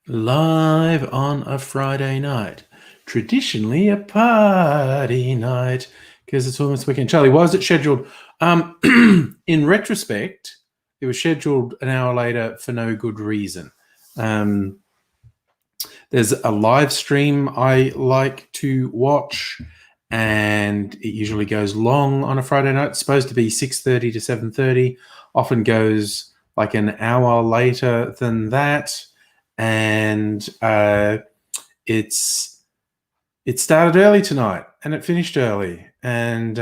Live on a Friday night. Traditionally a party night because it's almost weekend. Charlie, why was it scheduled? In retrospect, it was scheduled an hour later for no good reason. There's a live stream I like to watch, and it usually goes long on a Friday night. It's supposed to be 6:30 to 7:30. Often goes like an hour later than that, and it started early tonight and it finished early, and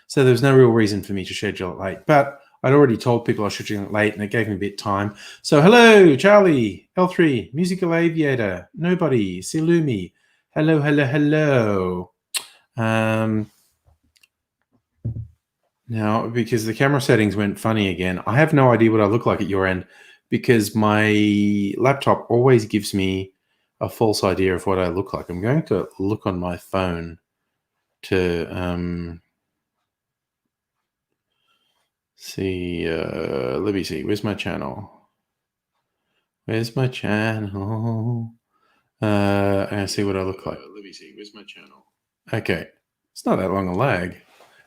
so there was no real reason for me to schedule it late. But I'd already told people I was scheduling it late, and it gave me a bit of time. So hello, Charlie, L3, Musical Aviator, Nobody, Silumi, hello, hello, hello. Now, because the camera settings went funny again, I have no idea what I look like at your end, because my laptop always gives me a false idea of what I look like. I'm going to look on my phone to see. Let me see. Where's my channel? Where's my channel? I see what I look like. Let me see. Where's my channel? Okay. It's not that long a lag.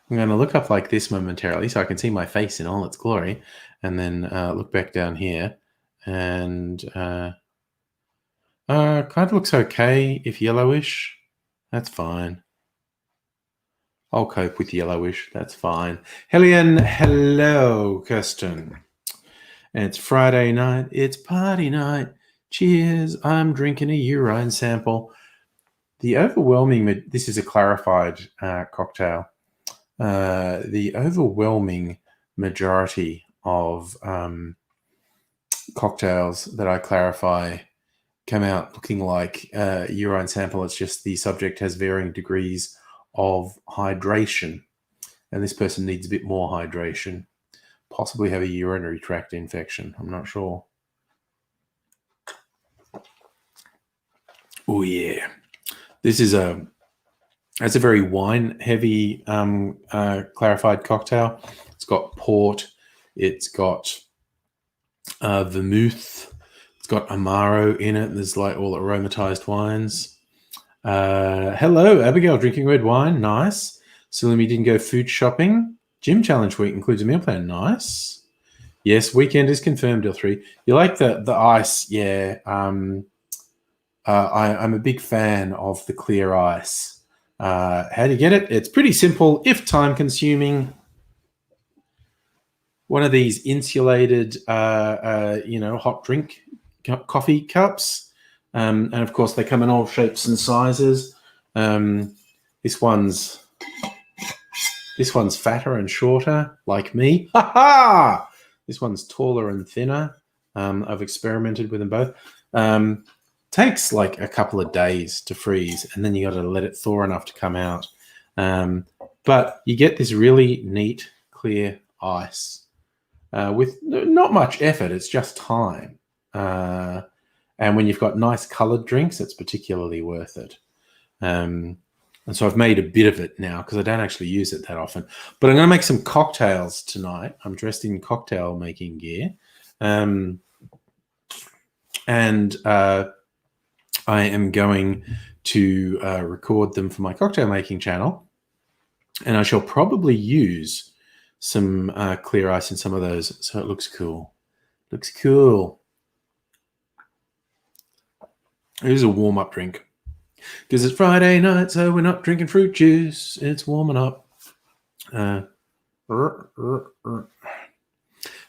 I'm going to look up like this momentarily so I can see my face in all its glory, and then look back down here, and kind of looks okay. If yellowish, that's fine. I'll cope with yellowish. That's fine. Hellion, hello, Kirsten. And it's Friday night. It's party night. Cheers. I'm drinking a urine sample. The overwhelming, this is a clarified cocktail. The overwhelming majority of cocktails that I clarify come out looking like urine sample. It's just the subject has varying degrees of hydration, and this person needs a bit more hydration, possibly have a urinary tract infection. I'm not sure. Oh yeah, this is it's a very wine-heavy clarified cocktail. It's got port, it's got vermouth, it's got Amaro in it. There's like all aromatized wines. Hello, Abigail, drinking red wine. Nice. Salumi didn't go food shopping. Gym challenge week includes a meal plan. Nice. Yes, weekend is confirmed, L3. You like the ice? Yeah. I'm a big fan of the clear ice. How do you get it? It's pretty simple, if time consuming. One of these insulated, hot drink coffee cups. And of course, they come in all shapes and sizes. This one's fatter and shorter, like me. Ha ha! This one's taller and thinner. I've experimented with them both. Takes like a couple of days to freeze, and then you got to let it thaw enough to come out. But you get this really neat, clear ice with not much effort. It's just time. And when you've got nice coloured drinks, it's particularly worth it. And so I've made a bit of it now because I don't actually use it that often. But I'm going to make some cocktails tonight. I'm dressed in cocktail making gear. And I am going to record them for my cocktail making channel. And I shall probably use some clear ice in some of those. So it looks cool. Looks cool. Here's a warm-up drink. Because it's Friday night, so we're not drinking fruit juice. It's warming up. Now,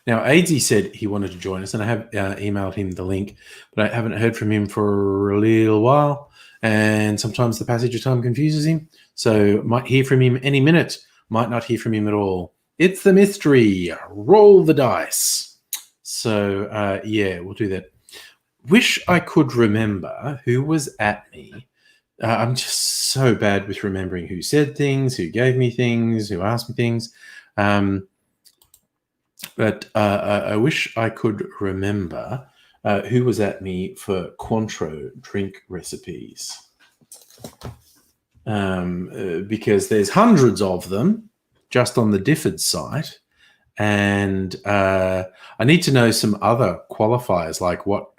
Aidsy said he wanted to join us, and I have emailed him the link, but I haven't heard from him for a little while, and sometimes the passage of time confuses him, so might hear from him any minute, might not hear from him at all. It's the mystery. Roll the dice. So, yeah, we'll do that. Wish I could remember who was at me. I'm just so bad with remembering who said things, who gave me things, who asked me things. But I wish I could remember who was at me for Cointreau drink recipes. Because there's hundreds of them just on the Difford site. And I need to know some other qualifiers, like what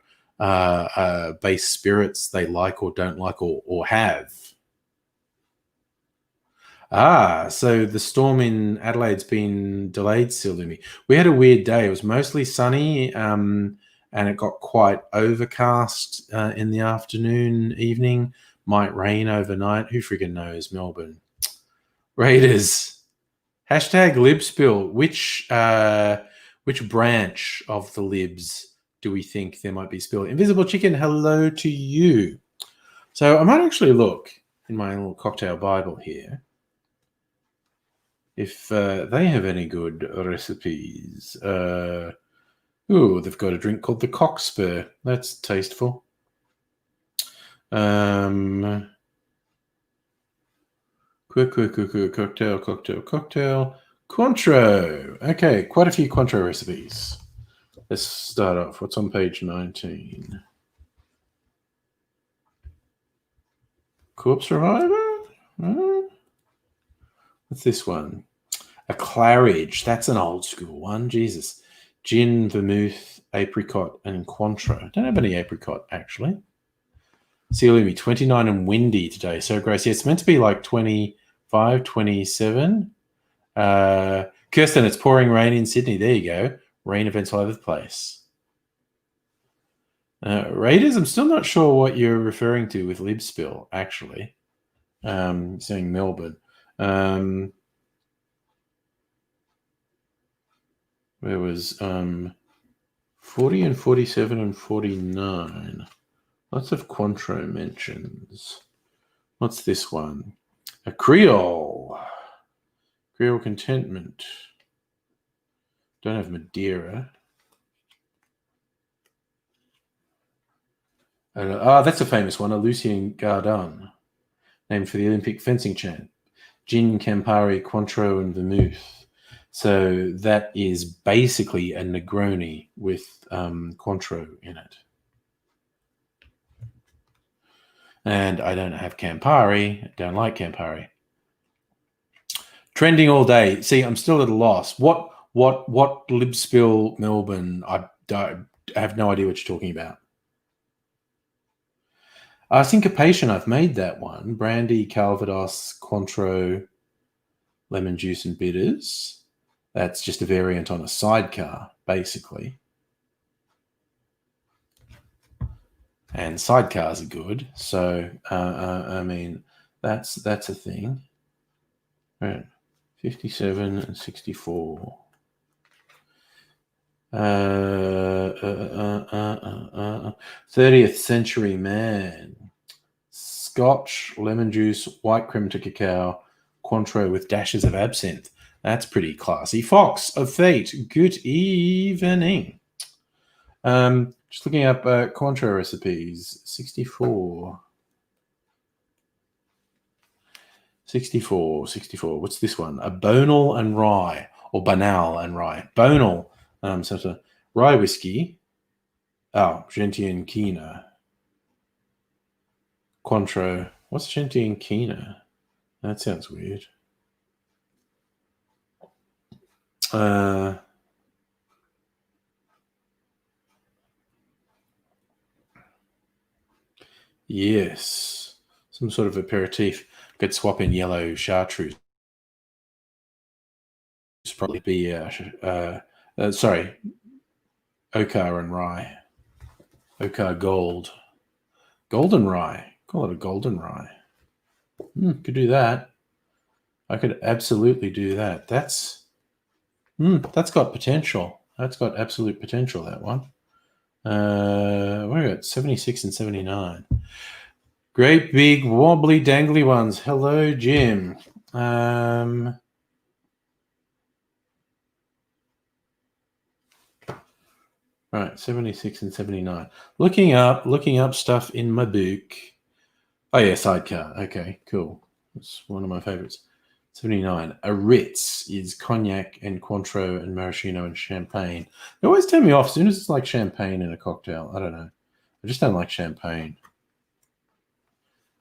base spirits they like or don't like or have. So the storm in Adelaide's been delayed, Silumi. We had a weird day. It was mostly sunny, and it got quite overcast in the afternoon, evening. Might rain overnight. Who friggin' knows? Melbourne. Raiders. Hashtag Libspill. Which branch of the Libs do we think there might be spill? Invisible Chicken, hello to you. So I might actually look in my little cocktail Bible here if they have any good recipes. They've got a drink called the Cockspur. That's tasteful. Cocktail. Cointreau. Okay, quite a few Cointreau recipes. Let's start off. What's on page 19? Corpse Reviver? What's this one? A Claridge. That's an old school one. Jesus. Gin, vermouth, apricot, and Cointreau. Don't have any apricot, actually. Silumi, 29 and windy today. So gross. Yeah, it's meant to be like 25, 27. Kirsten, it's pouring rain in Sydney. There you go. Rain events all over the place. Raiders, I'm still not sure what you're referring to with Libspill, actually. Saying Melbourne. There was 40 and 47 and 49. Lots of Cointreau mentions. What's this one? A Creole. Creole Contentment. Don't have Madeira. That's a famous one. A Lucien Gardin, named for the Olympic fencing champ. Gin, Campari, Cointreau, and vermouth. So that is basically a Negroni with Cointreau in it. And I don't have Campari. I don't like Campari. Trending all day. See, I'm still at a loss. What Libspill Melbourne? I have no idea what you're talking about. Syncopation, I've made that one. Brandy, Calvados, Cointreau, lemon juice, and bitters. That's just a variant on a sidecar, basically. And sidecars are good. So, I mean, that's a thing. Right. 57 and 64. 30th Century Man. Scotch, lemon juice, white creme to cacao, Cointreau with dashes of absinthe. That's pretty classy. Fox of Fate, good evening. Just looking up Cointreau recipes. 64. 64. What's this one? A Bonal and Rye, or Banal and Rye. Bonal, sort of rye whiskey. Oh, Gentian Kina. Cointreau. What's Gentian Kina? That sounds weird. Yes. Some sort of aperitif. Could swap in yellow chartreuse. Probably be Okar and rye. Okar gold. Golden rye. Call it a golden rye. Could do that. I could absolutely do that. That's got potential. That's got absolute potential, that one. We're at 76 and 79. Great big wobbly dangly ones. Hello, Jim. Right, 76 and 79. Looking up stuff in my book. Oh yeah, sidecar. Okay, cool. That's one of my favorites. 79. A Ritz is cognac and Cointreau and maraschino and champagne. They always turn me off as soon as it's like champagne in a cocktail. I don't know. I just don't like champagne.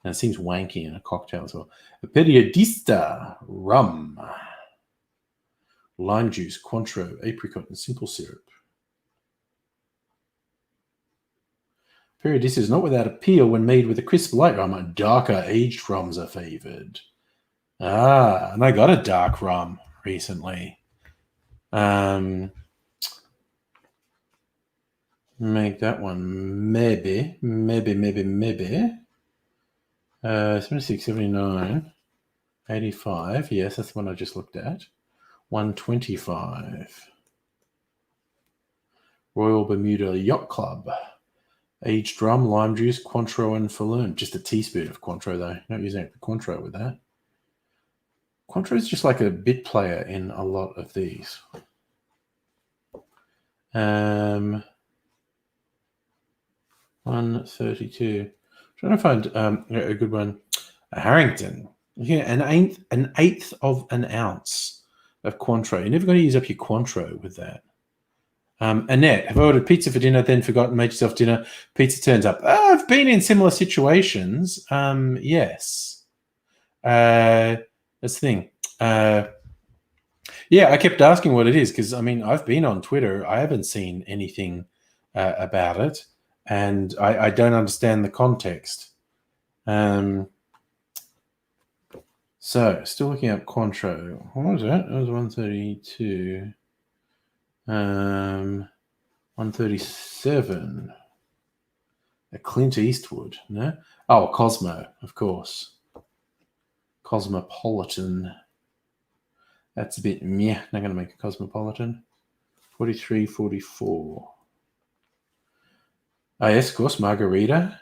And it seems wanky in a cocktail as well. A Periodista rum. Lime juice, Cointreau, apricot, and simple syrup. Period. This is not without appeal when made with a crisp light rum. Darker aged rums are favoured. And I got a dark rum recently. Make that one maybe. 76, 79, 85. Yes, that's the one I just looked at. 125. Royal Bermuda Yacht Club. Aged rum, lime juice, Cointreau, and Falloon. Just a teaspoon of Cointreau, though. Not using Cointreau with that. Cointreau is just like a bit player in a lot of these. 132. Trying to find a good one. A Harrington. Yeah, an eighth of an ounce of Cointreau. You're never going to use up your Cointreau with that. Annette, have I ordered pizza for dinner, then forgotten, made yourself dinner, pizza turns up? I've been in similar situations. Yes. That's the thing. Yeah, I kept asking what it is because, I mean, I've been on Twitter. I haven't seen anything about it, and I don't understand the context. So, still looking up Cointreau. What was that? It was 132. 137. A Clint Eastwood, no? Oh, Cosmo, of course. Cosmopolitan. That's a bit meh. Not going to make a Cosmopolitan. 43, 44. Oh, yes, of course, Margarita.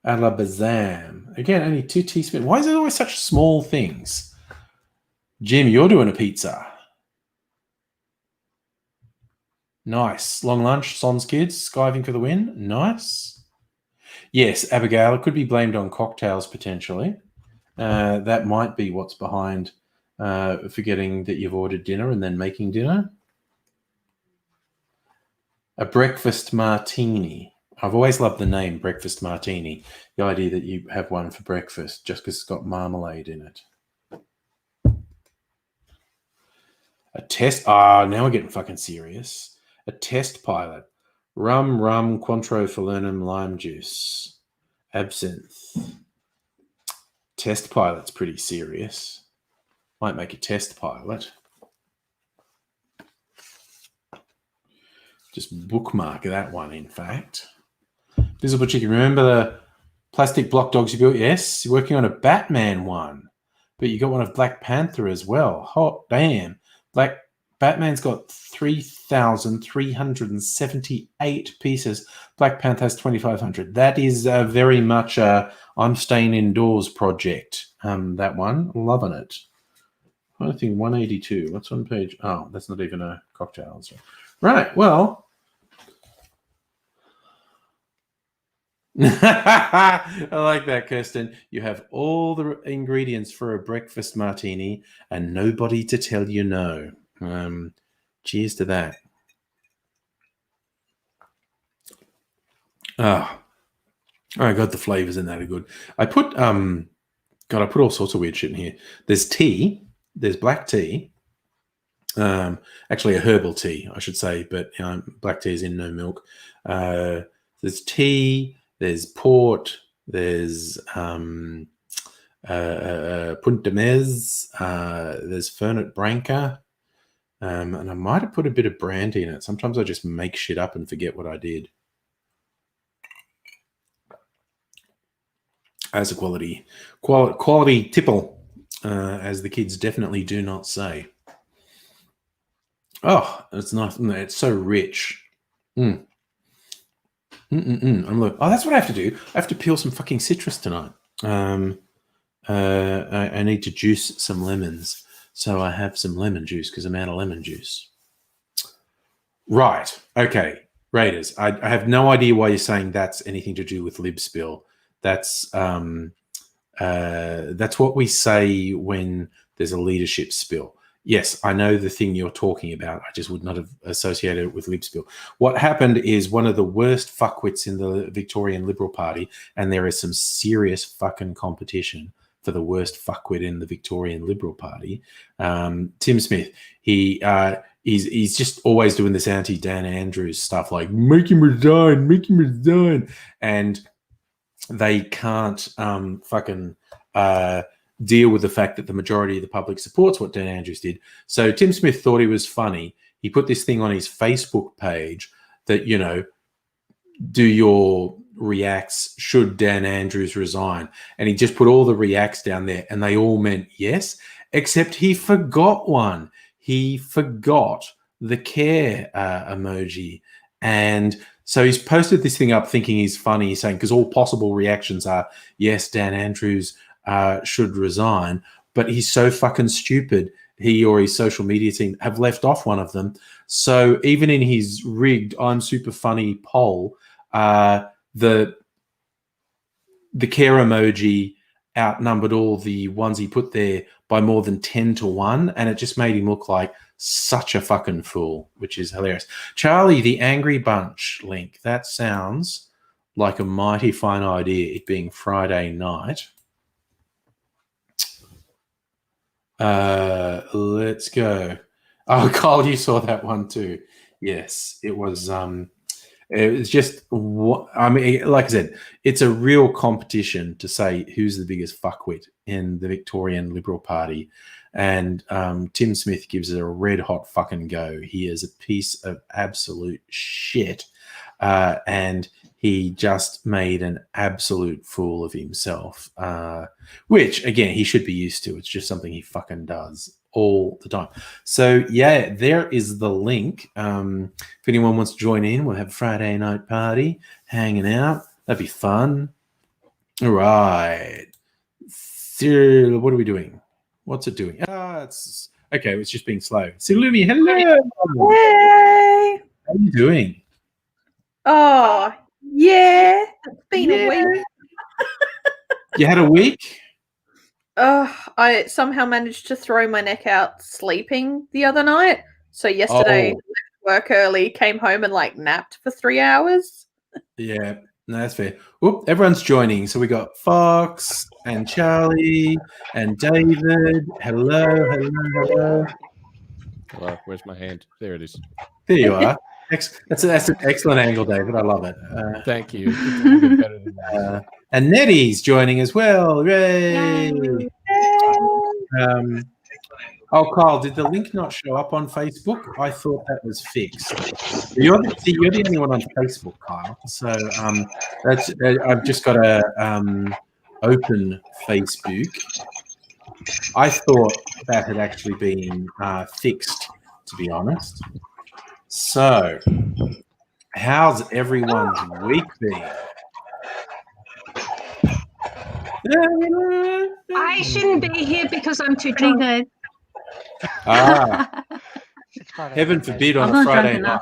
Alabazam. Again, only 2 teaspoons. Why is it always such small things? Jim, you're doing a pizza. Nice. Long lunch, Son's kids, skiving for the win. Nice. Yes, Abigail, it could be blamed on cocktails potentially. That might be what's behind forgetting that you've ordered dinner and then making dinner. A breakfast martini. I've always loved the name breakfast martini. The idea that you have one for breakfast just because it's got marmalade in it. A test. Now we're getting fucking serious. A test pilot. Rum, Cointreau, Falernum, lime juice. Absinthe. Test pilot's pretty serious. Might make a test pilot. Just bookmark that one, in fact. Visible Chicken. Remember the plastic block dogs you built? Yes. You're working on a Batman one. But you got one of Black Panther as well. Hot damn. Batman's got 3,378 pieces. Black Panther has 2,500. That is very much a I'm staying indoors project. That one, loving it. I think 182. What's on page? Oh, that's not even a cocktail. Right. Well, I like that, Kirsten. You have all the ingredients for a breakfast martini and nobody to tell you no. Cheers to that. Oh God, the flavors in that are good. I put I put all sorts of weird shit in here. There's tea. There's black tea. Actually, a herbal tea, I should say, but black tea is in no milk. There's tea. There's port. There's Punt de Mez. There's Fernet Branca. And I might have put a bit of brandy in it. Sometimes I just make shit up and forget what I did. As a quality tipple, as the kids definitely do not say. Oh, it's nice. It's so rich. I'm like, that's what I have to do. I have to peel some fucking citrus tonight. I need to juice some lemons. So I have some lemon juice because I'm out of lemon juice. Right. Okay. Raiders. I have no idea why you're saying that's anything to do with lib spill. That's what we say when there's a leadership spill. Yes, I know the thing you're talking about. I just would not have associated it with lib spill. What happened is one of the worst fuckwits in the Victorian Liberal Party, and there is some serious fucking competition for the worst fuckwit in the Victorian Liberal Party. Tim Smith, he he's just always doing this anti-Dan Andrews stuff, like make him resign, and they can't fucking deal with the fact that the majority of the public supports what Dan Andrews did. So Tim Smith thought he was funny. He put this thing on his Facebook page that, you know, do your reacts should Dan Andrews resign, and he just put all the reacts down there, and they all meant yes, except he forgot one. He forgot the care emoji, and so he's posted this thing up thinking he's funny. He's saying, because all possible reactions are yes, Dan Andrews should resign, but he's so fucking stupid. He or his social media team have left off one of them. So even in his rigged "I'm super funny" poll, the care emoji outnumbered all the ones he put there by more than 10-1, and it just made him look like such a fucking fool, which is hilarious. Charlie, the Angry Bunch link, that sounds like a mighty fine idea, it being Friday night. Let's go. Oh, Kyle, you saw that one too. Yes, it was just, I mean, like I said, it's a real competition to say who's the biggest fuckwit in the Victorian Liberal Party. And Tim Smith gives it a red hot fucking go. He is a piece of absolute shit. And he just made an absolute fool of himself, which, again, he should be used to. It's just something he fucking does all the time. So, yeah, there is the link. If anyone wants to join in, we'll have a Friday night party, hanging out. That'd be fun. All right. So, what are we doing? What's it doing? It's okay. It's just being slow. Silumi, hello. Hey. How are you doing? Oh, yeah. It's been a week. You had a week? I somehow managed to throw my neck out sleeping the other night. So yesterday, I left work early, came home and napped for 3 hours. Yeah, no, that's fair. Oop, everyone's joining. So we got Fox and Charlie and David. Hello. Hello, where's my hand? There it is. There you are. That's an excellent angle, David. I love it. Thank you. It's a little bit better than that. And Nettie's joining as well. Yay! Kyle, did the link not show up on Facebook? I thought that was fixed. You're the only one on Facebook, Kyle. So I've just got to open Facebook. I thought that had actually been fixed, to be honest. So, how's everyone's week been? I shouldn't be here because I'm too drunk. Good. Heaven forbid on a Friday night.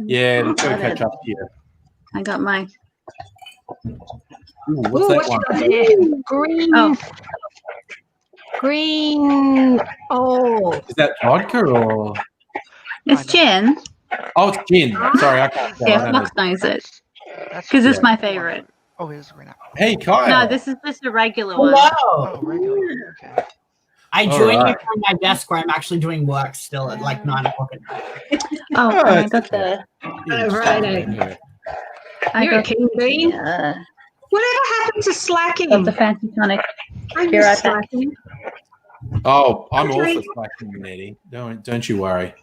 Yeah, let's go catch up here. I got my. Ooh, what's that one? Green. Oh. Green. Oh. Is that vodka or? It's gin. Oh, it's gin. Sorry, I can't tell. Yeah, Fox knows it. Because it's my favorite. Oh, here's right now. Hey, Kyle. No, this is just a regular one. Oh, Wow. regular. Okay. I joined you from my desk where I'm actually doing work still at 9 o'clock at night. Oh, Oh, and I it's got the. Friday. I You're a got king, Green. the, Whatever happened to slacking? got the fancy tonic. I'm Be just right back. slacking. Oh, I'm all for slacking, Nettie. Don't you worry.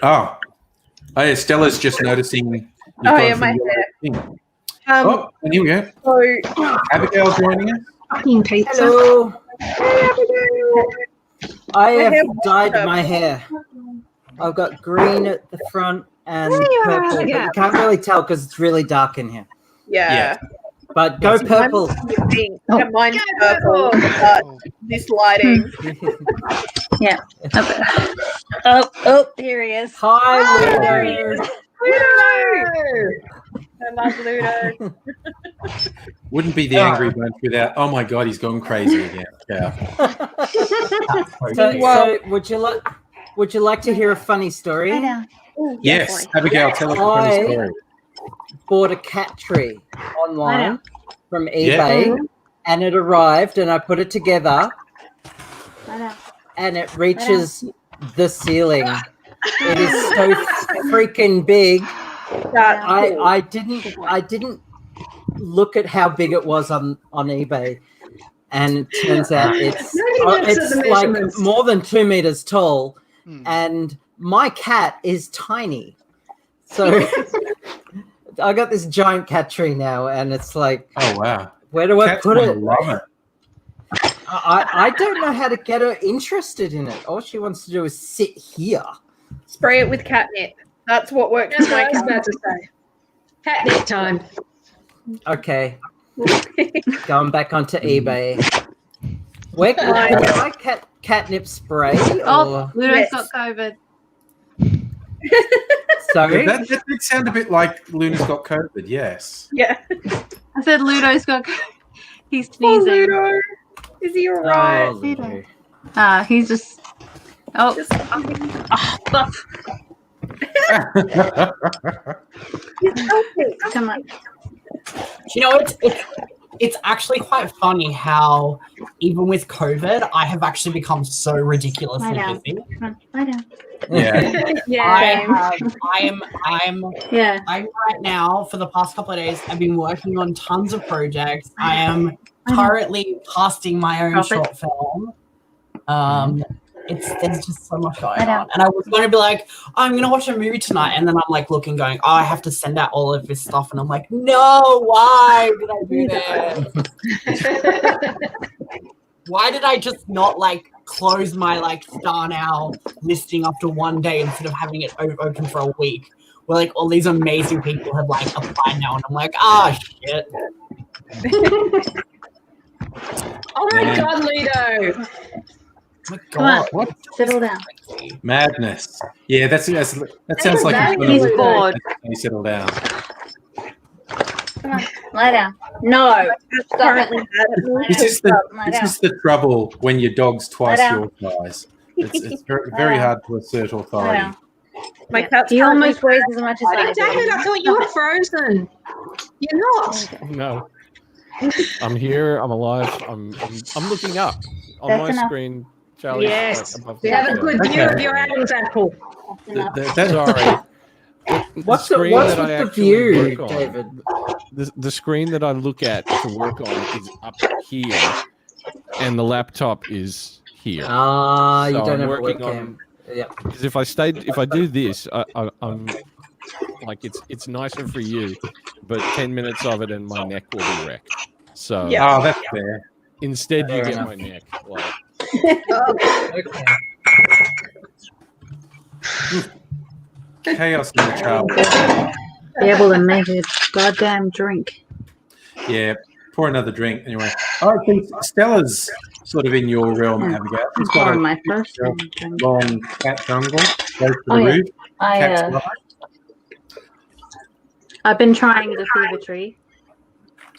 Oh, yeah, Stella's just noticing. Oh, yeah, my hair. And here we go. So, Abigail joining us. Fucking pizza. Hello. I My have hair- dyed my hair. I've got green at the front and There you are, purple. But yeah. you can't really tell because it's really dark in here. yeah. But go purple. Mine's pink, Oh. and mine's Go purple, but this lighting. Yeah. Oh, here he is. Hi, there Ludo. I love Ludo. Wouldn't be the Angry Bunch without. Oh my God, he's gone crazy again. Yeah. So would you like to hear a funny story? I know. Ooh, Yes, definitely. Abigail, tell us a funny story. Bought a cat tree I online know. from eBay, Yeah. and it arrived, and I put it together, I know. and it reaches the ceiling. It is so freaking big. I didn't look at how big it was on eBay, and it turns out it's like more than 2 meters tall, and my cat is tiny. So I got this giant cat tree now, and it's like, oh wow, where do I put it? Love it. I don't know how to get her interested in it. All she wants to do is sit here. Spray it with catnip. That's what works for my I was cat. about to say. Catnip time. Okay. Going back onto eBay. Where can I catnip spray? Oh, Ludo's Yes. got COVID. Sorry? That did sound a bit like Luna's got COVID, yes. Yeah. I said Ludo's got COVID. He's Oh, sneezing. Ludo. Is he alright? Oh, Ludo. He's just. Oh, Just buff. he's healthy. Come on. You know, it's actually quite funny how even with COVID, I have actually become so ridiculously Lie down. busy. Come on, lie down. Yeah. Yeah. I'm Yeah. right now for the past couple of days. I've been working on tons of projects. I am currently casting my own Drop it. short film. There's just so much going I know. on, and I was going to be like, I'm going to watch a movie tonight, and then I'm like looking, going, oh, I have to send out all of this stuff, and I'm like, no, why did I do that? Why did I just not like close my like Star Now listing after one day instead of having it open for a week? Where like all these amazing people have like applied now, and I'm like, shit. Oh my God, Ludo. Oh my Come on. God, what? Settle down. Madness. Yeah, that sounds like Madness. it's He's bored. You settle down. Come on, lie down. No. Currently bad at me. This is the trouble when your dog's twice Lie your size. It's very hard to assert Lie authority. down. My cat's He currently almost weighs as much as I David, do. I thought you were frozen. You're not. No. I'm here. I'm alive. I'm looking up on That's my enough. screen. Charlie. Yes. above We the have a photo. good view Okay. of your Adam's apple. Sorry. What's screen with that I the actually view, work on- David? The screen that I look at to work on is up here, and the laptop is here. Ah, you So don't I'm have a working webcam. Yeah. Because if I do this, I'm like it's nicer for you, but 10 minutes of it and my neck will be wrecked. So Yeah. Oh, that's fair. instead, you Fair get enough. my neck. Like, Okay. Chaos in the child. Be able to make a goddamn drink. Yeah, pour another drink anyway. I think Stella's sort of in your realm, Abigail. She's got Or a my first a drink. long cat jungle. Goes to the Oh, yeah. roof. Cat's love. I've been trying the fever tree.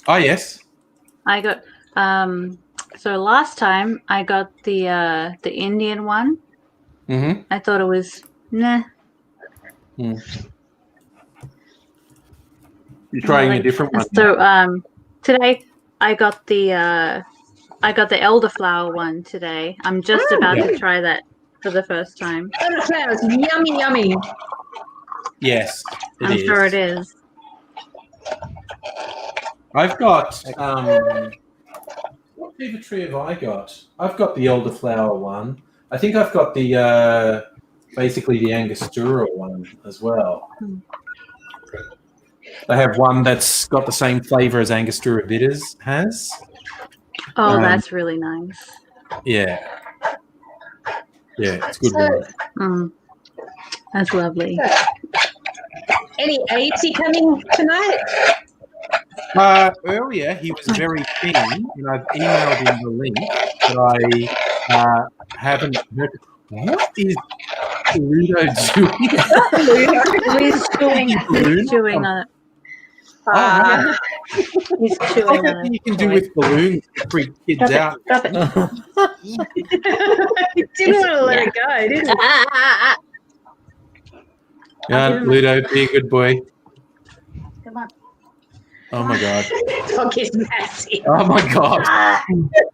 Oh yes. I got so last time I got the Indian one. Mm-hmm. I thought it was nah. You're trying a Like, different one. So today I got the elderflower one today. I'm just about to try that for the first time. Elderflowers, yummy, yummy. Yes, I'm sure it is. I've got what fever tree have I got? I've got the elderflower one. I think I've got the basically the Angostura one as well. They have one that's got the same flavour as Angostura bitters has. Oh, that's really nice. Yeah. Yeah, it's a good one. That's lovely. Any AT coming tonight? Earlier, he was very keen, and I've emailed him the link, but I haven't heard. What is Ludo doing? He's chewing on it. He's chewing on Anything it. you can do with balloons to freak kids out. Drop it. He didn't want to let it go, did he? Yeah, Ludo, be a good boy. Come on. Oh my god. Dog is massive. Oh my god.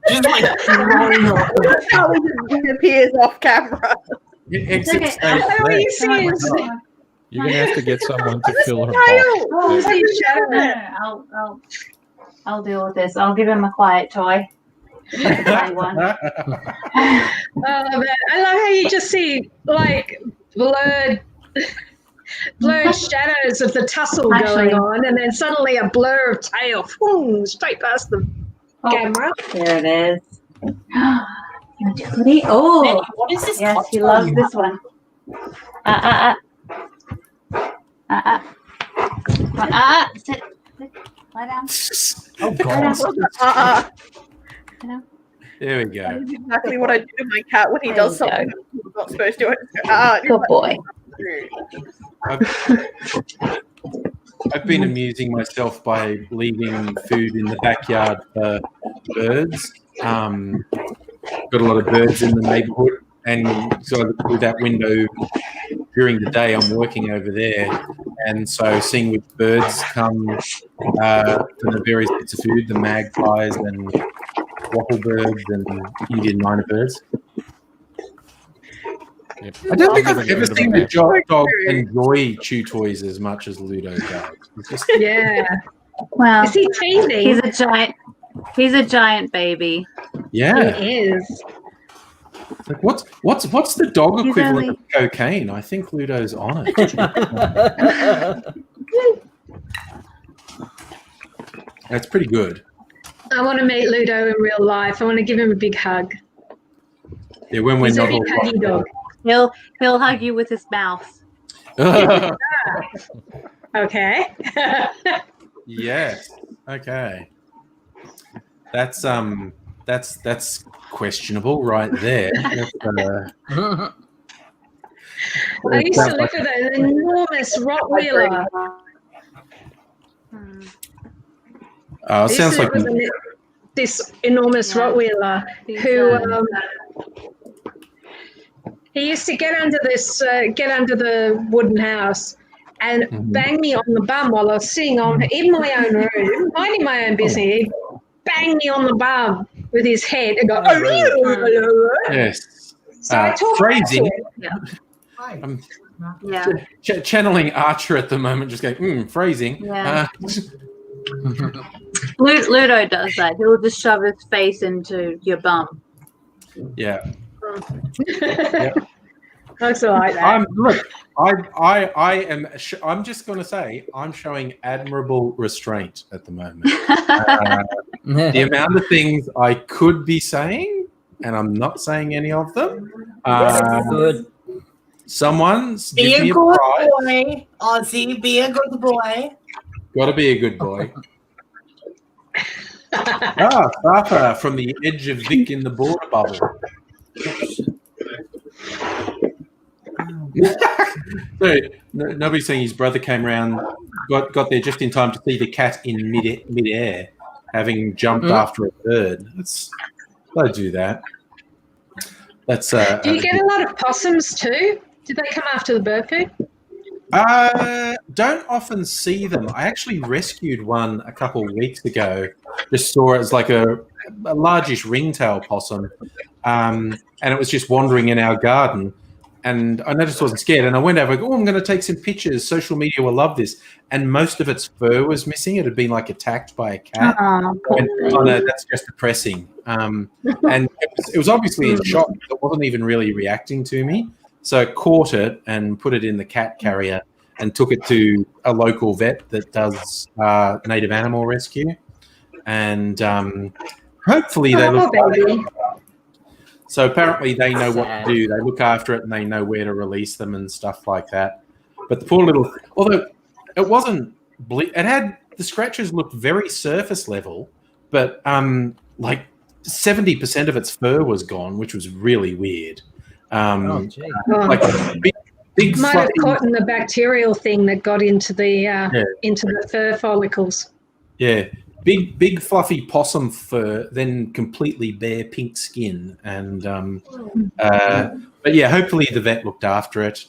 Just like thrown up. Charlie just disappears off camera. Exit okay. stage How are you left. seeing? You're gonna have to get someone to fill her box. Oh, See Shadow. no. I'll deal with this. I'll give him a quiet toy. Play one. Oh, man. I love how you just see like blurred shadows of the tussle Actually- going on, and then suddenly a blur of tail, boom, straight past the camera. There it is. Utility. Oh, What is this? yes, he cocktail loves you this one. Sit. Lie down. Oh god. There we go. That's exactly what I do to my cat when he There does you something he's not supposed to. I just go, Good boy. I've been amusing myself by leaving food in the backyard for birds. Got a lot of birds in the neighbourhood, and so I look through that window during the day. I'm working over there, and so seeing which birds come for the various bits of food, the magpies and wattlebirds and Indian minor birds. Yep. I don't think I'll I've never ever get rid of seen a a map. dog enjoy chew toys as much as Ludo does. It's just, Yeah. Well, Is he teething? he's a giant. He's a giant baby. yeah. He is. Like what's the dog He's equivalent only- of cocaine? I think Ludo's on it. That's pretty good. I want to meet Ludo in real life. I want to give him a big hug. Yeah, when we're He's a not big all huggy dog. He'll hug you with his mouth. Okay. Yes. Okay. That's questionable right there. I used to live with an enormous Rottweiler. Oh, it I used sounds to like live with this enormous Yeah. Rottweiler He's, who he used to get under the wooden house and Mhm. bang me on the bum while I was sitting on in my own room, minding my own business. He'd bang me on the bum with his head and go, yes. So I talked Phrasing. to him. I'm Yeah. channeling Archer at the moment, just going, phrasing. Yeah. Ludo does that. He'll just shove his face into your bum. Yeah. Looks like that. I'm just going to say I'm showing admirable restraint at the moment. The amount of things I could be saying, and I'm not saying any of them. Good. Someone's Be give a me a good prize. boy, Ozzy. Be a good boy. Got to be a good boy. Papa from the edge of Vic in the border bubble. So, nobody's saying his brother came around, got there just in time to see the cat in mid-air, having jumped after a bird. I do that. That's. Do you get a lot of possums too? Did they come after the bird food? Don't often see them. I actually rescued one a couple of weeks ago. Just saw it as like a largish ringtail possum, and it was just wandering in our garden. And I noticed I wasn't scared, and I went over. I'm going to take some pictures. Social media will love this. And most of its fur was missing. It had been like attacked by a cat. That's just depressing. And it was obviously in shock. It wasn't even really reacting to me. So I caught it and put it in the cat carrier and took it to a local vet that does native animal rescue. And hopefully they look baby. So apparently they know what to do. They look after it and they know where to release them and stuff like that. But the poor little, although it wasn't, it had, the scratches looked very surface level, but like 70% of its fur was gone, which was really weird. Like big Might fluffy, have caught in the bacterial thing that got into the fur follicles. yeah, big fluffy possum fur, then completely bare pink skin, and but yeah, hopefully the vet looked after it.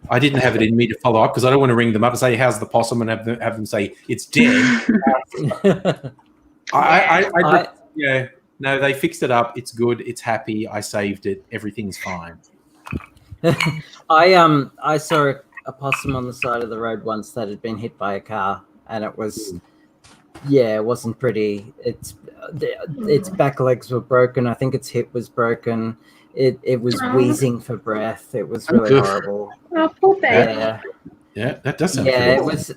I didn't have it in me to follow up because I don't want to ring them up and say, "How's the possum?" and have them say it's dead. No, they fixed it up. It's good. It's happy. I saved it. Everything's fine. I saw a possum on the side of the road once that had been hit by a car, and it was, it wasn't pretty. Its back legs were broken. I think its hip was broken. It was wheezing for breath. It was really horrible. Oh, poor baby. Yeah, that does sound. It was.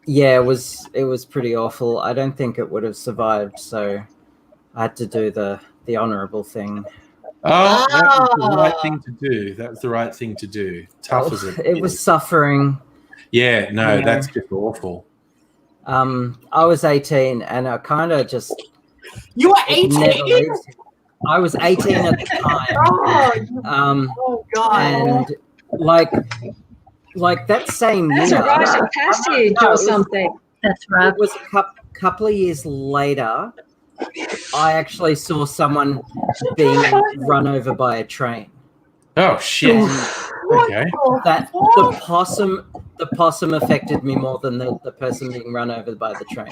Yeah, it was pretty awful. I don't think it would have survived, so I had to do the honourable thing. Oh, that was the right thing to do. That was the right thing to do. Tough as it was suffering. Yeah, no, that's just awful. I was 18 and I kind of just... You were 18? I was 18 at the time. Oh, God. And like that same year... That's a rite of passage or something. That's right. It was a couple of years later... I actually saw someone being run over by a train. Oh shit! Okay. The possum affected me more than the person being run over by the train.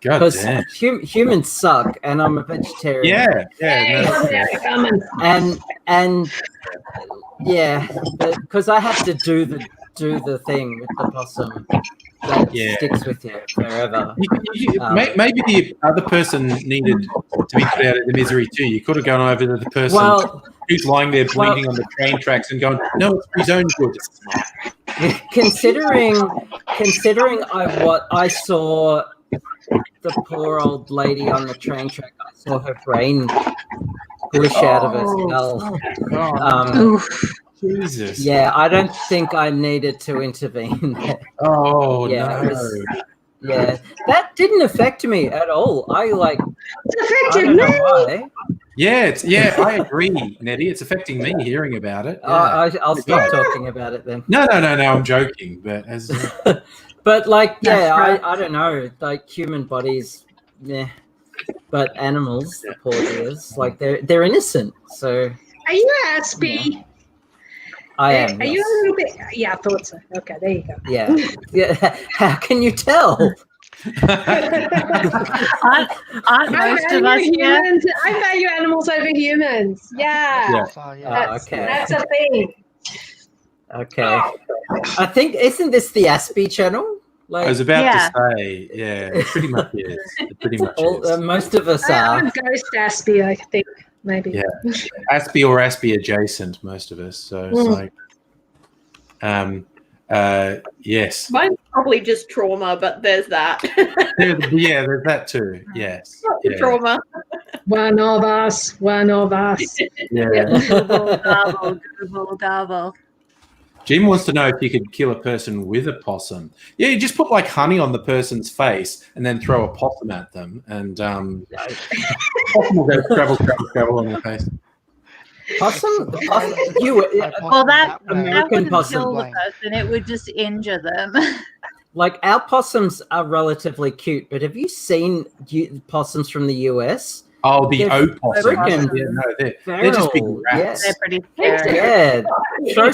God damn. Humans suck, and I'm a vegetarian. Because I have to do the thing with the possum that sticks with you forever. Maybe the other person needed to be put out of the misery too. You could have gone over to the person who's lying there bleeding on the train tracks and gone, "No, it's for his own good." Considering what I saw, the poor old lady on the train track, I saw her brain push out of her skull. Jesus. Yeah, I don't think I needed to intervene there. Oh, no. That didn't affect me at all. It affected me. Why. Yeah, I agree, Nettie. It's affecting me hearing about it. Yeah. I'll stop talking about it then. No, I'm joking. But but I don't know. Like human bodies, but animals, the poor dears, like they're innocent. So are you Aspie? I am. Are you a little bit? Yeah, I thought so. Okay, there you go. Yeah. How can you tell? Aren't most of us humans? I value animals over humans. Yeah. That's a thing. Okay. I think isn't this the Aspie channel? I was about to say, it pretty much is. It pretty much is. Most of us are. I'm Ghost Aspie, I think. Maybe. Yeah. Aspie or Aspie adjacent, most of us. So it's yes. Mine's probably just trauma, but there's that. There's that too. Yes. Trauma. One of us. Gobble. Jim wants to know if you could kill a person with a possum. Yeah, you just put like honey on the person's face and then throw a possum at them, and possum will go travel on their face. Possum? That American possum. Kill the person, it would just injure them. Like our possums are relatively cute, but have you seen possums from the US? Oh, the opossum. They're just big rats. Yes. They're pretty scary. Yeah. Throw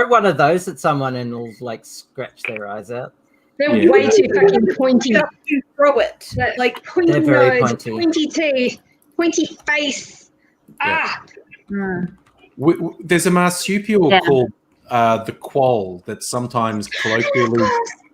one of those at someone and it'll like scratch their eyes out. They're way too fucking pointy. You throw it. Like pointy they're very nose, pointy. pointy teeth, pointy face. There's a marsupial called the quoll that's sometimes colloquially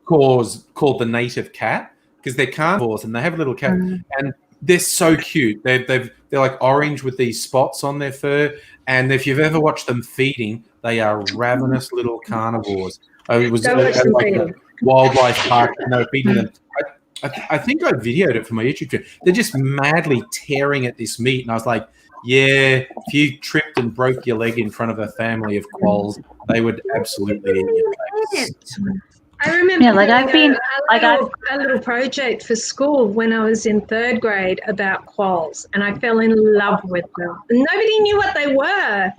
called the native cat because they're carnivores and they have a little cat and they're so cute. They're like orange with these spots on their fur, and if you've ever watched them feeding, they are ravenous little carnivores. It was like a wildlife park, and they were feeding them. I think I videoed it for my YouTube channel. They're just madly tearing at this meat, and I was like, yeah, if you tripped and broke your leg in front of a family of quolls, they would absolutely eat your face. I remember a little project for school when I was in 3rd grade about quolls, and I fell in love with them. And nobody knew what they were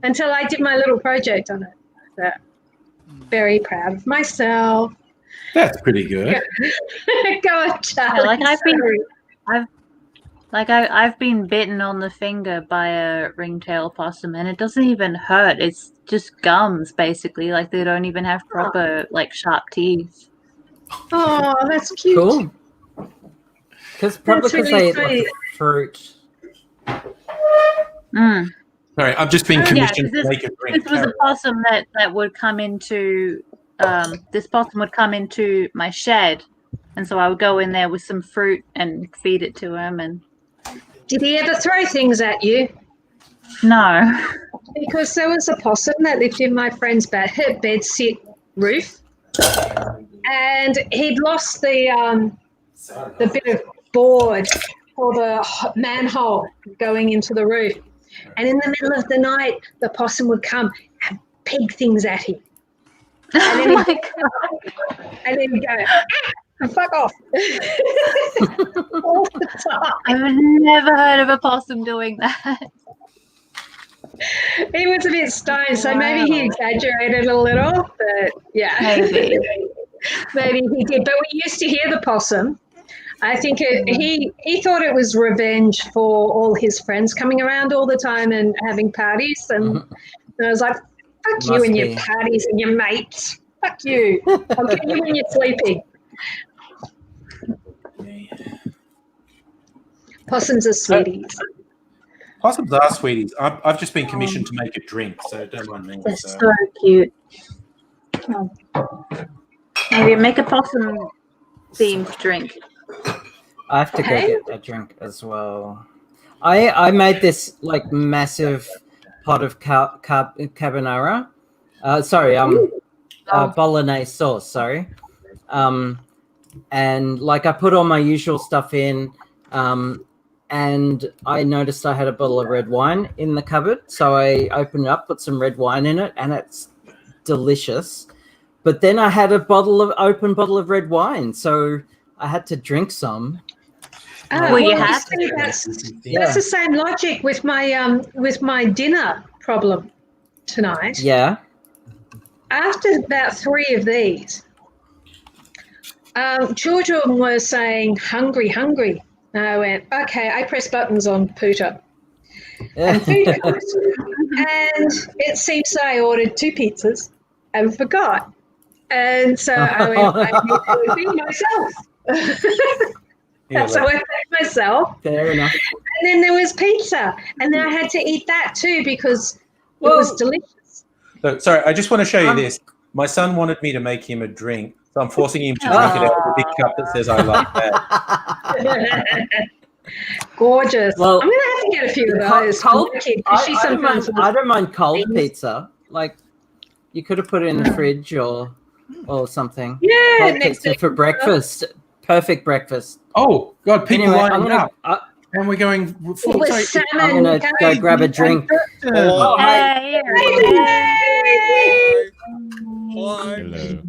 until I did my little project on it. So, very proud of myself. That's pretty good. Go on, Charlie. Like I've been bitten on the finger by a ringtail possum, and it doesn't even hurt. It's just gums, basically. Like they don't even have proper like sharp teeth. Oh, that's cute. Cool. Probably because really they eat lots of sweet. fruit. Mm. Sorry, I've just been commissioned to make a drink. This was a possum that would come into this possum would come into my shed, and so I would go in there with some fruit and feed it to him. And Did he ever throw things at you? no, Because there was a possum that lived in my friend's bedsit roof, and he'd lost the bit of board for the manhole going into the roof. And in the middle of the night, the possum would come and peg things at him. And then he'd go, fuck off. All the time. I've never heard of a possum doing that. He was a bit stoned, so maybe he exaggerated a little, but yeah. Maybe. Maybe he did. But we used to hear the possum. I think he thought it was revenge for all his friends coming around all the time and having parties. And I was like, fuck you and your parties and your mates. Fuck you. I'll get you when you're sleeping. Possums are sweeties. Possums are sweeties. I've just been commissioned to make a drink, so don't mind me. They're so cute. Oh. Maybe make a possum themed drink. I have to go get a drink as well. I made this like massive pot of carbonara. Bolognese sauce. Sorry. And like I put all my usual stuff in. And I noticed I had a bottle of red wine in the cupboard, so I opened it up, put some red wine in it, and it's delicious. But then I had open bottle of red wine, so I had to drink some. That's the same logic with my dinner problem tonight. Yeah. After about 3 of these, children were saying hungry, hungry. And I went, okay, I press buttons on Pooter. And food comes. And it seems that I ordered 2 pizzas and forgot. And so I went, I need to feed myself. So I fed myself. Fair enough. And then there was pizza. And then I had to eat that too because it was delicious. So, sorry, I just want to show you this. My son wanted me to make him a drink, so I'm forcing him to drink it out of a big cup that says I like that. Gorgeous. Well, I'm going to have to get a few of those. Cold, I don't mind cold pizza. Like, you could have put it in the fridge or something. Yeah, cold next pizza for breakfast. Perfect breakfast. Oh, God, people lining up. And we're going full. I'm going to go grab a drink. Hello. Hey. Hello.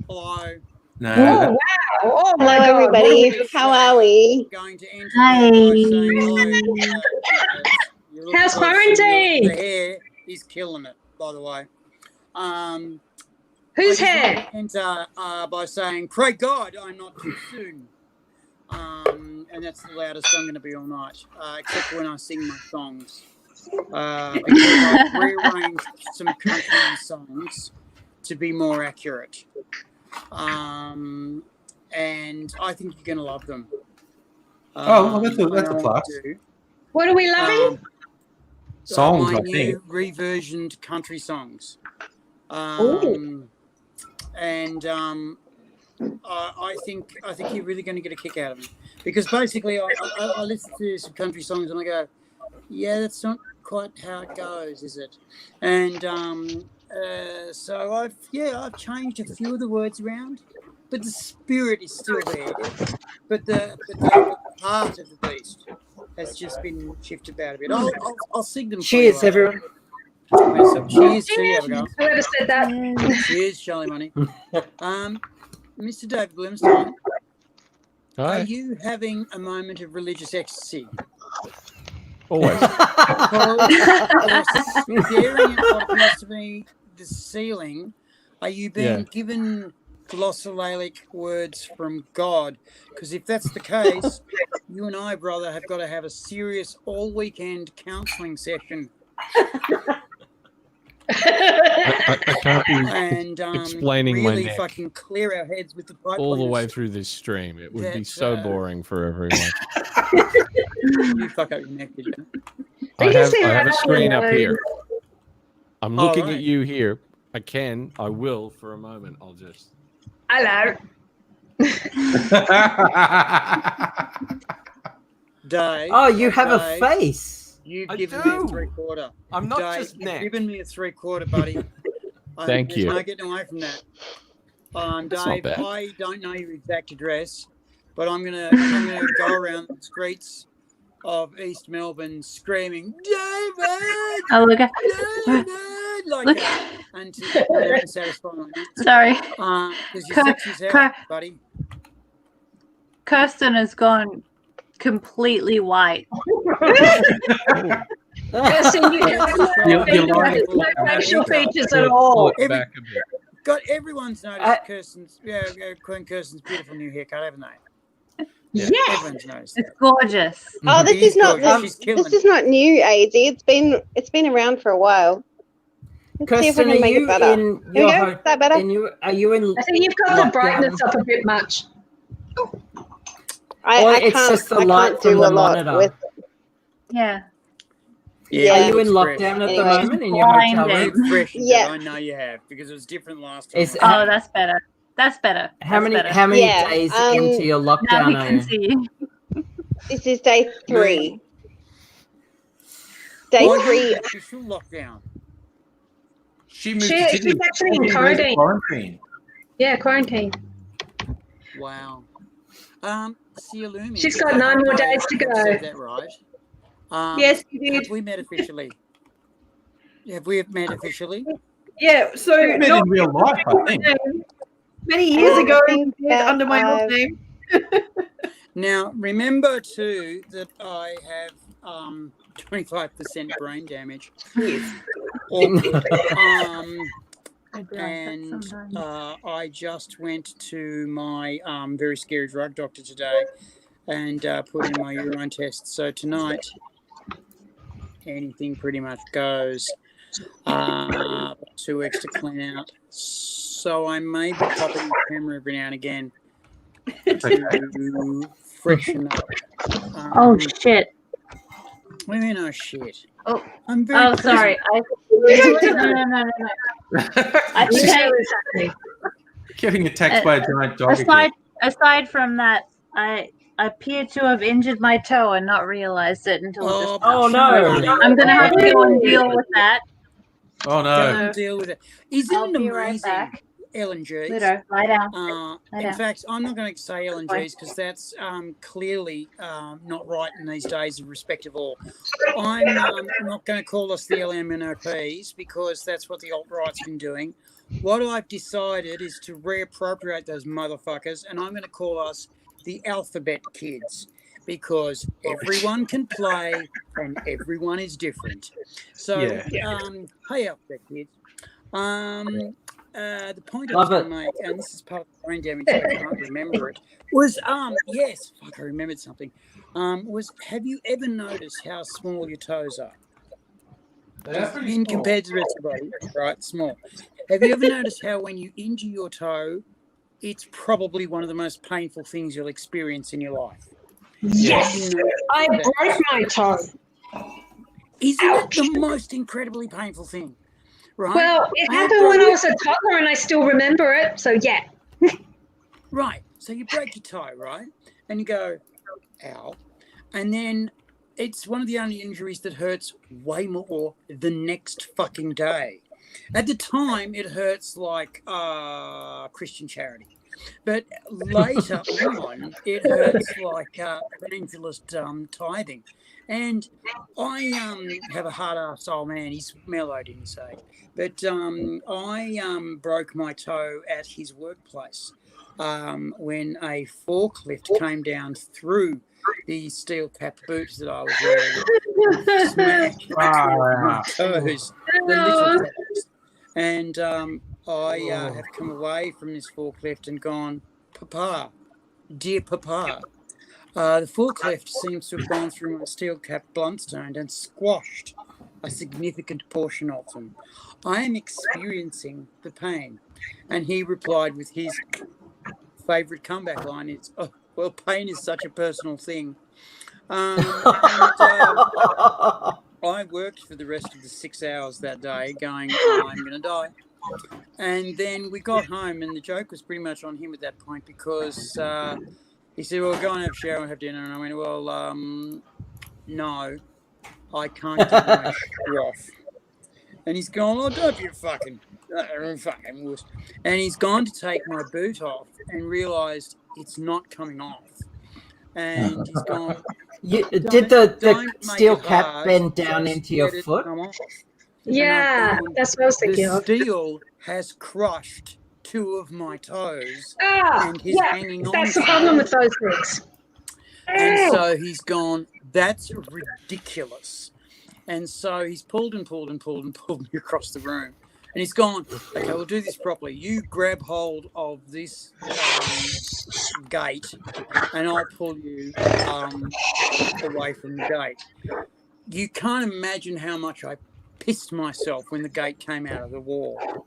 Hello. No. Oh, wow. Oh, my Hello, God. everybody. How are we? Going to enter Hi. by saying hello. You look How's awesome. quarantine? The hair is killing it, by the way. Whose I just hair? want to enter by saying, pray God, I'm not too soon. And that's the loudest I'm going to be all night, except when I sing my songs. Because I've rearranged some country songs to be more accurate. And I think you're going to love them. That's a plus. What are we loving? Songs, my I think. new reversioned country songs. I think you're really going to get a kick out of them, because basically I listen to some country songs and I go, yeah, that's not quite how it goes, is it? And so I've changed a few of the words around, but the spirit is still there. But the heart of the beast has just been shifted about a bit. I'll sing them. Cheers, everyone. Cheers to you, Abigail. Whoever said that. Cheers, Charlie Money. Mr. David Glimstone, Hi. are you having a moment of religious ecstasy? Always. Because you're staring at what appears to be the ceiling. Are you being given glossolalia words from God. Because if that's the case, you and I, brother, have got to have a serious all-weekend counselling session. I can't be And explaining really my neck fucking clear our heads with the pipe all the way cleaners. through this stream. It would be That, so boring for everyone. You fuck up your neck, did you? I have a screen up here. I'm looking right. at you here. I will for a moment. I'll just. Hello. Dave. Oh, you have a Dave, face. You've I given do. me a 3/4. I'm not Dave, just you've neck. given me a 3/4, buddy. Thank you. There's no getting away from that. That's not Dave, bad. I don't know your exact address, but I'm gonna go around the streets of East Melbourne screaming, David! Oh, look at. David! Like Look. that until you come out and satisfy my needs. Sorry. Because you're sexy as hell, buddy. Kirsten has gone completely white. Kirsten, you have no facial features at all. Got everyone's noticed Kirsten's, Queen Kirsten's beautiful new haircut, haven't they? Yes. Everyone's noticed. It's gorgeous. Oh, this is not She's killing this is not new, AZ. It's been around for a while. Let's see if we Kirsten, can are make it you better. in There we your go. Is that better? are you in? I think you've got the brightness up a bit much. It's just the light from the monitor. with. Yeah. Yeah, Are you in it's lockdown fresh. at the moment in your hotel room? You've freshened Yeah. it. I know you have because it was different last time. Oh, that's better. That's better. How That's many better. Yeah, days into your Now lockdown we are can you? see you. This is day 3. Day Why 3. official lockdown. She moved She's to Sydney. actually in quarantine. Quarantine. Yeah, quarantine. Wow. See you, Lumi. She's got 9 more days to go. Is that right? Yes, you did. Have we met officially? Have we met officially? Yeah, so We met in real life, I think. Many years I ago, think you did under my that old name. Now, remember too that I have 25% brain damage. Yes. Awkward. I do like that sometimes. I just went to my very scary drug doctor today and put in my urine test. So tonight, anything pretty much goes. 2 weeks to clean out. So I may be popping the camera every now and again to freshen up. Oh shit! What do you mean, oh shit? Oh, I'm very. oh, sorry. No. I think Getting attacked by a giant dog again. aside from that, I appear to have injured my toe and not realized it until just. Oh no! I'm gonna have to go and deal with that. Oh no! Don't deal with it. Isn't I'll it be right amazing, back. Ellen G's? Ludo, lie down. In down. fact, I'm not going to say Ellen G's because that's clearly not right in these days of respect of all. I'm not going to call us the LMNOPs because that's what the alt-right's been doing. What I've decided is to reappropriate those motherfuckers, and I'm going to call us the alphabet kids because everyone can play and everyone is different. So, hey, alphabet kids. The point I was going to make, and this is part of the brain damage, so I can't remember it, was, yes, fuck, I remembered something, was, have you ever noticed how small your toes are? In compared to the rest of the body, right, small. Have you ever noticed how when you injure your toe, it's probably one of the most painful things you'll experience in your life? Yes, I broke my toe. Isn't it the most incredibly painful thing? Right? Well, it happened when I was a toddler and I still remember it, so yeah. Right, so you break your toe, right? And you go, ow. And then it's one of the only injuries that hurts way more the next fucking day. At the time, it hurts like Christian charity. But later on, it hurts like evangelist tithing. And I have a hard-ass old man. He's mellowed in his age. But I broke my toe at his workplace when a forklift came down through the steel-capped boots that I was wearing. Smashed my toes, the little toes. And I have come away from this forklift and gone, Papa, dear Papa, the forklift seems to have gone through my steel-capped bluntstone and squashed a significant portion of them. I am experiencing the pain. And he replied with his favourite comeback line, it's, oh, well, pain is such a personal thing. I worked for the rest of the 6 hours that day going, I'm going to die. And then we got home, and the joke was pretty much on him at that point because he said, well, go and have a shower and have dinner. And I went, well, no, I can't get my shoe off. And he's gone, oh, don't be a fucking wuss. And he's gone to take my boot off and realised it's not coming off. And he's gone, did the steel cap bend down into your foot? Yeah, that's what I was thinking of. The steel has crushed 2 of my toes. And he's hanging on. That's the problem with those things. And so he's gone, that's ridiculous. And so he's pulled me across the room. And he's gone, okay, we'll do this properly. You grab hold of this gate and I'll pull you away from the gate. You can't imagine how much I pissed myself when the gate came out of the wall.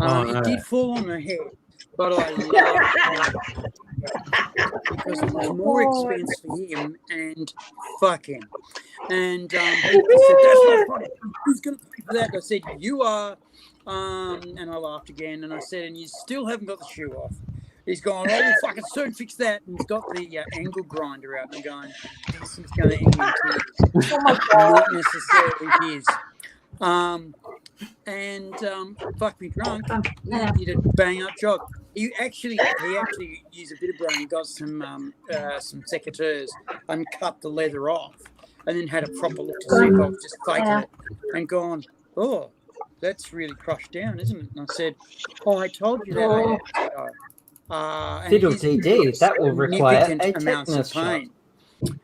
It did fall on my head, but I laughed because it was more expense for him and fuck him. And he said, that's not funny. Who's going to pay for that? And I said, you are. And I laughed again. And I said, and you still haven't got the shoe off. He's gone, oh, we'll fucking soon fix that. And he's got the angle grinder out and going, this is going to end in tears. Oh my God. Not necessarily his. Fuck me drunk. He did a bang up job. He actually used a bit of brain. He got some secateurs and cut the leather off, and then had a proper look to see if I was just faking it, and gone, oh, that's really crushed down, isn't it? And I said, oh, I told you that. Fiddle DD, that will require a tetanus shot.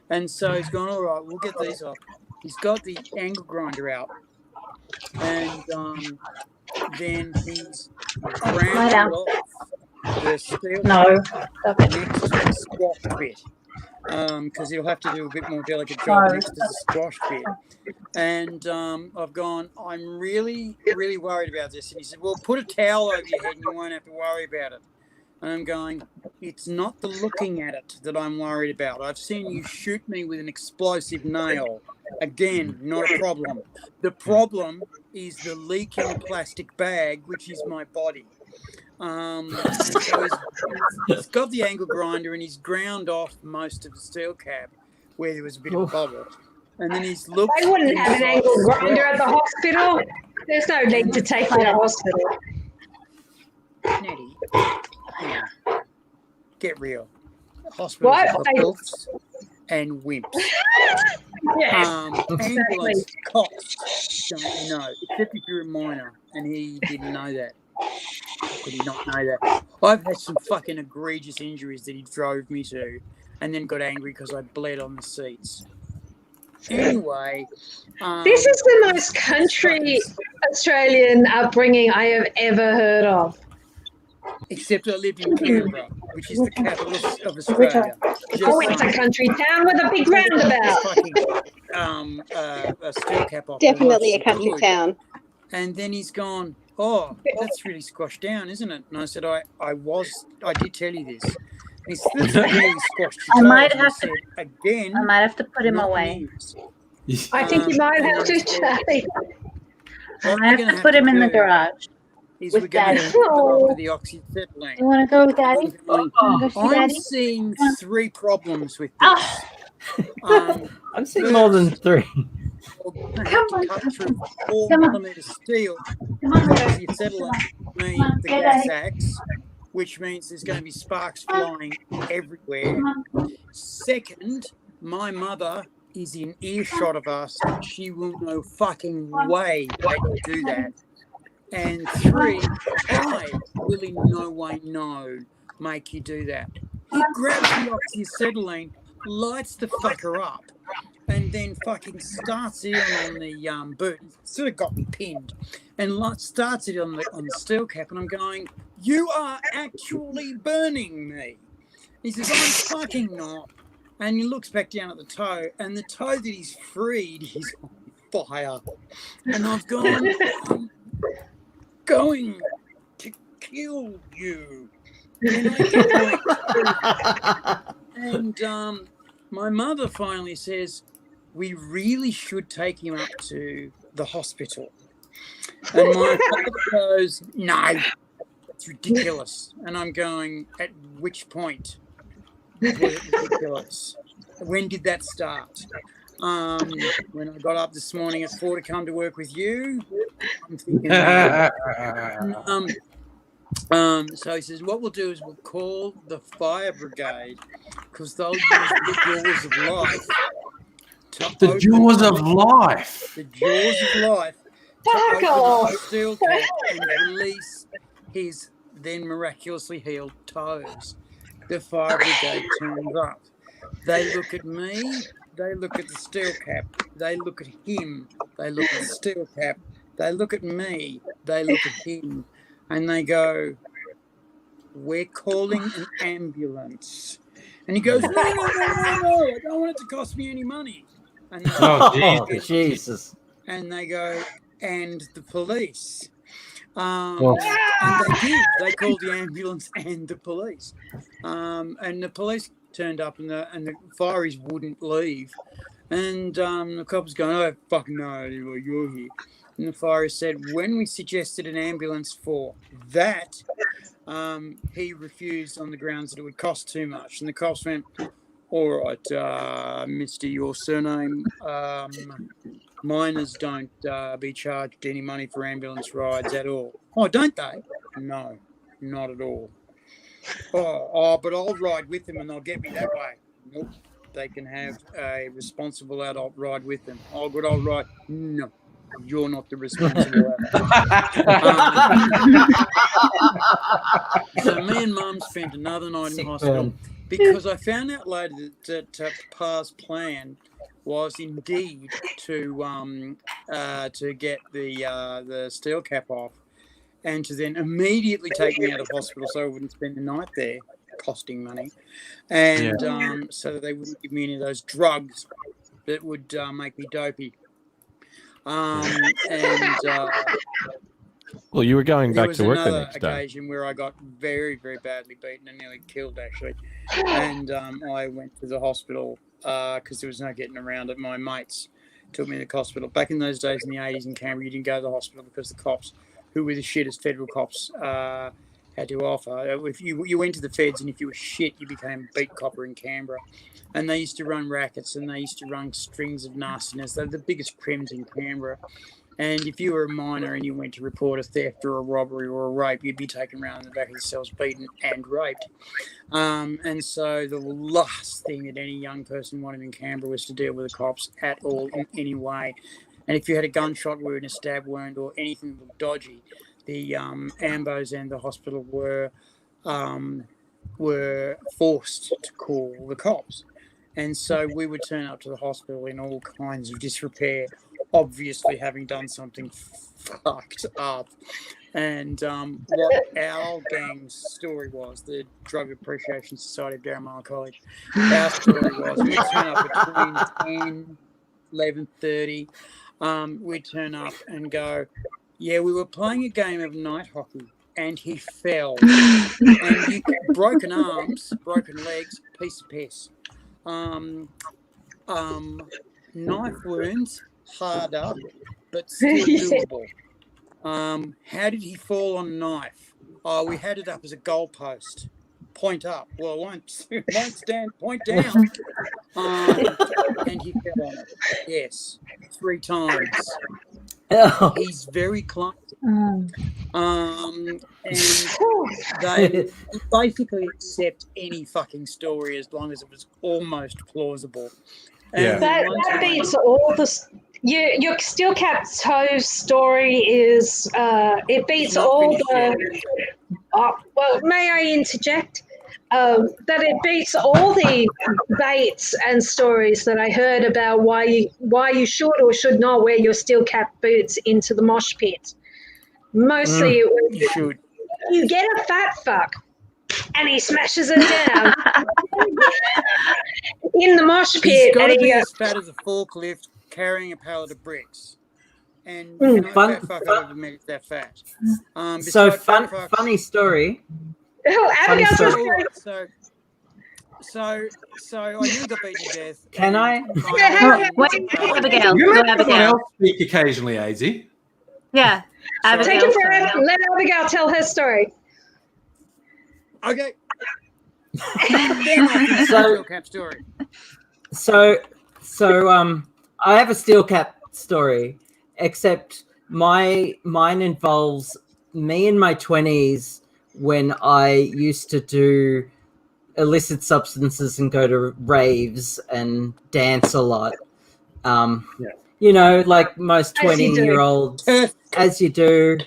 And so he's gone, all right, we'll get these off. He's got the angle grinder out, and then he's ground off the steel next to the squash bit, because he'll have to do a bit more delicate job next to the squash bit. And I've gone, I'm really, really worried about this. And he said, well, put a towel over your head and you won't have to worry about it. And I'm going, it's not the looking at it that I'm worried about. I've seen you shoot me with an explosive nail. Again, not a problem. The problem is the leaking plastic bag, which is my body. So he's got the angle grinder and he's ground off most of the steel cap where there was a bit of a bubble. And then he's looked. They wouldn't have an angle grinder at the hospital. There's no need to take me to hospital. Nettie, yeah. Get real. Hospitals are books and wimps. Ambulance costs, don't you know, except if you're a minor, and he didn't know that. Did he not know that? I've had some fucking egregious injuries that he drove me to, and then got angry because I bled on the seats. Anyway, this is the most country Australian upbringing I have ever heard of. Except I lived in Canberra, which is the capital of Australia. It's a country town with a big roundabout. A steel cap off. Definitely a country town. And then he's gone, oh, that's really squashed down, isn't it? And I said, I did tell you this. And he said, that's really squashed your I might have to. Again, I might have to put him away. I think you might have to, Charlie. I might have to put him in the garage. We're going to go the oxyacetylene. You want to go with Daddy? I'm seeing 3 problems with this. I'm seeing more than 3. Come on. Cut through 4mm steel. Oxyacetylene means the gas axe, which means there's going to be sparks flying everywhere. Second, my mother is in earshot of us, and she will no fucking way to do that. And 3, I will in no way make you do that. He grabs the oxyacetylene, lights the fucker up, and and then fucking starts it on the boot. Sort of got me pinned, and starts it on the steel cap, and I'm going, "You are actually burning me." He says, "I'm fucking not." And he looks back down at the toe, and the toe that he's freed is on fire. And I've gone, "I'm going to kill you." And my mother finally says, "We really should take him up to the hospital." And my father goes, "No, it's ridiculous." And I'm going, "At which point was it ridiculous? When did that start?" When I got up this morning at 4 to come to work with you, I'm thinking, so he says, "What we'll do is we'll call the fire brigade, because they'll use the jaws of life The jaws of life. The jaws of life to open up the steel cap and release his then miraculously healed toes." The fire brigade turns up. They look at me. They look at the steel cap. They look at him. They look at the steel cap. They look at me. They look at him. And they go, "We're calling an ambulance." And he goes, no, I don't want it to cost me any money. And they go, Jesus. And they go, "And the police." And they did. They called the ambulance and the police. And the police turned up, and the fireys wouldn't leave. And the cop was going, "Oh, fucking no, you're here." And the fireys said, "When we suggested an ambulance for that, he refused on the grounds that it would cost too much." And the cops went, "All right, mister, your surname, miners don't be charged any money for ambulance rides at all." "Oh, don't they?" "No, not at all." Oh, but I'll ride with them and they'll get me that way." "Nope, they can have a responsible adult ride with them." "Oh, good, I'll ride." "No, you're not the responsible adult." So me and Mum spent another night in hospital because I found out later that Pa's plan was indeed to get the steel cap off, and to then immediately take me out of hospital so I wouldn't spend the night there, costing money, and so that they wouldn't give me any of those drugs that would make me dopey. Well, you were going back to work the There was next another day. occasion where I got very, very badly beaten and nearly killed, actually. And I went to the hospital because there was no getting around it. My mates took me to the hospital. Back in those days in the 80s in Canberra, you didn't go to the hospital because the cops, who were the shittest federal cops, had to offer. If you went to the feds and if you were shit, you became a beat copper in Canberra. And they used to run rackets and they used to run strings of nastiness. They're the biggest crims in Canberra. And if you were a minor and you went to report a theft or a robbery or a rape, you'd be taken around in the back of the cells, beaten and raped. And so the last thing that any young person wanted in Canberra was to deal with the cops at all in any way. And if you had a gunshot wound, a stab wound, or anything that looked dodgy, the AMBOs and the hospital were forced to call the cops. And so we would turn up to the hospital in all kinds of disrepair, obviously having done something fucked up. And what our gang's story was, the Drug Appreciation Society of Darramala College, our story was we'd turn up between 10, 11:30. We'd turn up and go, "Yeah, we were playing a game of night hockey and he fell." And you broken arms, broken legs, piece of piss. Knife wounds, hard up, but still doable. How did he fall on a knife? Oh, we had it up as a goalpost. Point up. Well, it won't stand. Point down. And he fell on it. Yes, 3 times. He's very clumsy. And they basically accept any fucking story as long as it was almost plausible. And that beats all the. Your steel cap toe story is it beats all the. Well, may I interject? that it beats all the debates and stories that I heard about why you should or should not wear your steel cap boots into the mosh pit. Mostly it was, You should. you get a fat fuck and he smashes it down in the mosh pit. He's got to and be he as goes, fat as a forklift carrying a pallet of bricks. And Mm, no fun- fat fuck fun- I've ever met is that fat. So besides fat fucks- funny story. oh, Abigail's story. just going, So I nearly got beaten to death. Can and I? finally, Wait, Abigail. You Go let someone Abigail. else speak occasionally, AZ. Yeah. Sorry. take Abigail. it forever. Let Abigail tell her story. Okay. Then I'll finish the steel cap story. So I have a steel cap story, except mine involves me in my 20s when I used to do illicit substances and go to raves and dance a lot. You know, like most As you do. 20-year-olds, as you do.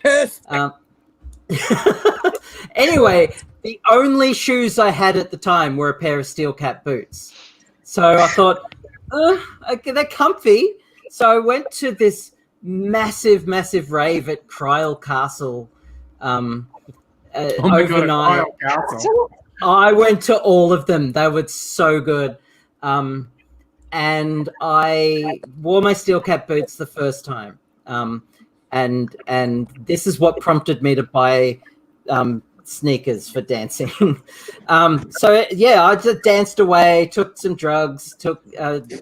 Anyway, the only shoes I had at the time were a pair of steel cap boots. So I thought, okay, they're comfy. So I went to this massive rave at Crile Castle overnight. I went to all of them. They were so good. And I wore my steel cap boots the first time. And this is what prompted me to buy sneakers for dancing. So yeah, I just danced away, took some drugs,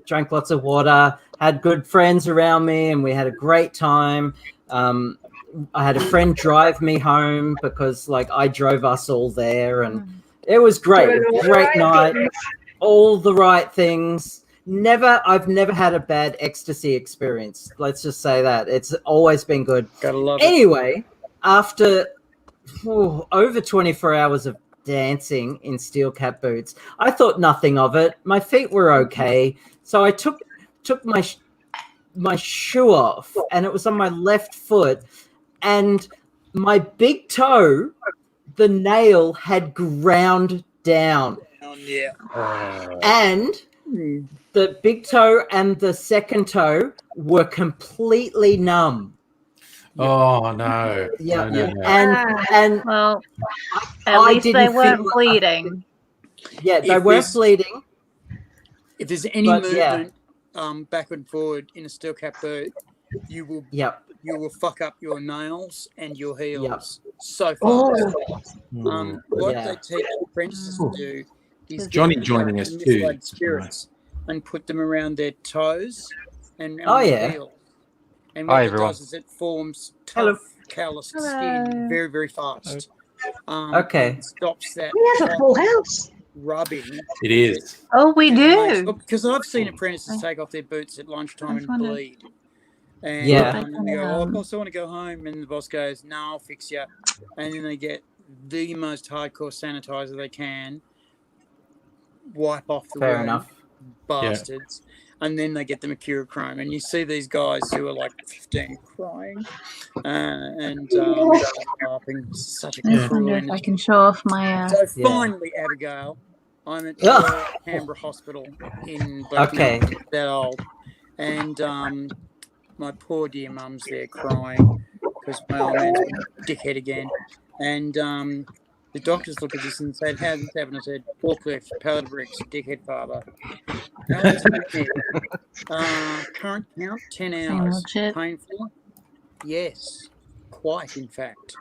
drank lots of water, had good friends around me, and we had a great time. I had a friend drive me home because like I drove us all there, and it was great. Great night, all the right things. I've never had a bad ecstasy experience. Let's just say that. It's always been good. Gotta love it. Anyway, after over 24 hours of dancing in steel cap boots, I thought nothing of it. My feet were okay. So I took my shoe off, and it was on my left foot, and my big toe, the nail had ground down. Oh, yeah. And the big toe and the second toe were completely numb. Oh no! Yeah, No. and Well, at I least they didn't weren't feel- bleeding. yeah, they If weren't this- bleeding. If there's any But, yeah. movement backward and forward in a steel cap boot, you will Yep. fuck up your nails and your heels so fast. Oh. What Yeah. they teach apprentices to do is Johnny get joining us manipulated too. spirits and put them around their toes and Oh, around their yeah. heels. And what Hi, it everyone. does is it forms Hello. tough, calloused Hello. skin very, very fast. Okay. And it stops that We have a full house. rubbing. It is. Oh, we do. Because I've seen apprentices take off their boots at lunchtime I and wonder- bleed. And Yeah. then they go, oh, boss, I want to go home. And the boss goes, no, I'll fix you. And then they get the most hardcore sanitizer they can, wipe off the Fair wound, enough. bastards. And then they get the mercurochrome. And you see these guys who are like 15 crying and laughing. It's such a I cruel wonder if I image. can show off my. So Yeah. finally, Abigail, I'm at Canberra Hospital in Okay. Blackmount, that old, and my poor dear mum's there crying because my old man's been a dickhead again, and the doctors look at this and said, "How's this happen?" I said, "Forklift, pallet of bricks, dickhead father." How is it? Current count 10 hours. watch it. Painful? Yes, quite. In fact,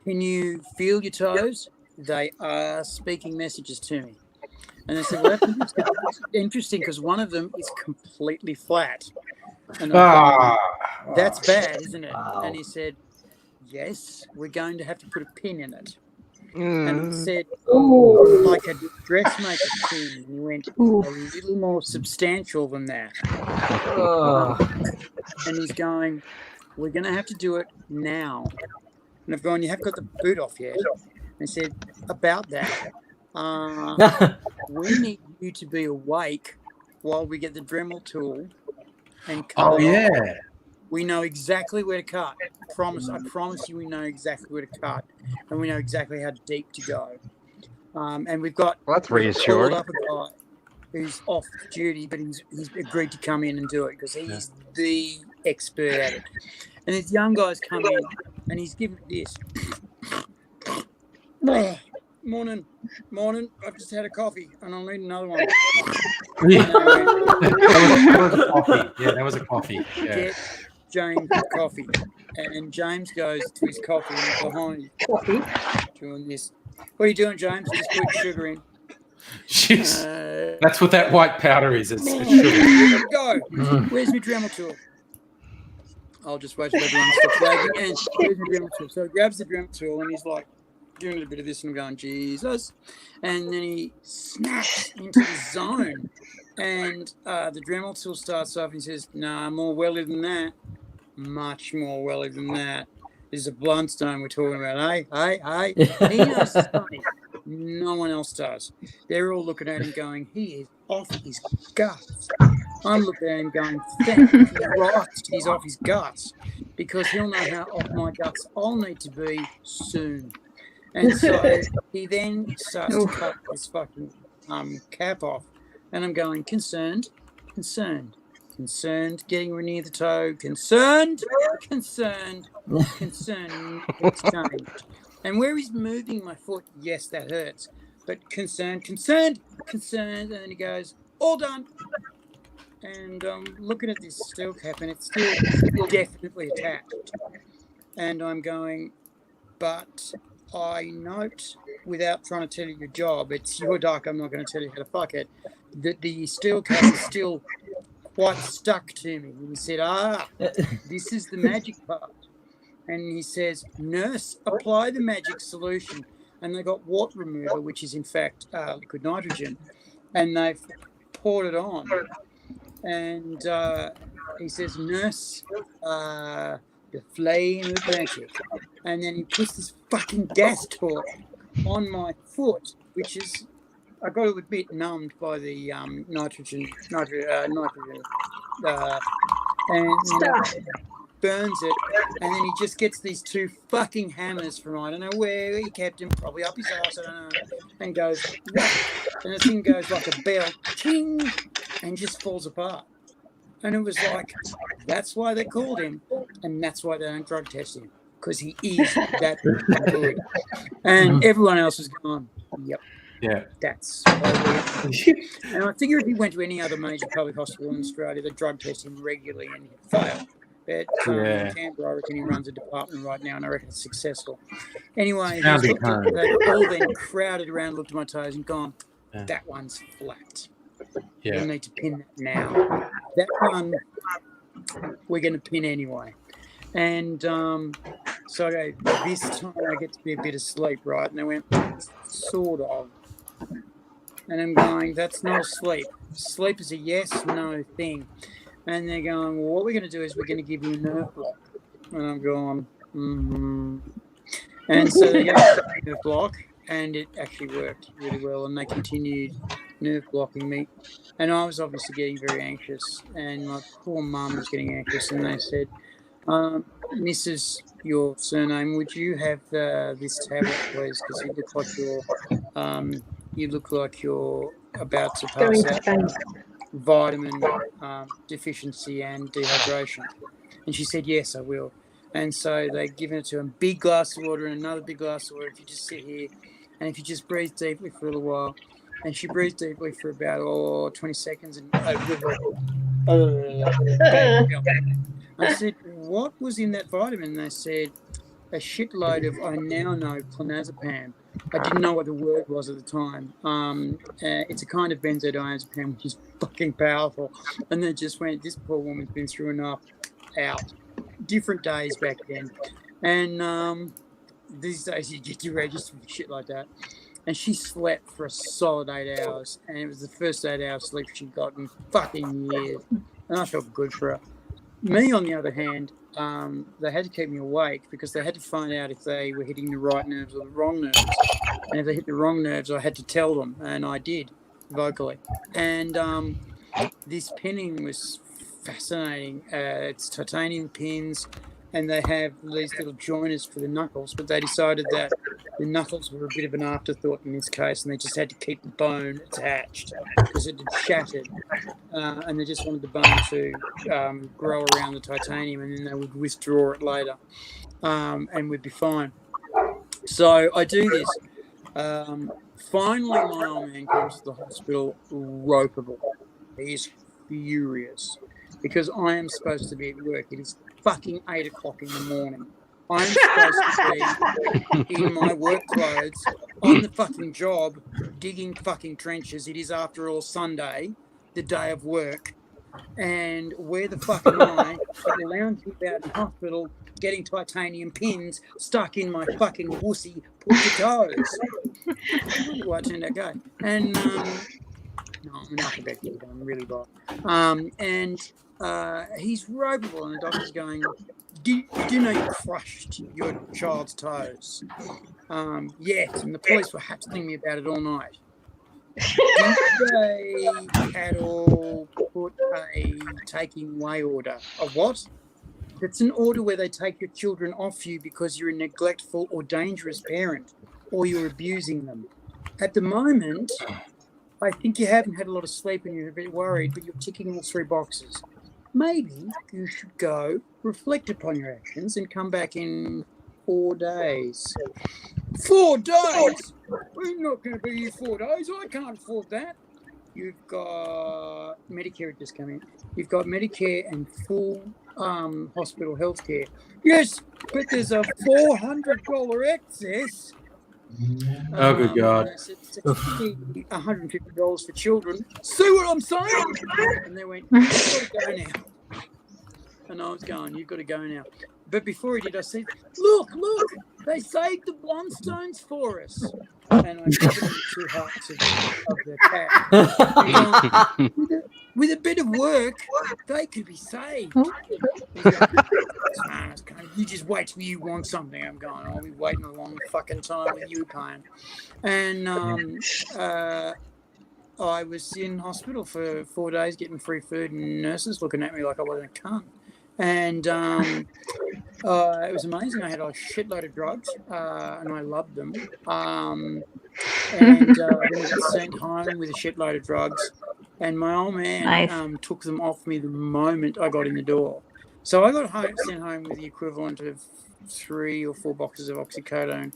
can you feel your toes? They are speaking messages to me. And I said, well, that's interesting because one of them is completely flat. And I'm going, that's bad, isn't it? Wow. And he said, yes, we're going to have to put a pin in it. And he said, like a dressmaker's pin. And he went, a little more substantial than that. And he's going, we're going to have to do it now. And I've gone, you have got the boot off yet? And he said, about that. We need you to be awake while we get the Dremel tool and cut Oh it yeah. off. We know exactly where to cut. I promise you we know exactly where to cut. And we know exactly how deep to go. And we've got That's called reassuring. up a guy who's off duty, but he's agreed to come in and do it because he's the expert at it. And this young guy's come in and he's given this. Morning. I've just had a coffee and I'll need another one. Yeah. that was a coffee. Yeah, that was a coffee. Yeah. Get James a coffee. And James goes to his coffee and he's behind his coffee doing this. What are you doing, James? Just put sugar in. Jeez. That's what that white powder is. It's sugar. Go. Where's my Dremel tool? I'll just wait till everyone stops lagging. And where's my Dremel tool? So he grabs the Dremel tool and he's like doing a bit of this and going, Jesus. And then he snaps into the zone. And the Dremel tool starts off and he says, nah, more welly than that. Much more welly than that. This is a Blundstone we're talking about. Hey. He knows it's funny. No one else does. They're all looking at him going, he is off his guts. I'm looking at him going, thank Christ he's off his guts, because he'll know how off my guts I'll need to be soon. And so he then starts to cut this fucking cap off. And I'm going, concerned, getting near the toe, concerned. It's changed. And where he's moving my foot, yes, that hurts. But concerned. And then he goes, all done. And I'm looking at this steel cap and it's still definitely attached. And I'm going, but I note, without trying to tell you your job, it's your duck, I'm not going to tell you how to fuck it, that the steel cap is still quite stuck to me. And he said, this is the magic part. And he says, nurse, apply the magic solution. And they got water remover, which is in fact liquid nitrogen. And they've poured it on. And he says, nurse, the flame of magic. And then he puts this fucking gas torch on my foot, which is, I got to admit, numbed by the nitrogen, and burns it, and then he just gets these two fucking hammers from I don't know where he kept him, probably up his ass, I don't know, and goes, and the thing goes like a bell, ching, and just falls apart. And it was like, that's why they called him, and that's why they don't drug test him, because he is that good. And everyone else was going, yep. Yeah. That's and I figure if he went to any other major public hospital in Australia, they'd drug test him regularly and he'd fail. But in Canberra, I reckon he runs a department right now, and I reckon it's successful. Anyway, they've all then crowded around, looked at my toes and gone, that one's flat. Yeah. We need to pin that now. That one, we're going to pin anyway. And so I go, this time I get to be a bit of sleep, right? And they went, sort of. And I'm going, that's not sleep. Sleep is a yes, no thing. And they're going, well, what we're going to do is we're going to give you a nerve block. And I'm going, And so they gave me a nerve block, and it actually worked really well. And they continued nerve blocking me. And I was obviously getting very anxious. And my poor mum was getting anxious. And they said, Mrs. Your surname, would you have this tablet, please? Because you look like you're about to pass out vitamin deficiency and dehydration. And she said, yes, I will. And so they'd given it to him, big glass of water and another big glass of water. If you just sit here and if you just breathe deeply for a little while. And she breathed deeply for about 20 seconds and I said, what was in that vitamin? And they said, a shitload of, I now know, clonazepam. I didn't know what the word was at the time. It's a kind of benzodiazepam, which is fucking powerful. And they just went, this poor woman's been through enough, out. Different days back then. And these days you get to register for shit like that. And she slept for a solid 8 hours. And it was the first 8 hours sleep she'd got in fucking years. And I felt good for her. Me, on the other hand, they had to keep me awake because they had to find out if they were hitting the right nerves or the wrong nerves. And if they hit the wrong nerves, I had to tell them, and I did, vocally. And this pinning was fascinating. It's titanium pins, and they have these little joiners for the knuckles, but they decided that the knuckles were a bit of an afterthought in this case, and they just had to keep the bone attached because it had shattered, and they just wanted the bone to grow around the titanium, and then they would withdraw it later, and we'd be fine. So I do this. Finally, my old man comes to the hospital ropeable. He's furious because I am supposed to be at work. It is fucking 8 o'clock in the morning. I'm supposed to be in my work clothes on the fucking job, digging fucking trenches. It is, after all, Sunday, the day of work. And where the fuck am I? Lounging about in hospital, getting titanium pins stuck in my fucking wussy pussy toes. Well, it turned out good. And no, I'm an alphabet kid. I'm really bad. And he's ropeable, and the doctor's going, do you know you crushed your child's toes? Yes, and the police were hassling me about it all night. Did they at all put a taking away order? A what? It's an order where they take your children off you because you're a neglectful or dangerous parent, or you're abusing them. At the moment, I think you haven't had a lot of sleep and you're a bit worried, but you're ticking all 3 boxes. Maybe you should go reflect upon your actions and come back in 4 days. 4 days? We're not going to be here 4 days. I can't afford that. You've got Medicare just come in. You've got Medicare and full hospital health care. Yes, but there's a $400 excess. Oh, good God. $150 for children. See what I'm saying? And they went, you've got to go now. And I was going, you've got to go now. But before he did, I said, look, they saved the Blundstones for us. And I gave them 2 hearts of the cat. With a bit of work, they could be saved. You just wait till you want something. I'm going, I'll be waiting a long fucking time with you, pain. And I was in hospital for 4 days getting free food and nurses looking at me like I wasn't a cunt. And it was amazing. I had a shitload of drugs, and I loved them. And then I got sent home with a shitload of drugs. And my old man took them off me the moment I got in the door. So I got sent home with the equivalent of 3 or 4 boxes of oxycodone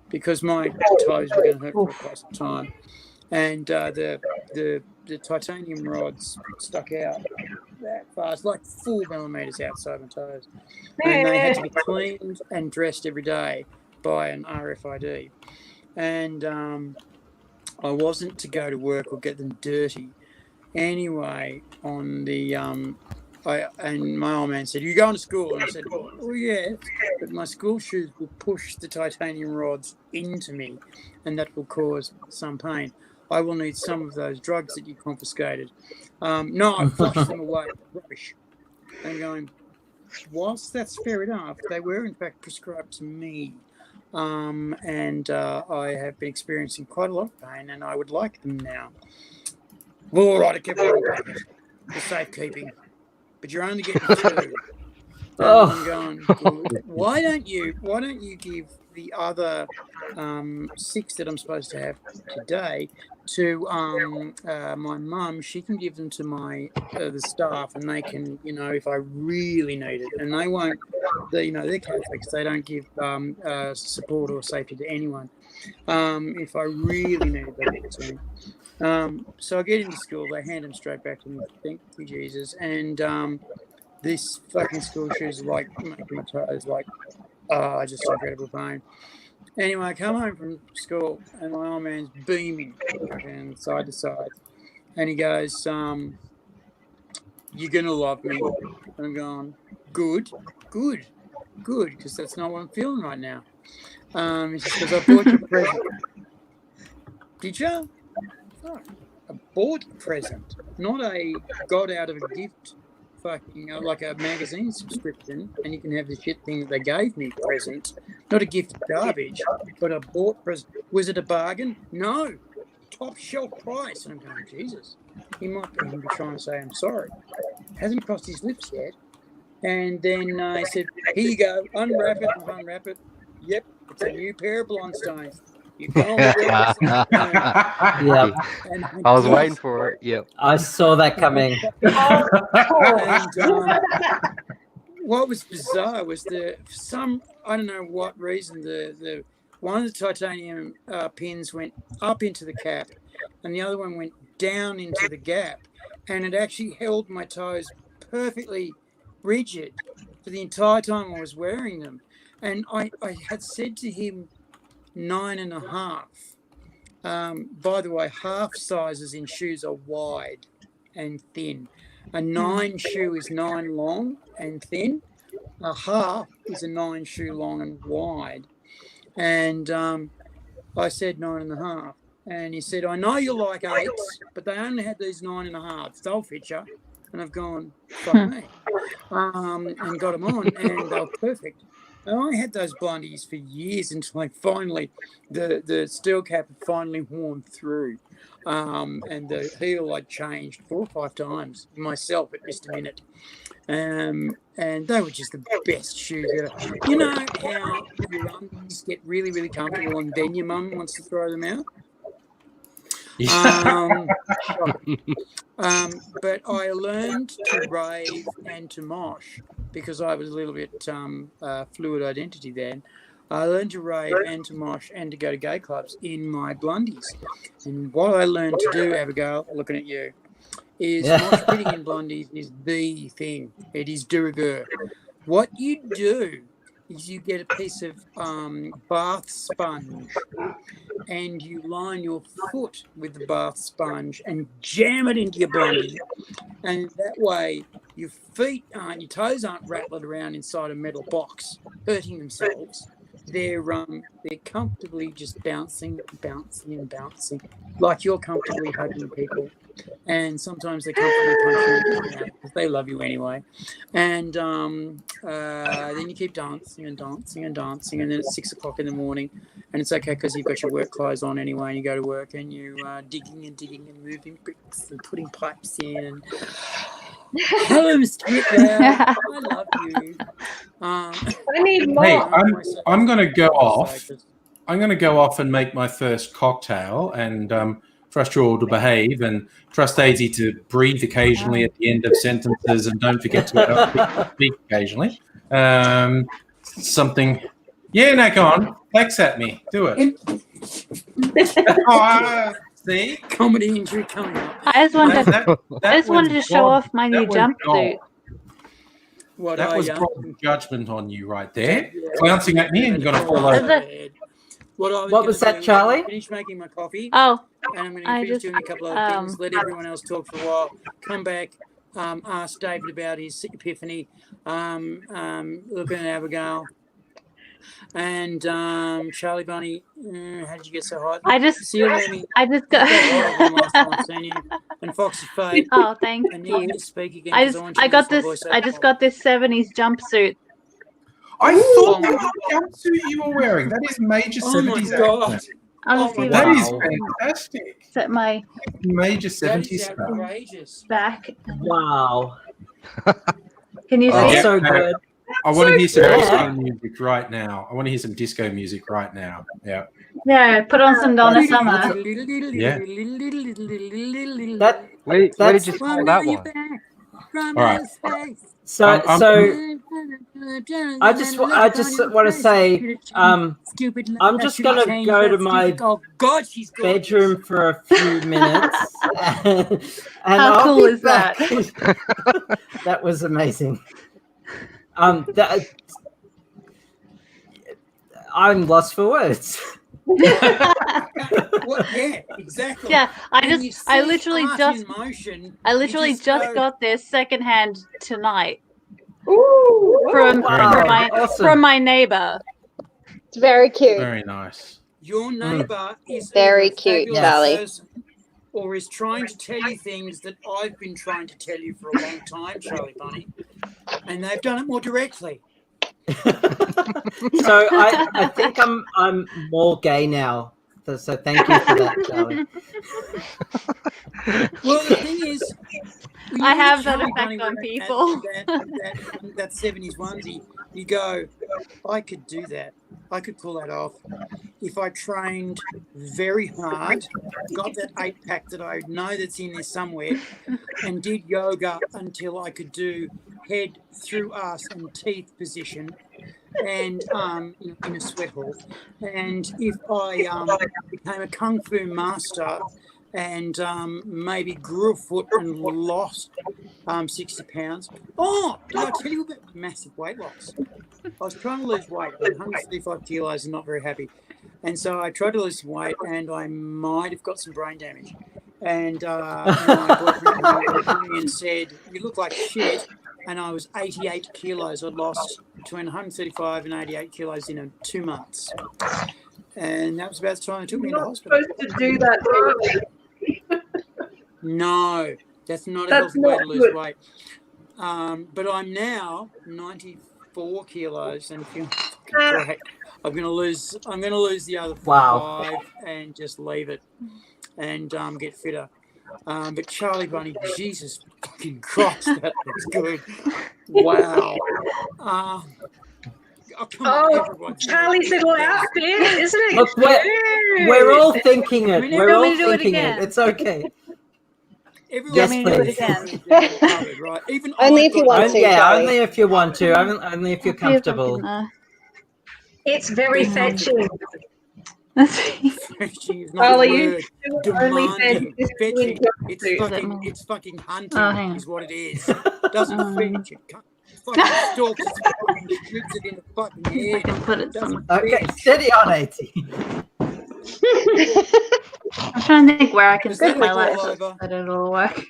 because my toes were going to hurt for quite some time. And the titanium rods stuck out that fast, like 4 millimeters outside my toes. And they had to be cleaned and dressed every day by an RFID. And I wasn't to go to work or get them dirty. Anyway, on the and my old man said, "You going to school?" And I said, "Oh yeah, but my school shoes will push the titanium rods into me, and that will cause some pain. I will need some of those drugs that you confiscated." No, I flushed them away. Rubbish. And going, whilst that's fair enough, they were in fact prescribed to me, and I have been experiencing quite a lot of pain, and I would like them now. Well, all right, I kept one packet for safekeeping, but you're only getting 2. I'm going, good. Why don't you give the other 6 that I'm supposed to have today to my mum? She can give them to my the staff, and they can, if I really need it. And they won't, they're Catholics. They don't give support or safety to anyone. If I really need it, they give it to me. So I get into school, they hand them straight back to me. Thank you, Jesus. And this fucking school shoes like making my toes like just incredible pain. Anyway, I come home from school and my old man's beaming and side to side. And he goes, "You're gonna love me." And I'm going, good, because that's not what I'm feeling right now. He says, "Because I bought you a present." Did you? Oh, a bought present, not a got out of a gift, fucking like a magazine subscription, and you can have the shit thing that they gave me present, not a gift of garbage, but a bought present. Was it a bargain? No, top shelf price. And I'm going, Jesus, he might be trying to say I'm sorry. Hasn't crossed his lips yet. And then I said, "Here you go, unwrap it." Yep, the It's a new pair of Blondstones. You go and get some. Yeah, And I was did. waiting for it. Yep. I saw that coming. And what was bizarre was I don't know what reason, the one of the titanium pins went up into the cap, and the other one went down into the gap, and it actually held my toes perfectly rigid for the entire time I was wearing them. And I had said to him 9.5. By the way, half sizes in shoes are wide and thin. A 9 shoe is 9 long and thin. A half is a 9 shoe long and wide. And I said 9.5. And he said, I know you like 8s, but they only had these 9.5s. They'll fit you. And I've gone, fuck me. And got them on, and they were perfect. And I had those blundies for years until I finally, the steel cap had finally worn through. And the heel I'd changed 4 or 5 times myself at just a minute. And they were just the best shoes ever. You know how your undies get really, really comfortable and then your mum wants to throw them out? But I learned to rave and to mosh because I was a little bit fluid identity then. I learned to rave and to mosh and to go to gay clubs in my blondies. And what I learned to do, Abigail, looking at you, is mosh pitting in blondies is the thing. It is de rigueur. What you do is you get a piece of bath sponge and you line your foot with the bath sponge and jam it into your blondie. And that way your feet your toes aren't rattling around inside a metal box, hurting themselves. They're comfortably just bouncing, like you're comfortably hugging people. And sometimes they comfortably punch you because they love you anyway. And then you keep dancing, and then it's 6 o'clock in the morning, and it's okay because you've got your work clothes on anyway, and you go to work, and you digging and moving bricks and putting pipes in. And hello, Mr. Whitwell. I love you. I need more. Hey, I'm going to go off. I'm going to go off and make my first cocktail, and trust you all to behave, and trust Daisy to breathe occasionally at the end of sentences, and don't forget to speak occasionally. Something. Yeah, now go on. Flex at me. Do it. See? Comedy injury coming up. I just wanted to show off my new jumpsuit. That was broad judgment on you right there. Glancing at me, and you're going to fall over. What was that, Charlie? Finish making my coffee. Oh. And I'm going to finish doing a couple of things, let everyone else talk for a while, come back, ask David about his epiphany, looking at Abigail, and Charlie Bunny, how did you get so hot? I just got last time I've seen you. And Fox's Fate. Oh, thank you. Speak again, I just got this 70s jumpsuit. I thought that was the jumpsuit you were wearing. That is major 70s. God. That is fantastic. Is that my major 70s stuff? Back. Wow. Can you see it? So good. I want to hear some disco music right now. Yeah. Yeah, put on some Donna Summer. Yeah. Where did you find that one? All right. So I just want to say I'm just going to go to my bedroom for a few minutes. And how cool is that? That was amazing. I'm lost for words. Well, yeah, exactly. Yeah, I literally just got this secondhand tonight. Ooh, from my neighbor. It's very cute. Very nice. Your neighbor is very cute, Charlie. Or is trying to tell you things that I've been trying to tell you for a long time, Charlie Bunny, and they've done it more directly. So I think I'm more gay now. So thank you for that, Charlie. Well, the thing is, I have that effect on people. That 70s onesie, you go, I could do that. I could pull that off if I trained very hard, got that 8-pack that I know that's in there somewhere, and did yoga until I could do head through ass and teeth position, and in a sweat hall. And if I became a kung fu master and maybe grew a foot and lost 60 pounds. Oh, did I tell you about massive weight loss? I was trying to lose weight. I was 135 kilos and not very happy. And so I tried to lose some weight, and I might have got some brain damage. And my boyfriend came to me and said, "You look like shit." And I was 88 kilos. I lost between 135 and 88 kilos in 2 months. And that was about the time they took me into hospital. Supposed to do that early. No, that's not a healthy way to lose weight. But I'm now 94 kilos and feeling great. I'm gonna lose the other 5 and just leave it and get fitter. But Charlie Bunny, Jesus fucking Christ, that looks good. Wow. Charlie's little outfit, isn't it? Look, we're all thinking it. We're all thinking it. It's okay. Yes, please. Right? Even only if you want to. Yeah, only if you want to. Only if you're comfortable. It's very fetching. Fetching is not a word. Demanding. Fetching. It's fucking hunting is what it is. It doesn't fetch it. Fucking stalks it, fucking shoots it in the fucking head. Okay, steady on, 80. I'm trying to think where I can put my laptop so that it'll work.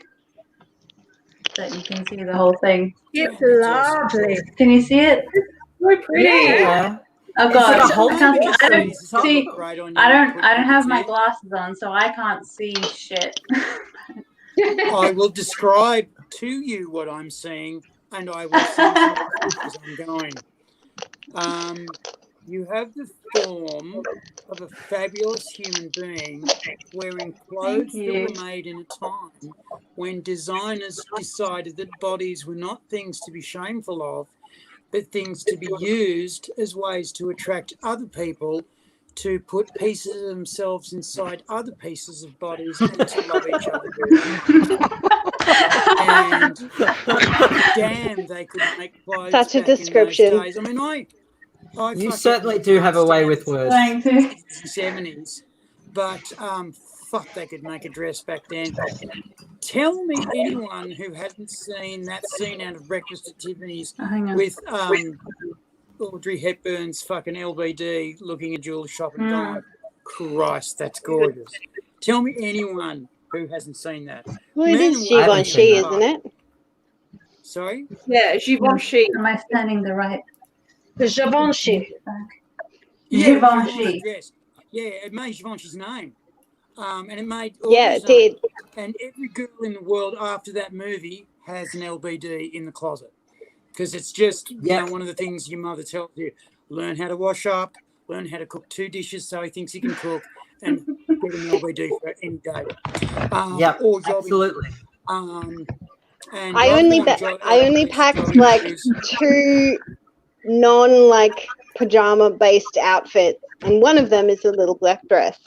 That you can see the whole thing. It's lovely. Can you see it? So pretty. Yeah. I've got. Is it a whole I don't have my glasses on, so I can't see shit. I will describe to you what I'm seeing, and I will see as I'm going. You have the form of a fabulous human being wearing clothes that were made in a time when designers decided that bodies were not things to be shameful of, but things to be used as ways to attract other people, to put pieces of themselves inside other pieces of bodies and to love each other. And damn, they could make clothes. Such a description. I mean, You certainly do have a way with words. 70s, but fuck, they could make a dress back then. Tell me anyone who hasn't seen that scene out of Breakfast at Tiffany's with Audrey Hepburn's fucking LBD looking at jewelry shop and going, Christ, that's gorgeous. Tell me anyone who hasn't seen that. Well, it is Givenchy, isn't it? Sorry? Yeah, Givenchy. Am I standing the right? The Givenchy. Givenchy. Yeah, it made Givenchy's name. And it made... Yeah, it did. And every girl in the world after that movie has an LBD in the closet. Because it's just one of the things your mother tells you. Learn how to wash up, learn how to cook 2 dishes so he thinks he can cook, and get an LBD for any day. Absolutely. And I only packed like 2 pajama based outfits, and one of them is a little black dress.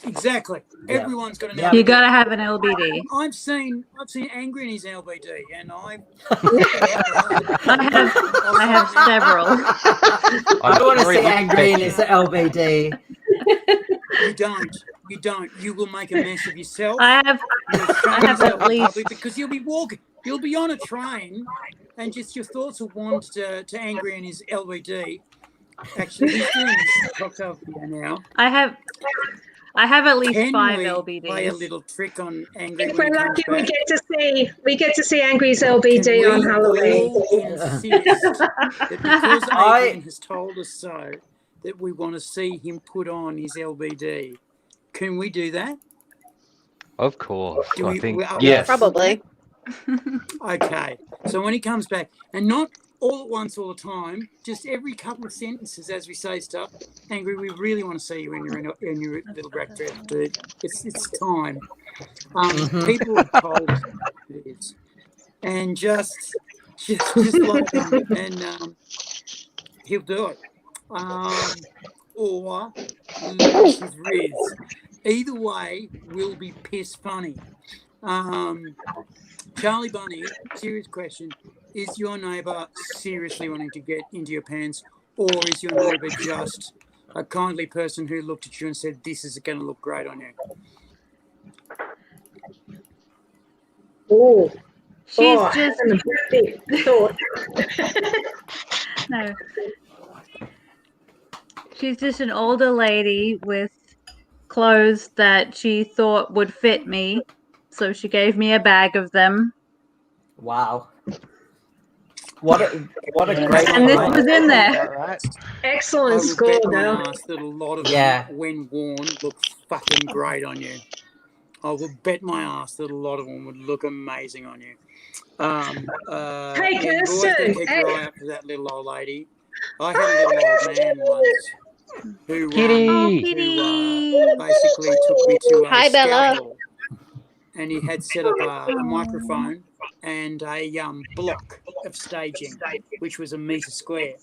Exactly. Everyone's got an LBD. You gotta have an LBD. I've seen Angry in his LBD, and I have several. I want to see Angry in his LBD. You don't. You will make a mess of yourself. I have at least, because you'll be walking. You'll be on a train, and just your thoughts will wander to Angry in his LBD. Actually, he's doing this cocktail video now. I have at least 5 LBDs. Play a little trick on Angry. If we're lucky, we get to see Angry's LBD on Halloween. That because Adrian has told us so, that we want to see him put on his LBD. Can we do that? Of course. I think yes. Probably. Okay. So when he comes back, and not all at once, all the time, just every couple of sentences as we say stuff. Angry, we really want to see you in your little black dress, dude. It's time. People have told us it is. And just like them. And he'll do it. Or lose his riz. Either way will be piss funny. Charlie Bunny, serious question. Is your neighbour seriously wanting to get into your pants, or is your neighbour just a kindly person who looked at you and said, this is going to look great on you? Oh, She's just having a big thought. no. She's just an older lady with clothes that she thought would fit me, so she gave me a bag of them. Wow. What a great And this line. was in there. Right. Excellent I will score, bet my though. ass that a lot of Yeah. them, when worn, look fucking great on you. I will bet my ass that a lot of them would look amazing on you. Hey, And you've always got to Kirsten. keep Hey. your eye out for that little old lady. I had a little old man once who, Kitty! who basically took me to a Hi, Bella. scout hall, and he had set up a microphone and a block of staging, which was a metre square.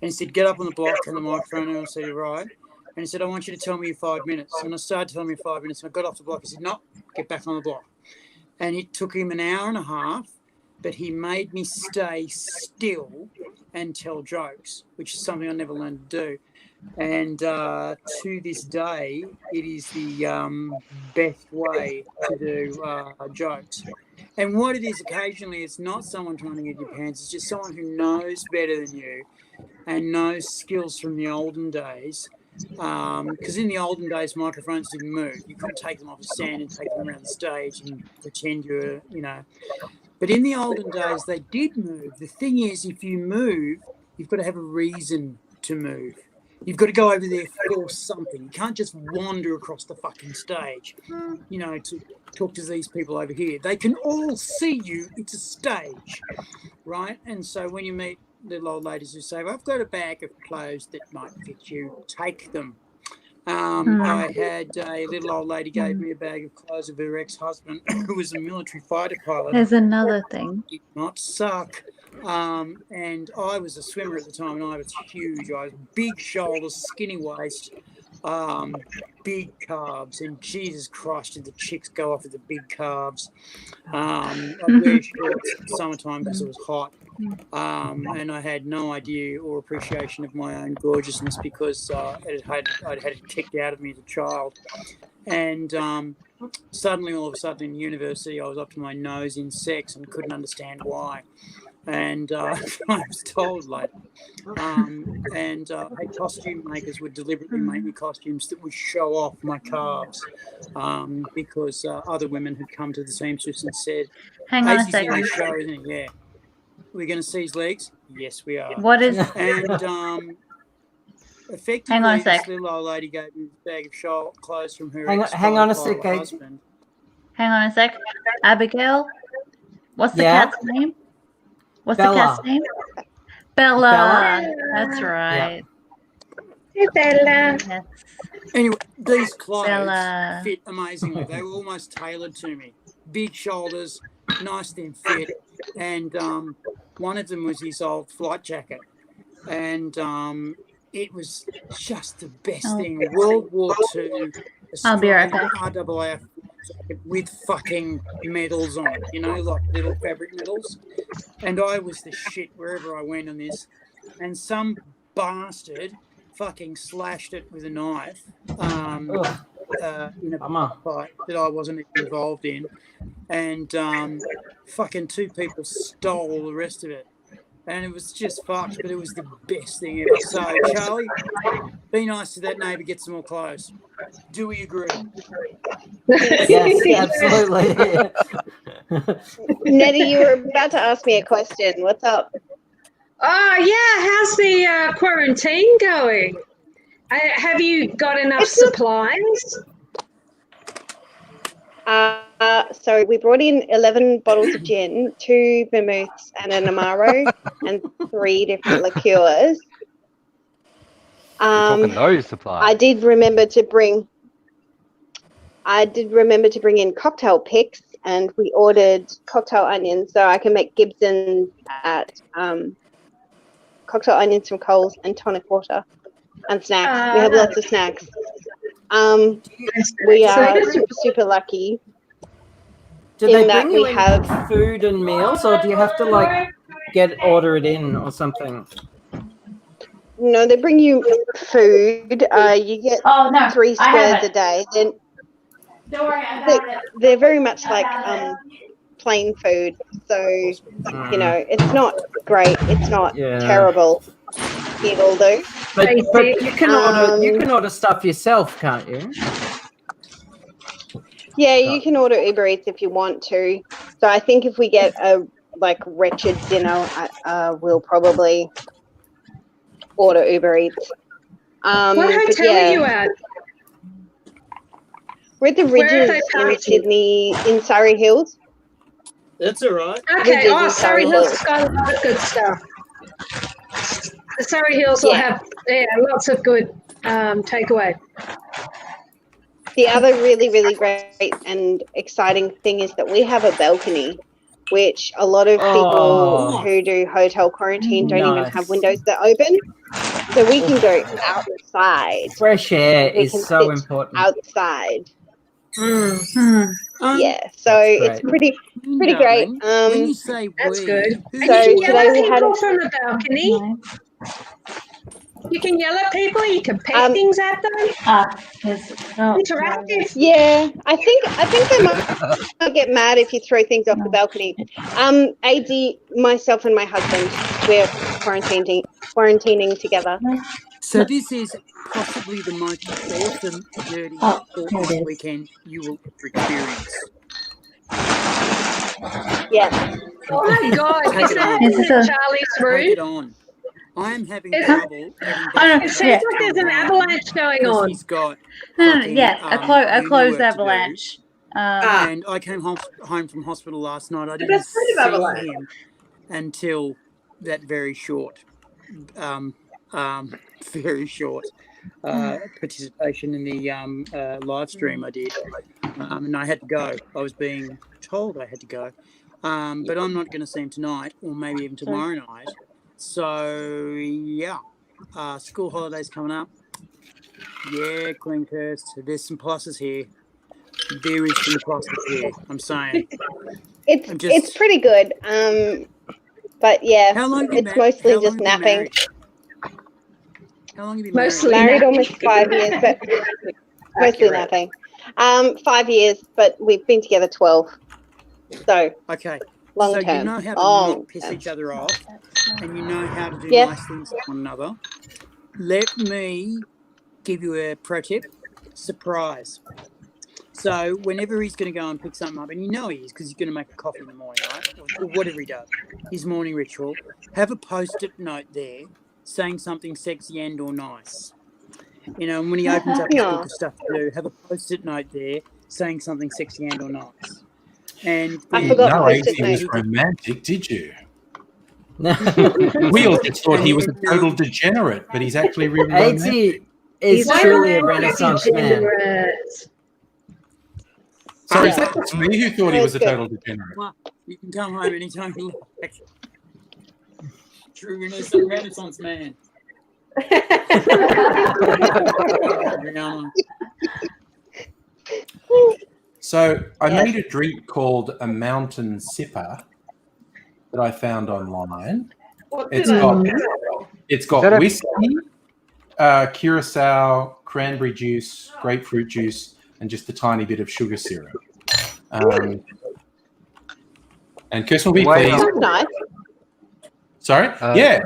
And he said, get up on the block and the microphone, and I said, right. And he said, I want you to tell me your 5 minutes. And I started telling me 5 minutes, and I got off the block. He said, no, get back on the block. And it took him an hour and a half, but he made me stay still and tell jokes, which is something I never learned to do. And to this day, it is the best way to do jokes. And what it is occasionally, it's not someone trying to get your pants, it's just someone who knows better than you and knows skills from the olden days. Because in the olden days, microphones didn't move. You couldn't take them off a stand and take them around the stage and pretend you were, you know. But in the olden days, they did move. The thing is, if you move, you've got to have a reason to move. You've got to go over there for something. You can't just wander across the fucking stage, you know, to talk to these people over here. They can all see you. It's a stage, right? And so when you meet little old ladies who say, well, I've got a bag of clothes that might fit you, take them. I had a little old lady gave me a bag of clothes of her ex-husband who was a military fighter pilot. There's another thing. Did not suck. And I was a swimmer at the time, and I was huge. I was big shoulders, skinny waist, big calves, and Jesus Christ, did the chicks go off with the big calves. I wear shorts in the summertime because it was hot. And I had no idea or appreciation of my own gorgeousness because I'd had it kicked out of me as a child. And suddenly, all of a sudden in university, I was up to my nose in sex and couldn't understand why. And I was told later. Costume makers would deliberately make me costumes that would show off my calves because other women had come to the seamstress and said, Hang on a "Casey's in second. this show, isn't he?" Yeah. We're going to see his legs? Yes, we are. What is? And effectively, Hang on a sec. this little old lady gave me a bag of clothes from her Hang on a sec, Kate. husband. Hang on a sec. Abigail, what's the Yeah? cat's name? What's Bella. the cat's name? Bella. Bella. That's right. Hey, Bella. Yes. Anyway, these clothes Bella. fit amazingly. They were almost tailored to me. Big shoulders, nice thin fit. And one of them was his old flight jacket. And it was just the best thing. World War II. I'll be right back. RAAF jacket with fucking medals on it, you know, like little fabric medals. And I was the shit wherever I went on this. And some bastard fucking slashed it with a knife in a fight that I wasn't involved in. And fucking two people stole the rest of it. And it was just fucked, but it was the best thing ever. So, Charlie, be nice to that neighbour, get some more clothes. Do we agree? Yes, absolutely. Nettie, you were about to ask me a question. What's up? Oh, yeah. How's the quarantine going? Have you got enough supplies? So we brought in 11 bottles of gin, 2 vermouths and an Amaro, and 3 different liqueurs. Talking those supplies. I did remember to bring in cocktail picks, and we ordered cocktail onions so I can make Gibsons at cocktail onions from Coles, and tonic water, and snacks. We have lots of snacks. We are super lucky. Do they bring you in food and meals, or do you have to like order it in or something? No, they bring you food. You get 3 squares a day. Then Don't worry about it. they're very much like plain food. So you know, it's not great. It's not terrible. It'll do. But you can order stuff yourself, can't you? Yeah, you can order Uber Eats if you want to. So I think if we get a wretched dinner, we'll probably order Uber Eats. What hotel are you at? We're at the Ridges in Sydney, in Surrey Hills. That's all right. Okay. Surrey Hills has got a lot of good stuff. The Surrey Hills will have lots of good takeaway. The other really, really great and exciting thing is that we have a balcony, which a lot of people who do hotel quarantine don't even have windows that open. So we can go outside. Fresh air is so important. Outside. Yeah, so it's pretty great. When you say that's good. So And you can yell today at we had people from the balcony. You can yell at people. You can peck things at them. Interactive. Yeah, I think they might get mad if you throw things off the balcony. AD, myself and my husband, we're quarantining together. So this is possibly the most awesome dirty Fortnite weekend you will ever experience. Yeah. Oh my God! Is that Charlie's room? Take it on. I am having trouble. It seems like there's an avalanche going on. He's got a closed avalanche. And I came home from hospital last night. I didn't see him until that very short participation in the live stream I did. And I had to go. I was being told I had to go. But I'm not going to see him tonight or maybe even tomorrow night. So, yeah, school holidays coming up. Yeah, Queen Kirst, there's some pluses here. There is some pluses here, I'm saying. It's pretty good. But, yeah, it's mostly just napping. How long have you been married? Married almost 5 years, but mostly napping. 5 years, but we've been together 12. So, okay. Long so term. You know how to not piss each other off, and you know how to do nice things to one another. Let me give you a pro tip. Surprise. So whenever he's going to go and pick something up, and you know he is because he's going to make a coffee in the morning, right? Or whatever he does, his morning ritual, have a post-it note there saying something sexy and or nice. You know, and when he opens up his book of stuff to do, have a post-it note there saying something sexy and or nice. And I forgot no idea he was romantic, did you? We all just thought he was a total degenerate, but he's actually really romantic. He's truly a Renaissance man. Sorry, that's me who thought he was a total degenerate. Well, you can come home anytime you like. True Renaissance man. So I made a drink called a mountain sipper that I found online. It's got whiskey, curacao, cranberry juice, grapefruit juice, and just a tiny bit of sugar syrup. And Kirsten will be pleased. Nice. Sorry? Yeah.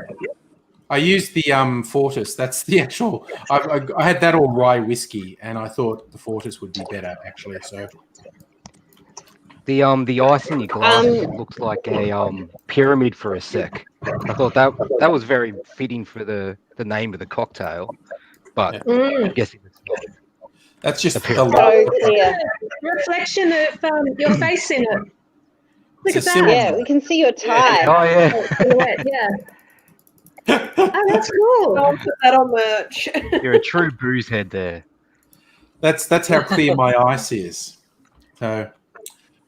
I used the Fortis. That's the actual. I had that all rye whiskey, and I thought the Fortis would be better actually. So the ice in your glass looks like a pyramid for a sec. I thought that was very fitting for the name of the cocktail, but I guess it's not. That's just the reflection of your face in it. Look at that. Yeah, we can see your tie. Oh yeah. Yeah. Oh, that's cool. I'll put that on merch. You're a true booze head there. That's how clear my ice is. So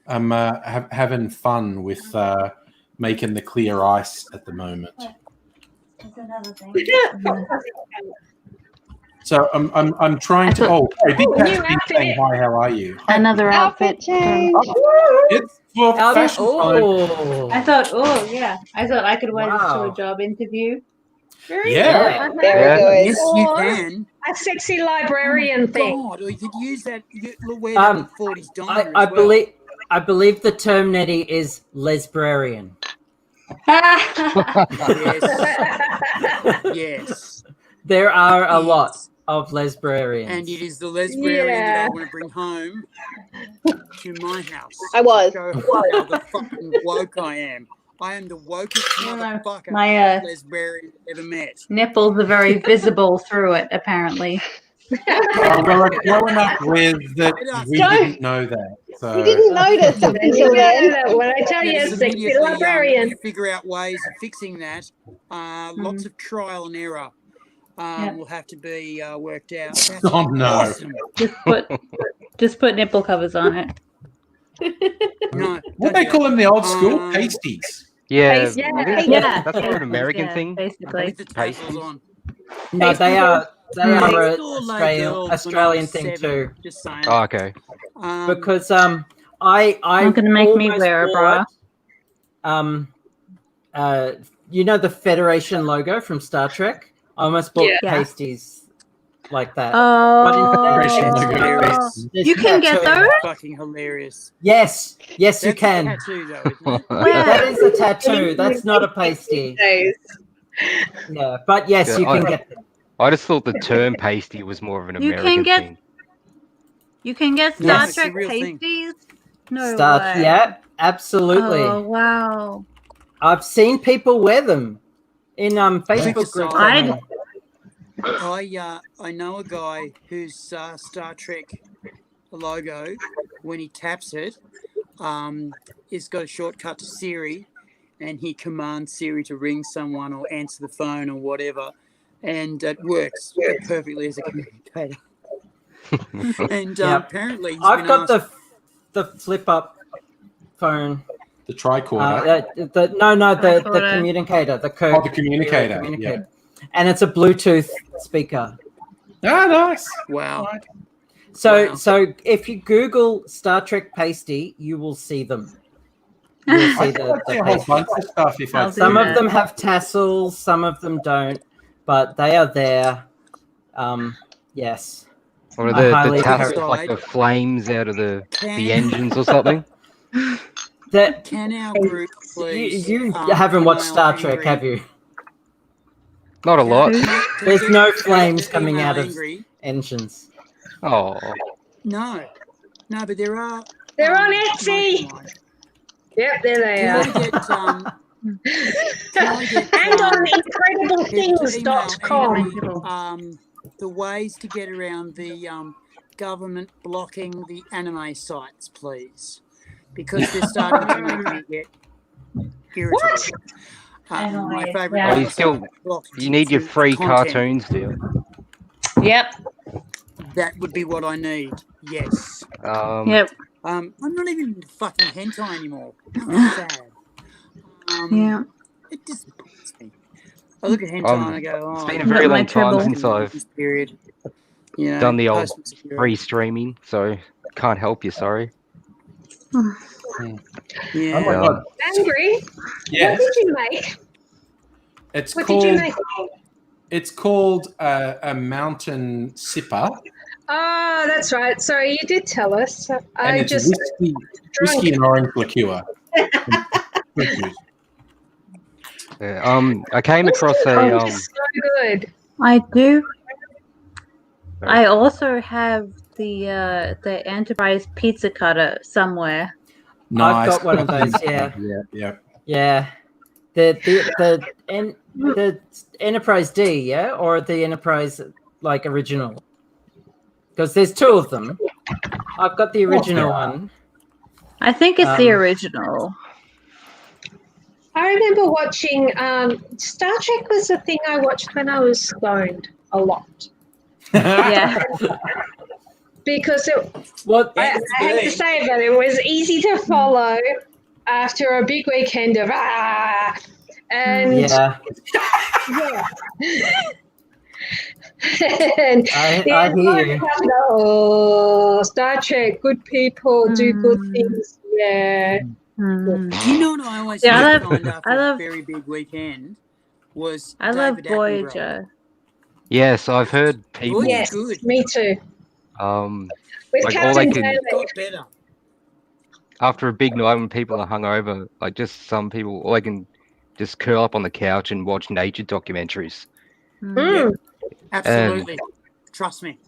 I'm having fun with making the clear ice at the moment. So I'm trying to. Oh, sorry, Big Cat's been saying hi. How are you? Hi. Another outfit change. It's for fashion time. I thought, I thought I could wear this to a job interview. Yeah. Very good. Yes, you can. A sexy librarian thing. God, or you could use that. Wear that with 40s diner I as well. I believe the term, Nettie, is lesbrarian. Yes. There are a lot of lesbrarians. And it is the lesbrarian that I want to bring home to my house. I was. Show how the fucking woke I am. I am the wokest motherfucker My lesbian ever met. nipples are very visible through it, apparently. Well, growing up with that, we didn't know that. So. We didn't notice up until then. When I tell you, sexy librarian. You figure out ways of fixing that. Lots of trial and error will have to be worked out. That's awesome. Just put nipple covers on it. No, what they call them, the old school pasties. Yeah, Yeah. that's an American thing. Basically. Pasties. No, they are an Australian Australian thing too. Just saying. Oh, okay. Because I'm gonna make me wear a bra. You know the Federation logo from Star Trek? I almost bought pasties like that. You can get those? Fucking hilarious. Yes, you can. That's a tattoo, though, isn't it? That is a tattoo. That's not a pasty. Yeah, but yes, you can get them. I just thought the term pasty was more of an American thing. You can get Star Trek pasties? No way. Yeah, absolutely. Oh, wow. I've seen people wear them in Facebook groups. I know a guy whose Star Trek logo, when he taps it, it's got a shortcut to Siri, and he commands Siri to ring someone or answer the phone or whatever, and it works perfectly as a communicator. And apparently, he's I've got the flip up phone. The tricorder. The communicator. The communicator. Yeah. And it's a Bluetooth speaker. Ah, nice. Wow. So if you Google Star Trek pasty, you will see them. You'll see the whole bunch of stuff. Some of them have tassels, some of them don't, but they are there. Yes. Or the tassels like the flames out of the engines or something? Can our group please? You haven't watched Star Trek, have you? Not a lot. There's no flames coming out of engines. Oh. No, but there are. They're on Etsy. Yep, there they are. And on incrediblethings.com. The ways to get around the government blocking the anime sites, please, because they're starting to make me get irritable. My favorite. You need your free cartoons, deal. Yep. That would be what I need. Yes. Yep. I'm not even fucking hentai anymore. That's sad. Yeah. It disappoints me. I look at hentai and I go, it's been a very long time since I've done the old free streaming, so can't help you. Sorry. Yeah. Oh my God. Angry? Yes. What did you make? It's called a mountain sipper. Oh, that's right. Sorry, you did tell us. And it's whiskey and orange liqueur. I came across a. So good. I do. I also have the Enterprise pizza cutter somewhere. Nice. I've got one of those. Yeah. The Enterprise D, or the Enterprise original. Because there's two of them. I've got the original one. I think it's the original. I remember watching Star Trek was the thing I watched when I was stoned a lot. Yeah. Because I hate to say it, but it was easy to follow after a big weekend of and And I the hear you. oh, Star Trek, good people do good things. Yeah. Mm. Do you know what I always Yeah, used to find after a very big weekend was I love David Attenborough. Voyager. Yes, I've heard people. Voyager's good. Me too. Like With all Captain they can It Taylor. got better. after a big night when people are hungover, like just some people, all they can just curl up on the couch and watch nature documentaries. Yeah, absolutely. Trust me.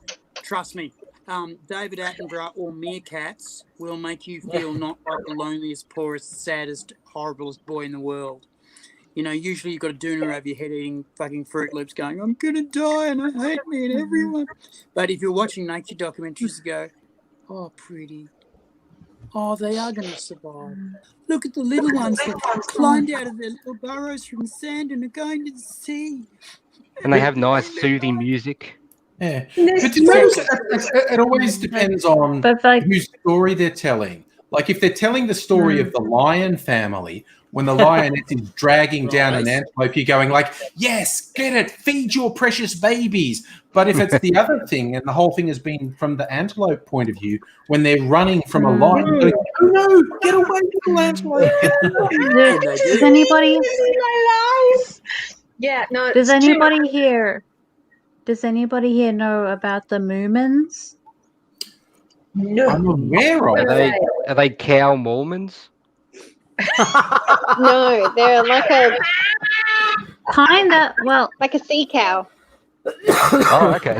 David Attenborough or meerkats will make you feel not like the loneliest, poorest, saddest, horriblest boy in the world. You know, usually you've got a doona over your head eating fucking Fruit Loops going, I'm going to die and I hate me and everyone. But if you're watching nature documentaries, you go, oh, pretty. Oh, they are going to survive. Look at the little ones that climbed out of their little burrows from the sand and are going to the sea. And they have nice soothing music. Yeah, but to be honest, it always depends on whose story they're telling. Like if they're telling the story of the lion family, when the lioness is dragging down an antelope, you're going like, yes, get it, feed your precious babies. But if it's the other thing, and the whole thing has been from the antelope point of view, when they're running from a lion, going, oh no, get away, little antelope. Does anybody? Yeah, no. Does anybody here? Does anybody here know about the Moomins? No. I'm aware of. Are they cow Mormons? No, they're like a Kinda. Well, like a sea cow. Oh, okay.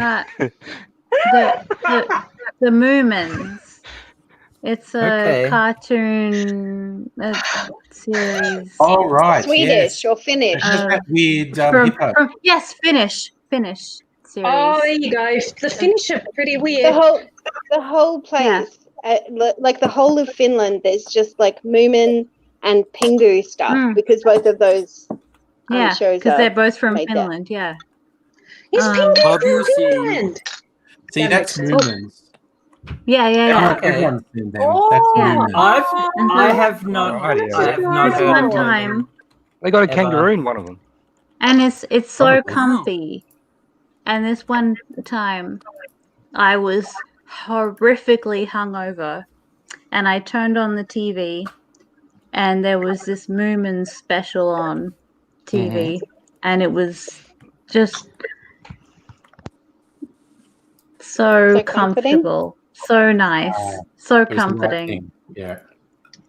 The Moomins. It's a Okay. cartoon series. Oh right, Swedish or Finnish. that weird hippo. Yes, Finnish series. Oh, there you go. The Finnish are pretty weird. The whole place, like the whole of Finland, there's just like Moomin and Pingu stuff because both of those shows because are they're both from made there. Finland. Yeah. Is Pingu from obviously- Finland? See, that's Moomins. Yeah. Everyone's seen them. Oh, That's yeah. Moomins. I have not This heard one of time, them. They got a Ever. kangaroo in one of them. and it's so wow. comfy. And this one time, I was horrifically hungover, and I turned on the TV, and there was this Moomins special on TV, and it was just so comfortable, so nice, so It was the right comforting. thing. Yeah.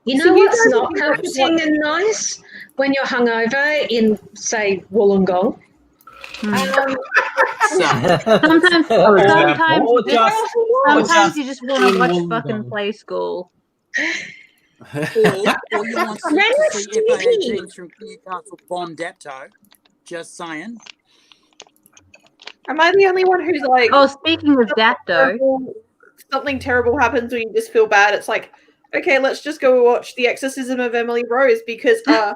You know what's not comforting and nice when you're hungover in, say, Wollongong? Sometimes Or you just want to watch fucking Play School. Or you want to see F-18s from Newcastle bomb Dapto. Just saying. Am I the only one who's like, Oh, speaking of Dapto, something terrible happens when you just feel bad? It's like, okay, let's just go watch The Exorcism of Emily Rose because I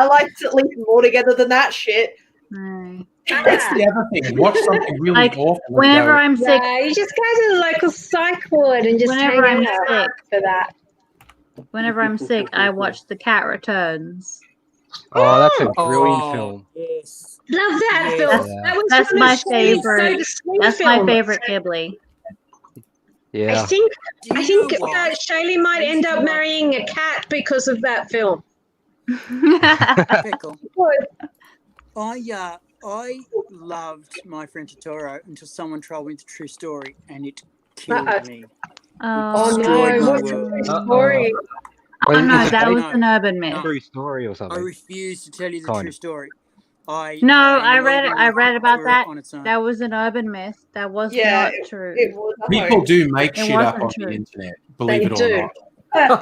like to leave more together than that shit. That's the other thing. Watch something really like awful. whenever I'm sick, you just go to the local psych ward and just whenever I'm hang out sick, for that. whenever I'm sick, I watch The Cat Returns. Oh, that's a brilliant film. Yes. Love that film. Yeah. That was That's one my of Shelley's favorite. go-to-sleep That's my films. favorite Ghibli. Yeah. I think Do you know what? Shaylee might end up marrying a cat because of that film. Pickle. I loved My Friend Totoro until someone told me the true story, and it killed me. Oh no! Destroyed my What's world. the story? Oh no, Is it that based was an urban myth. on a true story or I something? refuse to tell you the Kind true of. story. No, I read it. I read about that. On its own. That was an urban myth. That was Yeah, not true. It was a People hoax. do make It shit up wasn't on true. the internet, believe They it or do. not.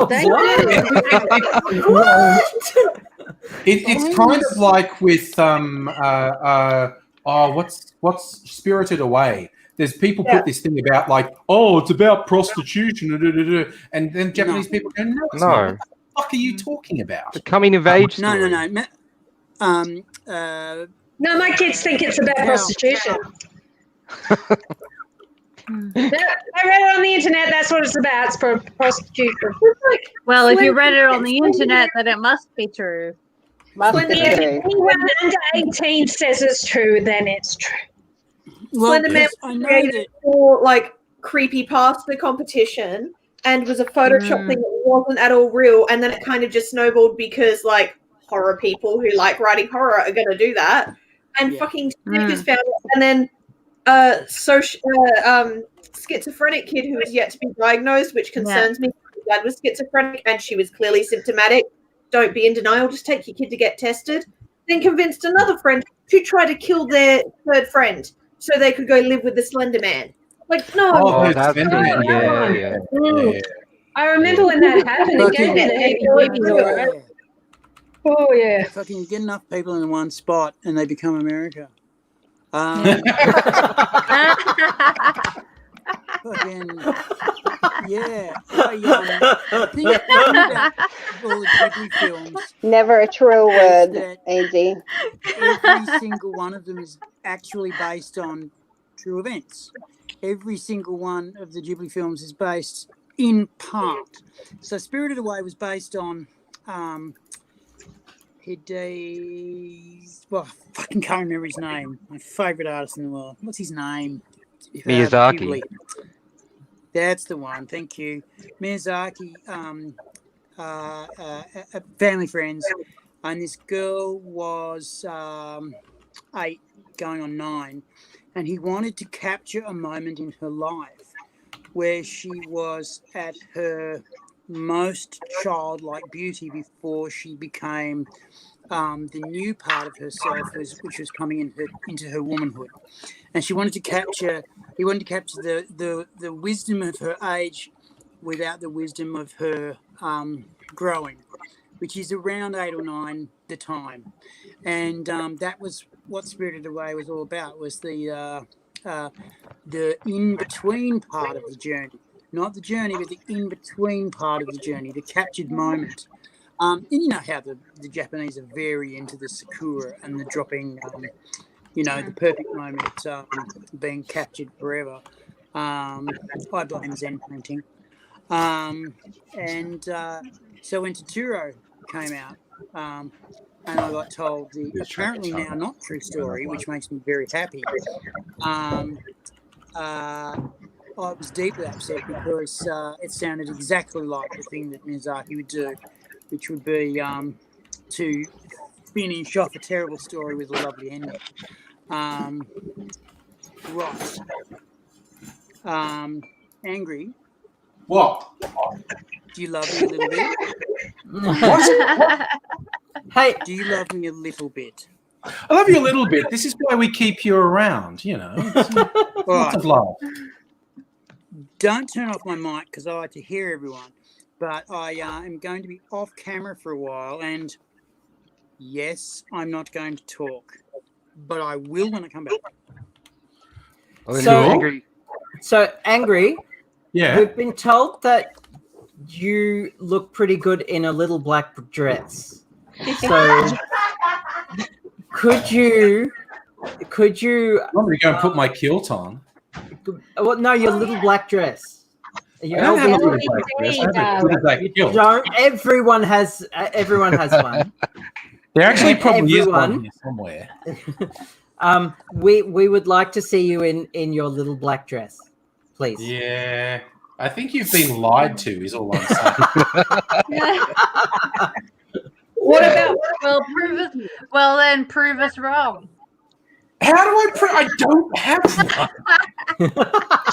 They It's kind of like with what's Spirited Away. There's people put this thing about like, oh, it's about prostitution, and then Japanese people go, no, it's not. No. What the fuck are you talking about? The coming of age No, story. no, no. No, my kids think it's about prostitution. I read it on the internet. That's what it's about. It's for prostitution. Well, if you read it on the internet, then it must be true. Must be If true. anyone under 18 says it's true, then it's true. Well, Slender Man I know created that. for like creepypasta competition and was a Photoshop thing that wasn't at all real, and then it kind of just snowballed because like horror people who like writing horror are going to do that, and fucking snickers found it, and then schizophrenic kid who was yet to be diagnosed, which concerns me. Her dad was schizophrenic and she was clearly symptomatic. Don't be in denial. Just take your kid to get tested. Then convinced another friend to try to kill their third friend so they could go live with the Slender Man. Like, no. Oh, that's yeah. I remember when that happened. It gave me the heebie-jeebies. Oh, yeah. Fucking get enough people in one spot and they become America. Fucking, yeah. I think about all the Ghibli films. Never a true word, AG. Every single one of them is actually based on true events. Every single one of the Ghibli films is based in part. So Spirited Away was based on Hide's, well, I fucking can't remember his name. My favourite artist in the world. What's his name? Miyazaki. That's the one. Thank you. Miyazaki, family friends. And this girl was 8, going on 9. And he wanted to capture a moment in her life where she was at her most childlike beauty before she became the new part of herself, which was coming into her womanhood. And he wanted to capture the wisdom of her age without the wisdom of her growing, which is around 8 or 9 the time. And that was what Spirited Away was all about, was the in-between part of the journey. Not the journey, but the in-between part of the journey, the captured moment. And you know how the Japanese are very into the sakura and the dropping, the perfect moment being captured forever. I blame Zen painting. So when Totoro came out, and I got told the apparently now not true story, which makes me very happy, I was deeply upset because it sounded exactly like the thing that Miyazaki would do, which would be to finish off a terrible story with a lovely ending. Right. Angry. What? Do you love me a little bit? Hey. Do you love me a little bit? I love you a little bit. This is why we keep you around, Lots of love. Don't turn off my mic because I like to hear everyone. But I am going to be off camera for a while, and yes, I'm not going to talk, but I will when I come back. So angry. Yeah. We've been told that you look pretty good in a little black dress. So could you? I'm going to go and put my kilt on. Well, no, your little black dress. Everyone has one. There actually probably is one here somewhere. We would like to see you in your little black dress, please. Yeah, I think you've been lied to. Is all I'm saying. What about? Well, then prove us wrong. How do I prove? I don't have one.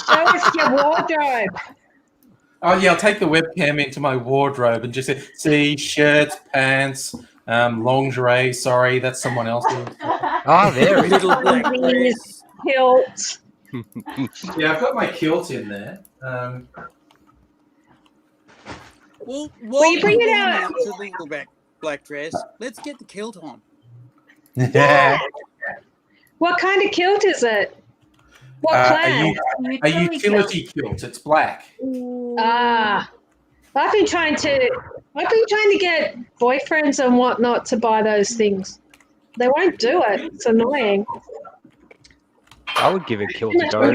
Show us your wardrobe. Oh yeah, I'll take the webcam into my wardrobe and just say, shirts, pants, lingerie. Sorry, that's someone else's. There it is. Little black dress. Kilt. Yeah, I've got my kilt in there. Well, you bring it out to the little black dress. Let's get the kilt on. Yeah. What kind of kilt is it? What plan? A utility kilt. It's black. I've been trying to get boyfriends and whatnot to buy those things. They won't do it. It's annoying. I would give a kilt a go.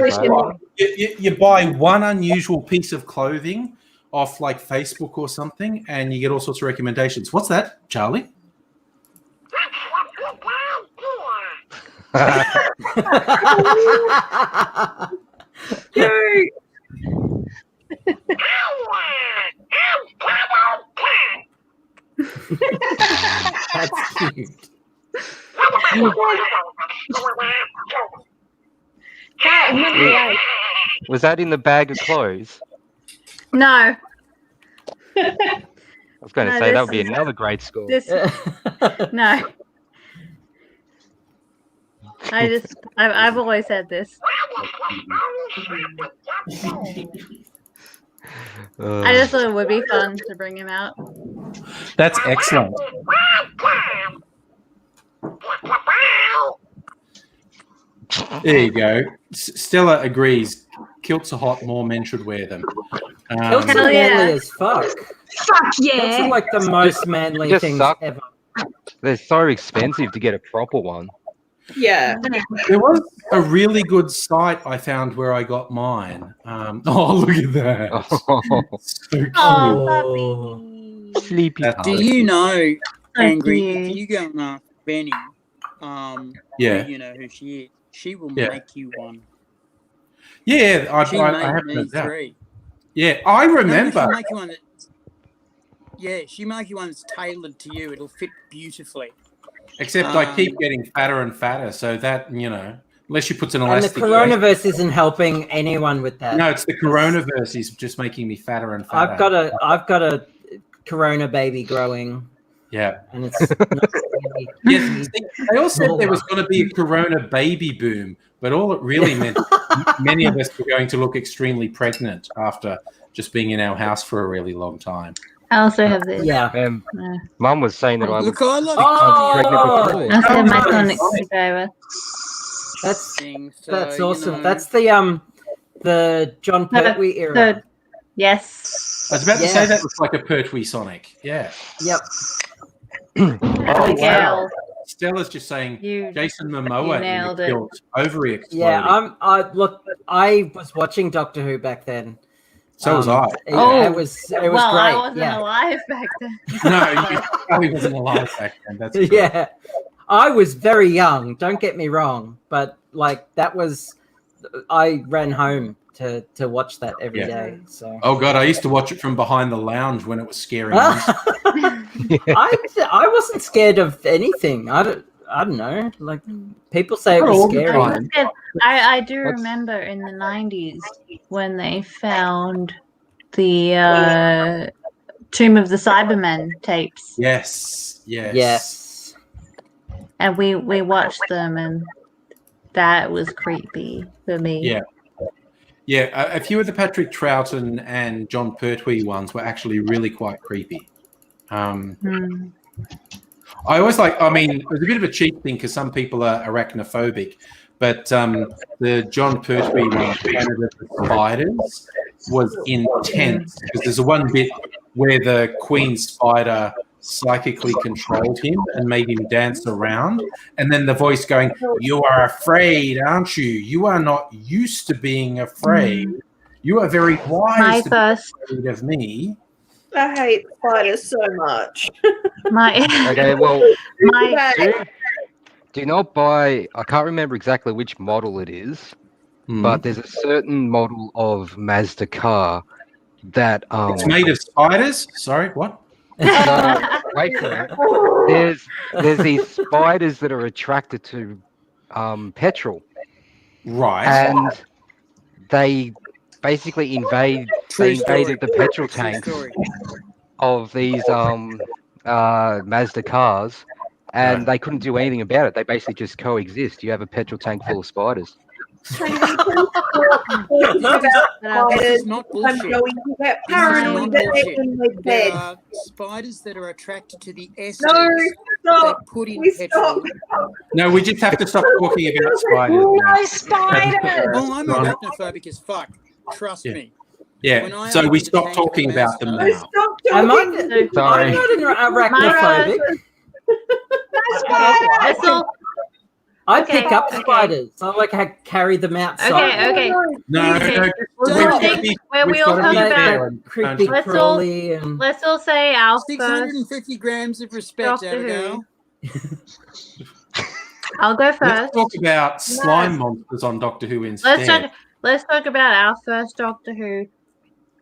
You buy one unusual piece of clothing off like Facebook or something, and you get all sorts of recommendations. What's that, Charlie? That's cute. Was that in the bag of clothes? No. I was going to No, say that this would be is- another great score. This no. I've always had this. I just thought it would be fun to bring him out. That's excellent. There you go. Stella agrees. Kilts are hot. More men should wear them. Kilts are Hell yeah. manly as fuck. Fuck Kilts yeah. are like the most manly Just things suck. ever. They're so expensive to get a proper one. Yeah. There was a really good site I found where I got mine. Oh, look at that. So cute. Oh, puppy. Sleepy. That's- Do you know, Angry, you. if you go and ask Benny, Yeah. you know who she is, she will Yeah. make you one. Yeah, I She have made no me doubt. 3. Yeah, I No, remember. she'll make you one she make you one that's tailored to you. It'll fit beautifully. Except I keep getting fatter and fatter, so that, unless she puts an And the elastic. coronavirus isn't helping anyone with that. No, it's the coronavirus is just making me fatter and fatter. I've got a corona baby growing, Yeah. and it's not really Yes, they all said there was going to be a corona baby boom, but all it really meant many of us were going to look extremely pregnant after just being in our house for a really long time. I also have this. Yeah. Mum was saying that I was Look, I love pregnant before. I also have my Sonic screwdriver. That's awesome. That's the John Pertwee era. Third. Yes. I was about to say that looks like a Pertwee Sonic. Yeah. Yep. Oh, wow. Stella's just saying Jason you Momoa nailed it. killed ovary exploding. Yeah, I was watching Doctor Who back then. So was I. It was great. I wasn't yeah. alive back then. No, you probably wasn't alive back then. That's correct. Yeah. I was very young, don't get me wrong, but I ran home to watch that every day. So Oh god, I used to watch it from behind the lounge when it was scaring me. I wasn't scared of anything. I don't know. Like people say it was scary. I do remember in the 90s when they found the Tomb of the Cybermen tapes. Yes. And we watched them, and that was creepy for me. Yeah, a few of the Patrick Troughton and John Pertwee ones were actually really quite creepy. I always it was a bit of a cheap thing because some people are arachnophobic, but the John Pertwee one, Planet of the Spiders, was intense because there's one bit where the Queen Spider psychically controlled him and made him dance around, and then the voice going, "You are afraid, aren't you? You are not used to being afraid. You are very wise to be afraid of me." I hate spiders so much. Okay, well, do not buy. I can't remember exactly which model it is, but there's a certain model of Mazda car that it's made of spiders. Sorry, what? Wait for it. There's these spiders that are attracted to petrol, right? And they basically invaded the petrol tanks of these Mazda cars, and they couldn't do anything about it. They basically just coexist. You have a petrol tank full of spiders. It's not bullshit. I'm going to get paranoid that they're in my There bed. are spiders that are attracted to the esters stop. they put in petrol. No, we just have to stop talking about spiders. No spiders! Oh, I'm arachnophobic as fuck. Trust me. Yeah, so we stop talking about them now. I'm not an arachnophobic. I pick up spiders. I like how carry them outside. Okay. No. We all talk about creepy crawly and let's all say our 650 grams of respect, Doctor Abigail. I'll go first. Let's talk about slime monsters on Doctor Who instead. Let's talk about our first Doctor Who.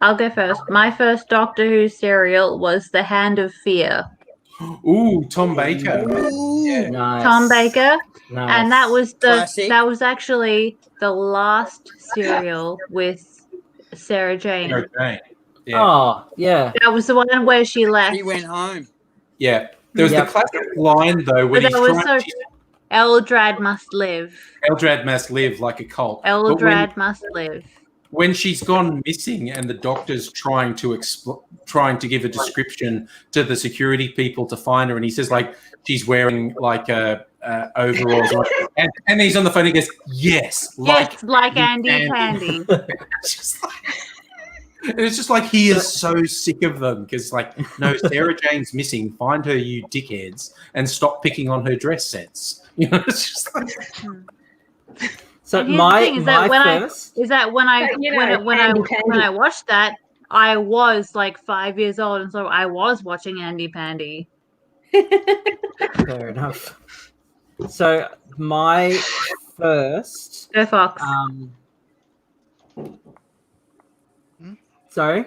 I'll go first. My first Doctor Who serial was The Hand of Fear. Ooh, Tom Baker. Yeah. Nice. Tom Baker. Nice. And that was Classic. that was actually the last serial with Sarah Jane. Sarah Jane. Yeah. Oh, yeah. That was the one where she left. She went home. Yeah. There was the classic line though when But he's that was trying. Eldrad must live. Eldrad must live like a cult. Eldrad must live. When she's gone missing and the doctor's trying to give a description to the security people to find her, and he says like she's wearing like overalls, and he's on the phone. He goes, "Yes, like Andy Pandy." It's just like he is so sick of them because like, no, Sarah Jane's missing. Find her, you dickheads, and stop picking on her dress sets. You know, it's just like. So when I watched that, I was like 5 years old, and so I was watching Andy Pandy. Fair enough. So my first. Go Fox. Sorry.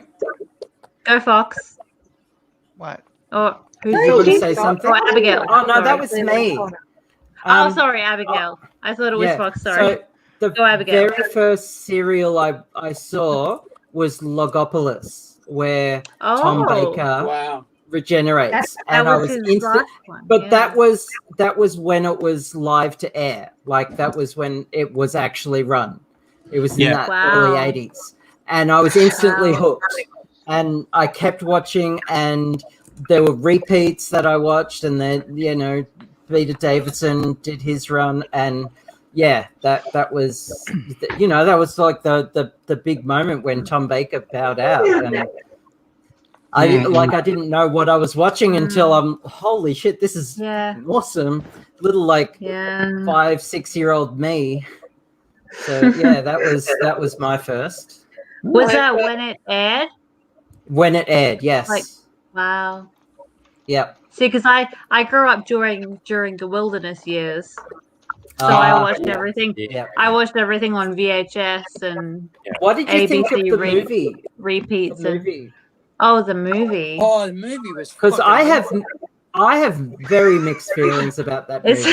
Go Fox. What? Oh, who's you want to say something? Oh, Abigail. Oh no, Sorry. that was me. Sorry, Abigail. I thought it was Fox. Sorry. So the very first serial I saw was Logopolis, where Tom Baker regenerates, and I was instant. But that was when it was live to air. Like that was when it was actually run. It was in that early 80s, and I was instantly hooked. And I kept watching, and there were repeats that I watched, and then Peter Davison did his run, and that was that was like the big moment when Tom Baker bowed out, and I didn't know what I was watching until holy shit, this is awesome. Little 5-6 year old me. So that was my first. Was that when it aired? When it aired, yes. Wow. Yep. See, because I grew up during the wilderness years, so I watched everything. Yeah. I watched everything on VHS and what did you ABC think of the movie? Repeats. The movie. The movie. Oh, the movie was because I have very mixed feelings about that movie,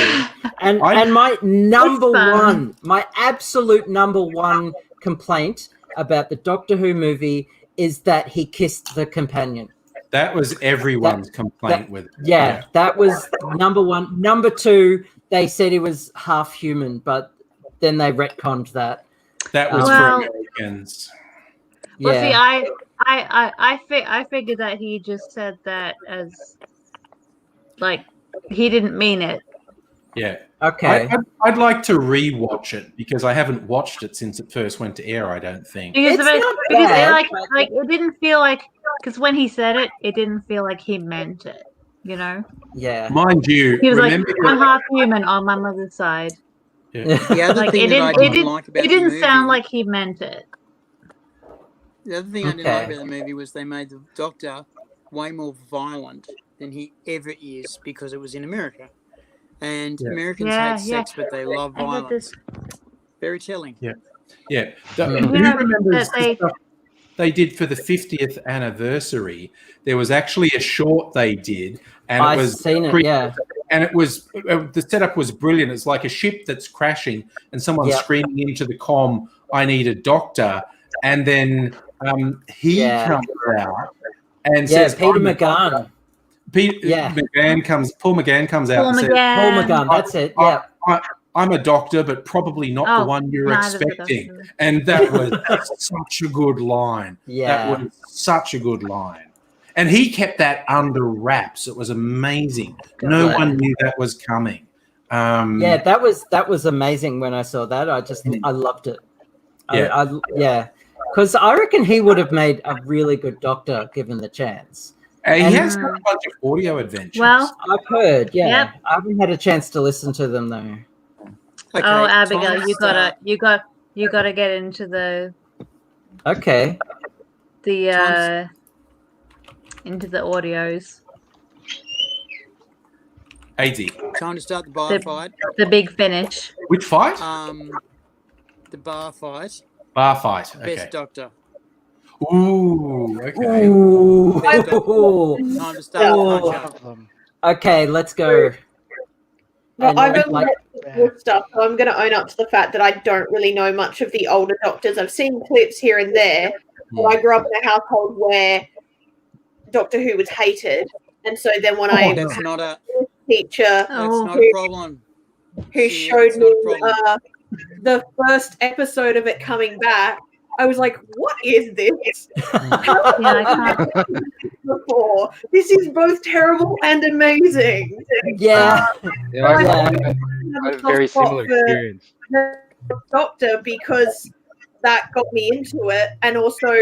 and my absolute number one complaint about the Doctor Who movie is that he kissed the companion. That was everyone's complaint with it. Yeah, that was number one. Number two, they said he was half human, but then they retconned that. That was for Americans. Well, see, I figured that he just said that as like he didn't mean it. Yeah. Okay. I'd like to re-watch it because I haven't watched it since it first went to air. I don't think because it didn't feel like because when he said it, it didn't feel like he meant it. You know. Yeah. Mind you, he was like, "I'm half human on my mother's side." Yeah. The other thing that I didn't like about it didn't sound like he meant it. The other thing I didn't like about the movie was they made the Doctor way more violent than he ever is because it was in America. And Americans hate sex, but they love violence. Very telling. Yeah. Yeah. Who remembers the stuff they did for the 50th anniversary? There was actually a short they did, and I've seen it, and it was the setup was brilliant. It's like a ship that's crashing, and someone's screaming into the comm, "I need a doctor," and then he comes out and says, Peter McGann. Paul McGann comes out and says, Paul McGann, that's it. Yeah. I'm a doctor, but probably not the one you're expecting. And that was such a good line. Yeah. That was such a good line. And he kept that under wraps. It was amazing. No one knew that was coming. That was amazing when I saw that. I loved it. Yeah. Because I reckon he would have made a really good doctor given the chance. He has got a bunch of audio adventures. Well, I've heard, I haven't had a chance to listen to them though. Okay, Abigail, you gotta get into the the into the audios. AD. Time to start the bar fight. The big finish. Which fight? The bar fight. Bar fight. Okay. Best doctor. Ooh. Okay. Ooh. Best doctor. Time to start the punch-up. Okay, let's go. Well, I've only watched the good stuff, so I'm going to own up to the fact that I don't really know much of the older doctors. I've seen clips here and there, but I grew up in a household where Doctor Who was hated, and so then when I that's not a teacher, that's not a problem. Who showed me the first episode of it coming back, I was like, "What is this? Before this is both terrible and amazing." I had a very similar experience. Doctor, because that got me into it, and also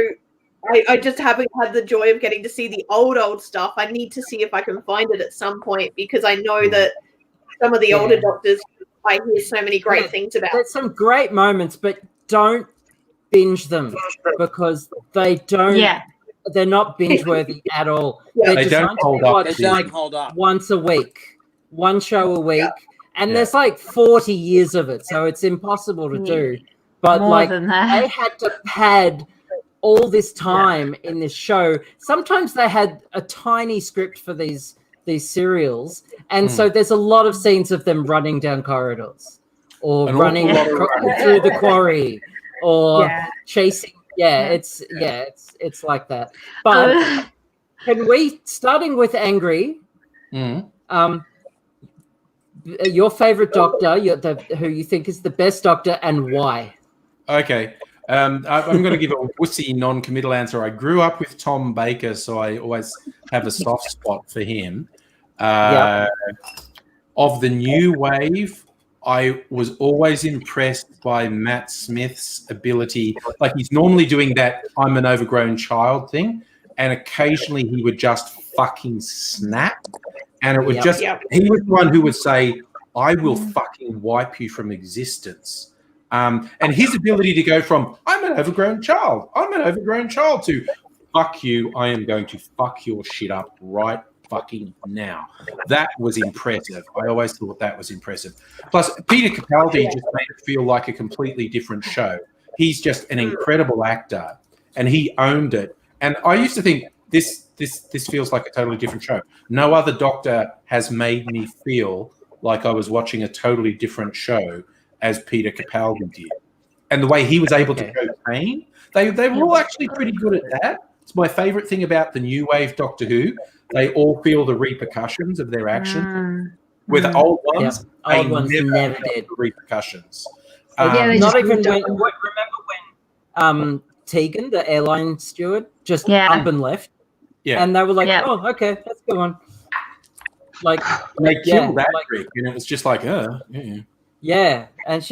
I just haven't had the joy of getting to see the old stuff. I need to see if I can find it at some point, because I know that some of the older Doctors, I hear so many great things about. There's some great moments, but don't binge them, because they don't. Yeah. They're not binge worthy at all. They don't hold up. They don't hold up. Once a week, one show a week, and there's like 40 years of it, so it's impossible to do. But More than that. they had to pad all this time in this show. Sometimes they had a tiny script for these serials, and so there's a lot of scenes of them running down corridors or running through the quarry or chasing. It's like that. But can we, starting with Angry, your favorite Doctor, who you think is the best Doctor, and why? Okay. I'm going to give a wussy non-committal answer. I grew up with Tom Baker, so I always have a soft spot for him. Of the new wave, I was always impressed by Matt Smith's ability. Like, he's normally doing that "I'm an overgrown child" thing, and occasionally he would just fucking snap. And it was he was the one who would say, "I will fucking wipe you from existence." And his ability to go from "I'm an overgrown child," to "fuck you, I am going to fuck your shit up right fucking now." That was impressive. I always thought that was impressive. Plus, Peter Capaldi just made it feel like a completely different show. He's just an incredible actor, and he owned it. And I used to think this feels like a totally different show. No other Doctor has made me feel like I was watching a totally different show as Peter Capaldi did. And the way he was able to show pain, they were all actually pretty good at that. It's my favorite thing about the new wave Doctor Who. They all feel the repercussions of their actions. With old ones, old ones never did the repercussions. Not even remember when Tegan, the airline steward, just up and left. Yeah. And they were like, "Oh, okay, let's go on." Like, they killed Adric, and it was just like, Yeah, and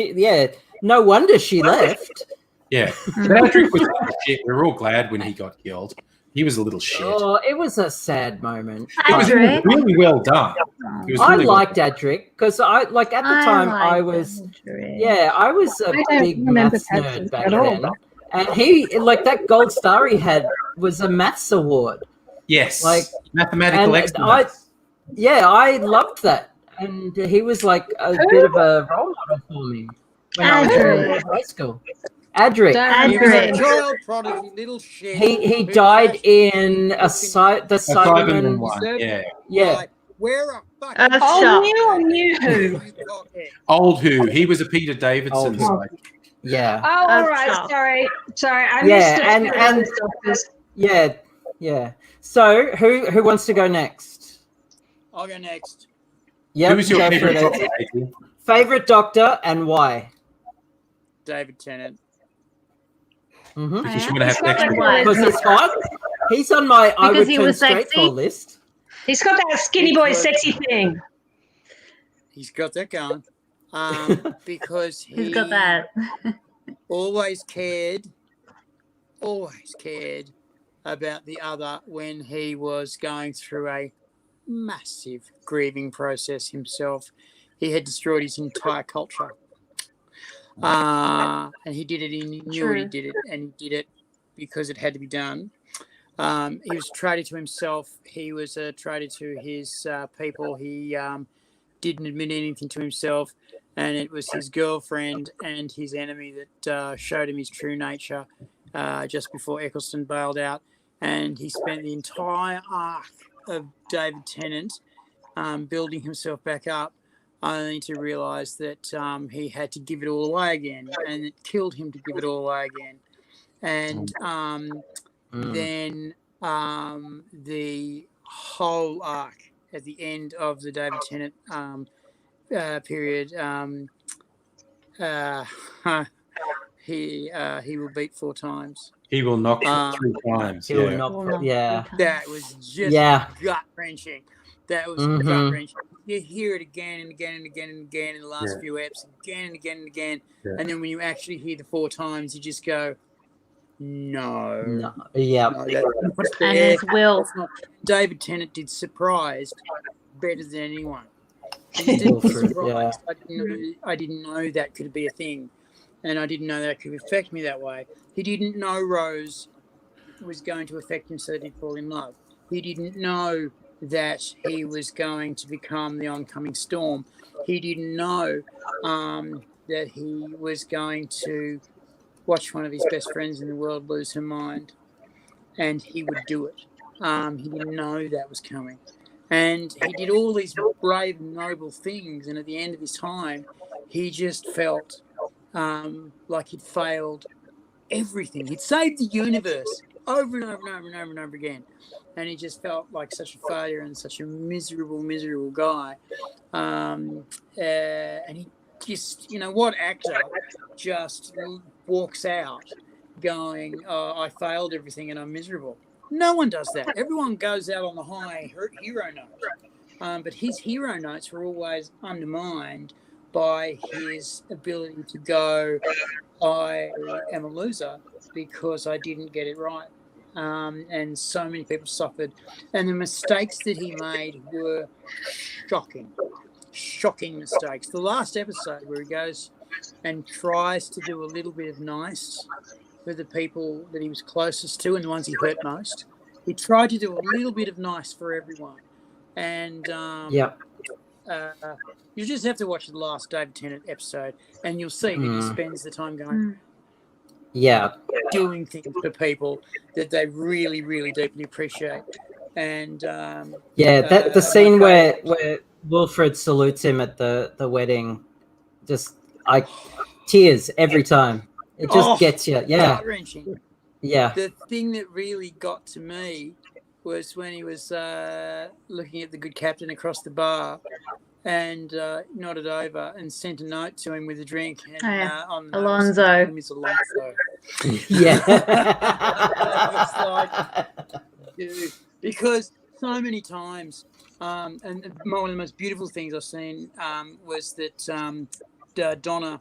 no wonder she left. Yeah, Adric was shit. We were all glad when he got killed. He was a little shit. Oh, it was a sad moment. It was really well done. I liked Adric because at the time I was a big maths nerd back then, and he that gold star he had was a maths award. Yes, mathematical excellence. I loved that. And he was like a bit of a role model for me when I was in high school. Adric. He was a child prodigy, little shit. He died in the Cyberman one. Yeah. Like, where a fuck? New Who? Old Who. He was a Peter Davidson. Yeah. Oh, all right. Sorry. I missed it. Yeah. So who wants to go next? I'll go next. Yep, who's your favorite Doctor? Favorite Doctor and why? David Tennant. Because you want to have extra one. Because he's hot. He's on my I would turn straight for list. He's got that skinny boy sexy thing. He's got that going. Because he's got that. always cared about the other when he was going through a massive grieving process himself. He had destroyed his entire culture. And he did it, he knew he did it, and he did it because it had to be done. He was a traitor to himself. He was a traitor to his people. He didn't admit anything to himself, and it was his girlfriend and his enemy that showed him his true nature just before Eccleston bailed out. And he spent the entire arc of David Tennant building himself back up, only to realise that he had to give it all away again, and it killed him to give it all away again. And then the whole arc at the end of the David Tennant period, he will beat 4 times. He will knock 3 times. He will knock. Yeah. That was just gut wrenching. That was gut wrenching. You hear it again and again and again and again in the last few eps, again and again and again. Yeah. And then when you actually hear the 4 times, you just go, no. Yeah. No, that's and as Will. David Tennant did Surprised better than anyone. He did Surprised. I didn't know that could be a thing. And I didn't know that could affect me that way. He didn't know Rose was going to affect him so that he'd fall in love. He didn't know that he was going to become the oncoming storm. He didn't know that he was going to watch one of his best friends in the world lose her mind, and he would do it. He didn't know that was coming. And he did all these brave and noble things, and at the end of his time, he just felt like he'd failed everything. He'd saved the universe over and over and over and over and over again. And he just felt like such a failure and such a miserable, miserable guy. And he just, what actor just walks out going, oh, I failed everything and I'm miserable? No one does that. Everyone goes out on the high hero note. But his hero notes were always undermined by his ability to go, I am a loser because I didn't get it right. And so many people suffered. And the mistakes that he made were shocking mistakes. The last episode where he goes and tries to do a little bit of nice for the people that he was closest to and the ones he hurt most. He tried to do a little bit of nice for everyone. And you just have to watch the last David Tennant episode and you'll see that he spends the time going, doing things for people that they really, really deeply appreciate. And the scene where Wilfred salutes him at the wedding, just tears every time. It just gets you. Yeah. Heart-wrenching. Yeah. The thing that really got to me was when he was looking at the good captain across the bar and nodded over and sent a note to him with a drink. And, on the Alonzo. Note, his name is Alonzo. Yeah. Dude, because so many times, and one of the most beautiful things I've seen was that Donna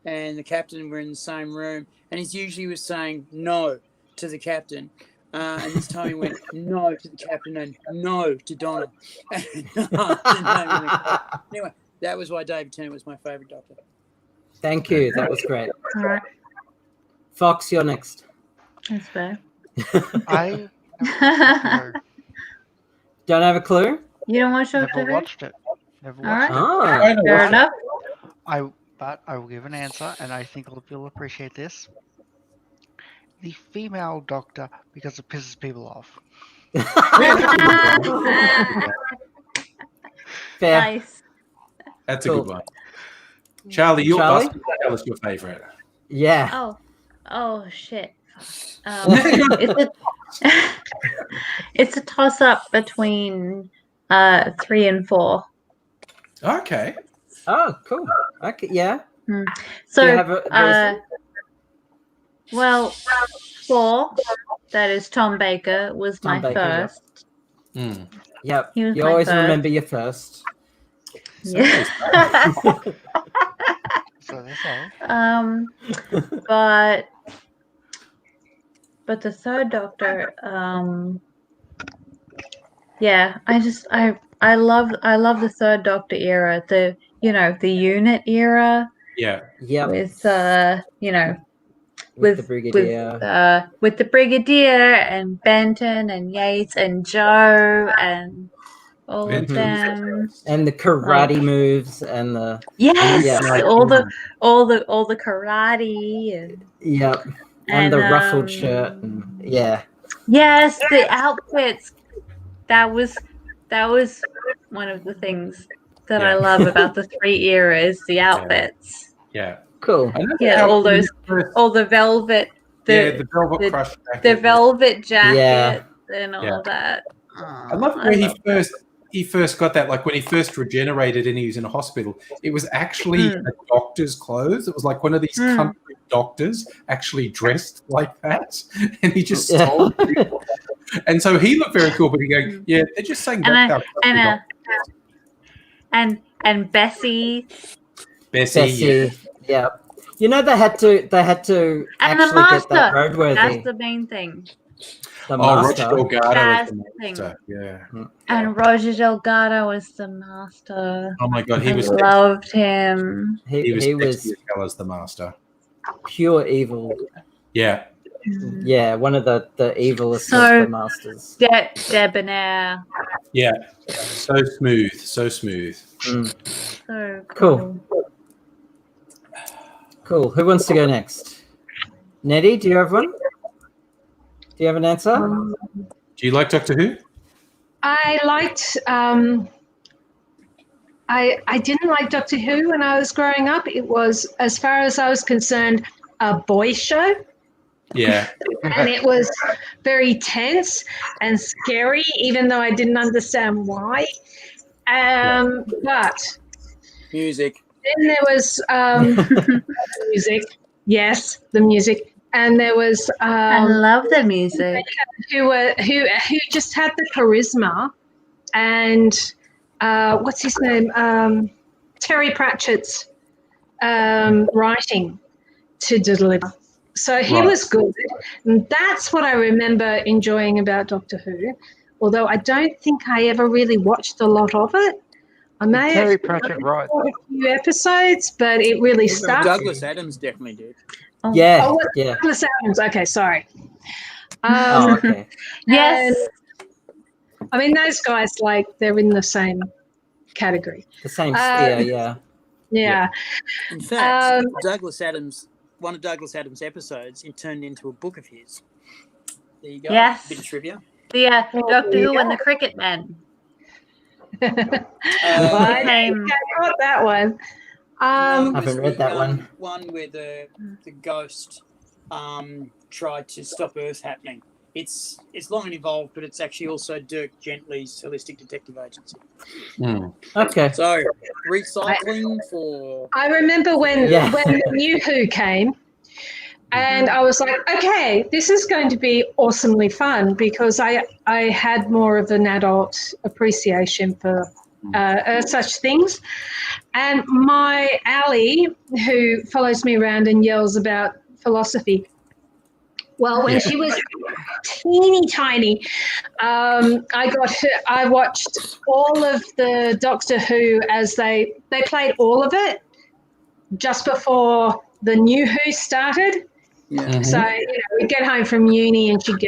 and the captain were in the same room, and he usually was saying no to the captain. And this time he went no to the captain and no to Donna. Anyway, that was why David Tennant was my favourite Doctor. Thank you. That was great. All right. Fox, you're next. That's fair. I don't have a clue? You don't watch Doctor Who? Never watched it. Never All watched right. it. Fair enough. But I will give an answer, and I think you'll appreciate this. The female Doctor, because it pisses people off. Fair. Nice. That's a good one. Charlie, your Buster, tell us your favourite. Yeah. Oh shit. It's a toss-up between 3 and 4. Okay. Oh, cool. Okay, yeah. So, well, 4, that is Tom Baker, was my first. Yep. He was you my always first. remember your first. Yeah. So that's all. But the third Doctor, I love the third Doctor era, the unit era. Yeah. With with the Brigadier. With the Brigadier and Benton and Yates and Joe and all of them, and the karate moves and the all the karate and the ruffled shirt and yes, the outfits. That was one of the things that I love about the 3 eras, the outfits. Yeah. Cool. Yeah, all the velvet, the velvet crush jacket. the velvet jacket and all that. I love where he first got that, like when he first regenerated and he was in a hospital, it was actually a doctor's clothes. It was like one of these country doctors actually dressed like that, and he just stole it. And so he looked very cool, but he go, yeah, they're just saying that's and Bessie, yeah. You know, they had to and actually the master. get that roadworthy. That's the main thing. The master. Roger Delgado That's was the the master. Yeah. And Roger Delgado was the master. Oh my God, he was loved him. He was sexy as hell as the master. Pure evil. Yeah. Yeah, one of the evilest of the masters. Debonair. Yeah. So smooth. So smooth. So cool. Cool. Who wants to go next? Nettie, do you have one? Do you have an answer? Do you like Doctor Who? I liked. I didn't like Doctor Who when I was growing up. It was, as far as I was concerned, a boys' show. Yeah. And it was very tense and scary, even though I didn't understand why. But music. Then there was music. Yes, the music. And there was I love the music. Who just had the charisma, and what's his name? Terry Pratchett's writing to deliver. So he was good. And that's what I remember enjoying about Doctor Who, although I don't think I ever really watched a lot of it. I may Terry have Pratchett, right? a few episodes, but it really stuck. Douglas Adams definitely did. Yeah. Douglas Adams. Okay, sorry. Okay. Yes. I mean, those guys, like, they're in the same category. The same sphere, Yeah. In fact, Douglas Adams, one of Douglas Adams' episodes, it turned into a book of his. There you go. Yes. Bit of trivia. The Doctor Who and the Cricket Men. I got that one. I haven't read that one. One where the ghost tried to stop Earth happening. It's long and involved, but it's actually also Dirk Gently's Holistic Detective Agency. Okay. So recycling for. I remember when the New Who came, and I was like, okay, this is going to be awesomely fun, because I had more of an adult appreciation for such things. And my Ally, who follows me around and yells about philosophy, well, when she was teeny tiny, I watched all of the Doctor Who as they played all of it just before the New Who started. Yeah. So we'd get home from uni, and she'd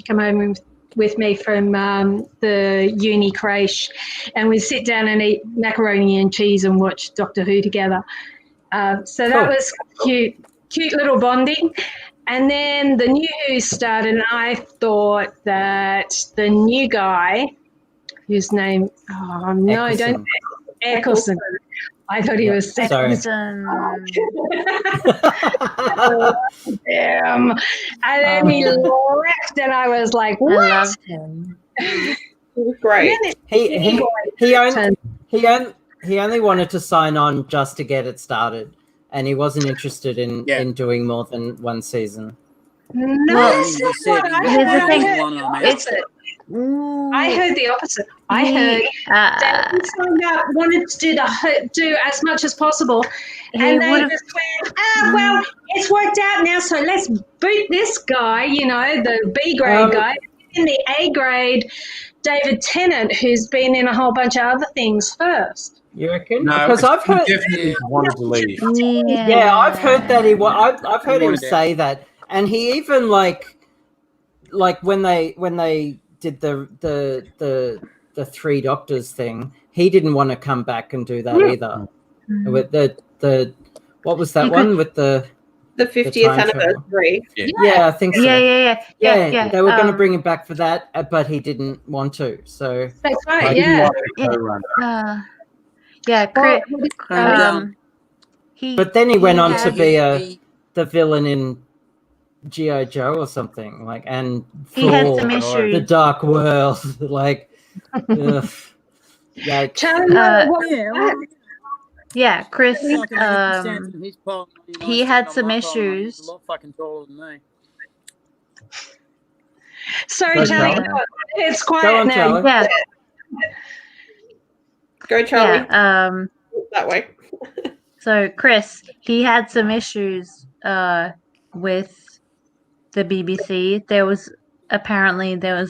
come home with me from the uni creche, and we'd sit down and eat macaroni and cheese and watch Doctor Who together. So that was cute little bonding. And then the New Who started, and I thought that the new guy, whose name, Eccleston. I thought he was Eccleston. Damn. And then he left, and I was like, what? I loved him. He was great. He only wanted to sign on just to get it started, and he wasn't interested in doing more than one season. No, that's not what I heard. I heard the opposite. I heard David signed up, wanted to do as much as possible, and they just went, well, it's worked out now, so let's boot this guy, the B grade guy, in the A grade, David Tennant, who's been in a whole bunch of other things first. You reckon? No, because I've heard definitely wanted to leave. Yeah, I've heard that I've heard him say that, and he even like when they did the the Three Doctors thing. He didn't want to come back and do that either. With the what was that one with the 50th anniversary? Yeah, I think so. Yeah. They were going to bring him back for that, but he didn't want to. So that's right. Yeah. Chris, but then he went on to be the villain in G.I. Joe or something like, and he had some issues. The Dark World, like, yikes. Chris. He had some issues. He's a lot fucking taller than me. Sorry, Charlie. It's quiet now. Yeah. Go, Charlie. Yeah. That way. So, Chris, he had some issues with the BBC. There was a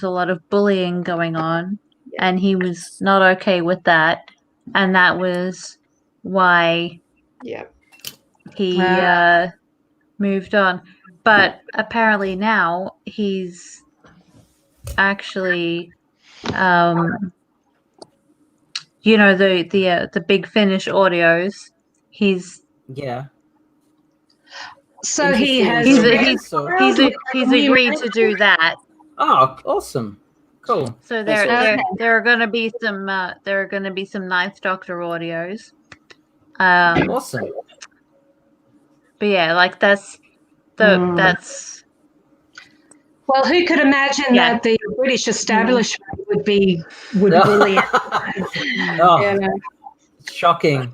lot of bullying going on, and he was not okay with that, and that was why he moved on. But apparently now he's actually the Big Finish audios. So he has. He's agreed to do that. Oh, awesome! Cool. So there are going to be some Ninth Doctor audios. Awesome. But yeah, like that's. Well, who could imagine that the British establishment would bully him? Shocking.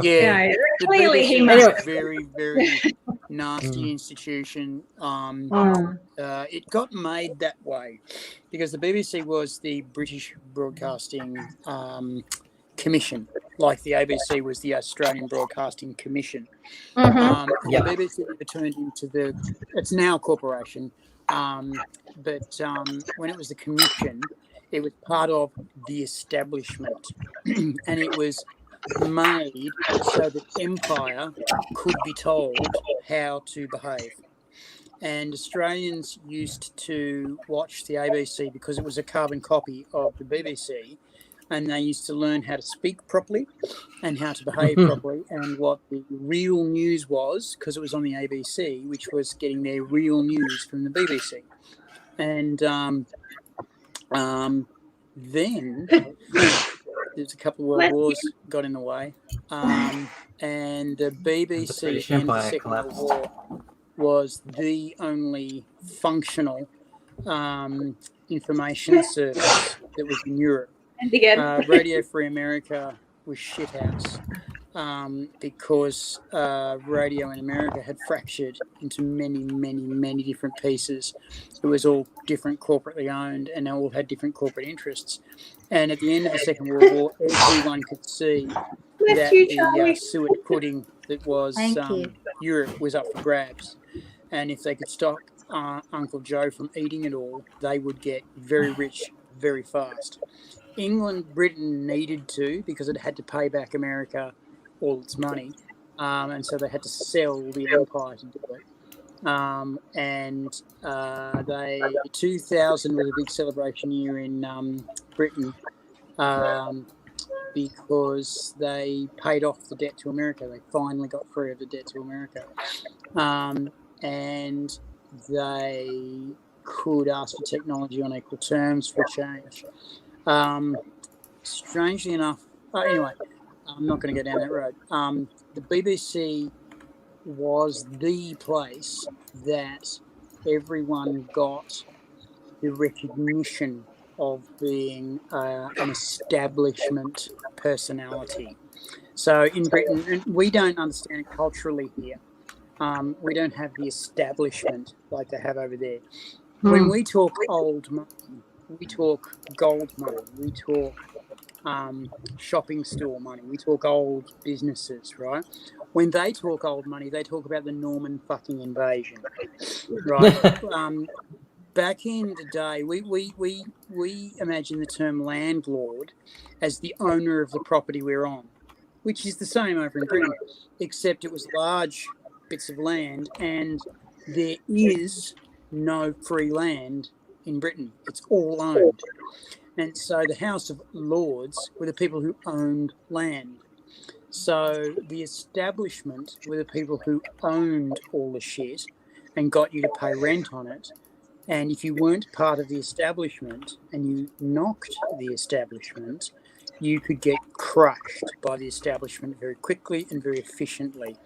Yeah, clearly he must must. Very, very nasty institution. It got made that way because the BBC was the British Broadcasting Commission, like the ABC was the Australian Broadcasting Commission. The BBC turned into it's now a corporation, but when it was the Commission, it was part of the establishment, and it was made so that Empire could be told how to behave. And Australians used to watch the ABC because it was a carbon copy of the BBC, and they used to learn how to speak properly and how to behave properly and what the real news was, because it was on the ABC, which was getting their real news from the BBC. And then there's a couple of world wars got in the way, and the BBC in the Second World War was the only functional information service that was in Europe. And again, Radio Free America was shithouse because radio in America had fractured into many, many, many different pieces. It was all different corporately owned, and they all had different corporate interests. And at the end of the Second World War, everyone could see that the suet pudding that was Europe was up for grabs. And if they could stop Uncle Joe from eating it all, they would get very rich very fast. Britain needed to, because it had to pay back America all its money, and so they had to sell the empire to do it. 2000 was a big celebration year in Britain because they paid off the debt to America. They finally got free of the debt to America, and they could ask for technology on equal terms for a change. Strangely enough, anyway, I'm not going to go down that road. The BBC was the place that everyone got the recognition of being an establishment personality. So in Britain, and we don't understand it culturally here. We don't have the establishment like they have over there. When we talk old money, we talk gold money, we talk shopping store money, we talk old businesses, right? When they talk old money, they talk about the Norman fucking invasion, right? Back in the day, we imagine the term landlord as the owner of the property we're on, which is the same over in Britain, except it was large bits of land, and there is no free land in Britain. It's all owned. And so the House of Lords were the people who owned land. So the establishment were the people who owned all the shit and got you to pay rent on it. And if you weren't part of the establishment and you knocked the establishment, you could get crushed by the establishment very quickly and very efficiently.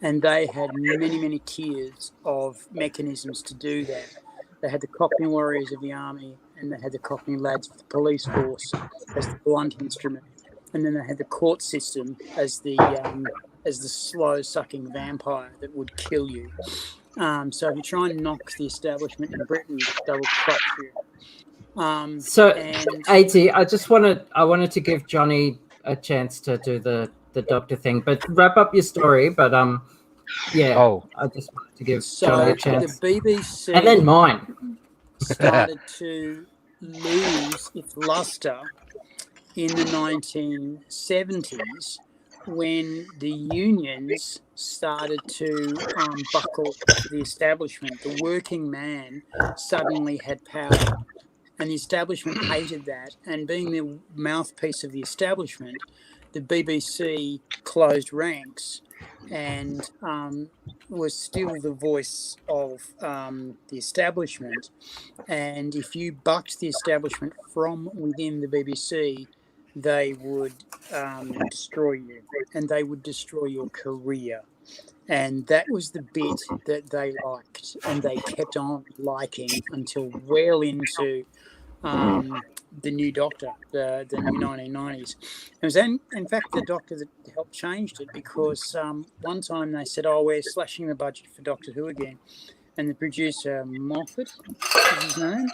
And they had many, many tiers of mechanisms to do that. They had the Cockney Warriors of the Army, and they had the Cockney Lads of the police force as the blunt instrument. And then they had the court system as the slow-sucking vampire that would kill you. So if you try and knock the establishment in Britain, they will crush you. AT, I wanted to give Johnny a chance to do the doctor thing, but wrap up your story. But I just wanted to give Johnny a chance. The BBC and then mine started to lose its luster in the 1970s when the unions started to buckle to the establishment. The working man suddenly had power, and the establishment hated that. And being the mouthpiece of the establishment, the BBC closed ranks and was still the voice of the establishment. And if you bucked the establishment from within the BBC, they would destroy you, and they would destroy your career. And that was the bit that they liked, and they kept on liking until well into the new Doctor, the new 1990s. It was, in fact, the Doctor that helped change it, because one time they said, "Oh, we're slashing the budget for Doctor Who again," and the producer Moffat, is his name,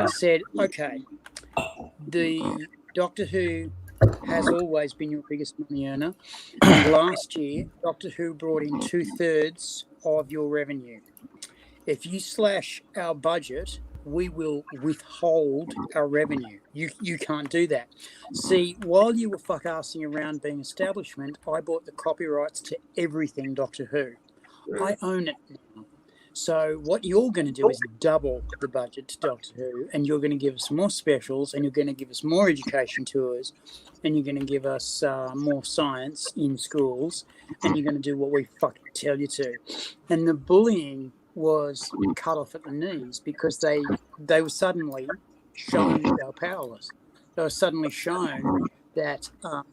said, "Okay, the Doctor Who has always been your biggest money earner, and last year Doctor Who brought in 2/3 of your revenue. If you slash our budget, we will withhold our revenue. You can't do that. See, while you were fuck-assing around being establishment, I bought the copyrights to everything Doctor Who. I own it now. So what you're going to do is double the budget to Doctor Who, and you're going to give us more specials, and you're going to give us more education tours, and you're going to give us more science in schools, and you're going to do what we fucking tell you to." And the bullying was cut off at the knees, because they were suddenly shown that they were powerless. They were suddenly shown that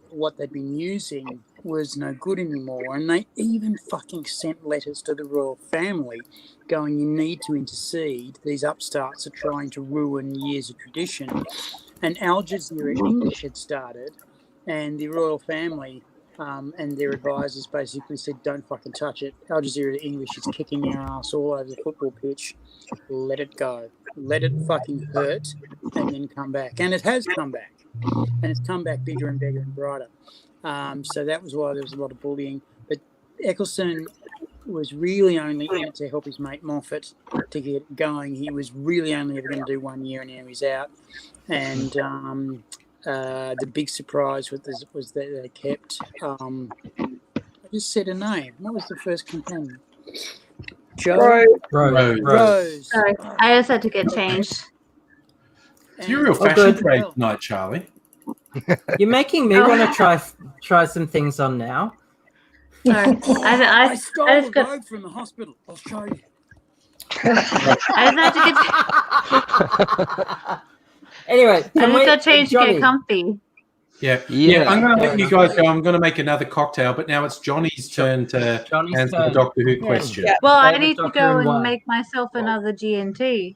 what they'd been using was no good anymore, and they even fucking sent letters to the royal family going, "You need to intercede. These upstarts are trying to ruin years of tradition." And Al Jazeera English had started, and the royal family and their advisors basically said, "Don't fucking touch it. Al Jazeera English is kicking your ass all over the football pitch. Let it go. Let it fucking hurt, and then come back." And it has come back. And it's come back bigger and bigger and brighter. So that was why there was a lot of bullying. But Eccleston was really only in it to help his mate Moffat to get it going. He was really only ever going to do 1 year, and now he's out. And the big surprise was that they kept... I just said a name. What was the first companion? Rose. Sorry, I just had to get changed. It's your real fashion trade tonight, Charlie. You're making me want to try some things on now. I stole a robe from the hospital. I'll show you. Anyway, I just got changed to get comfy. Yeah. I'm going to let you guys go. I'm going to make another cocktail, but now it's Johnny's turn to answer the Doctor Who question. Yeah. Well, I need to go and make myself another G&T.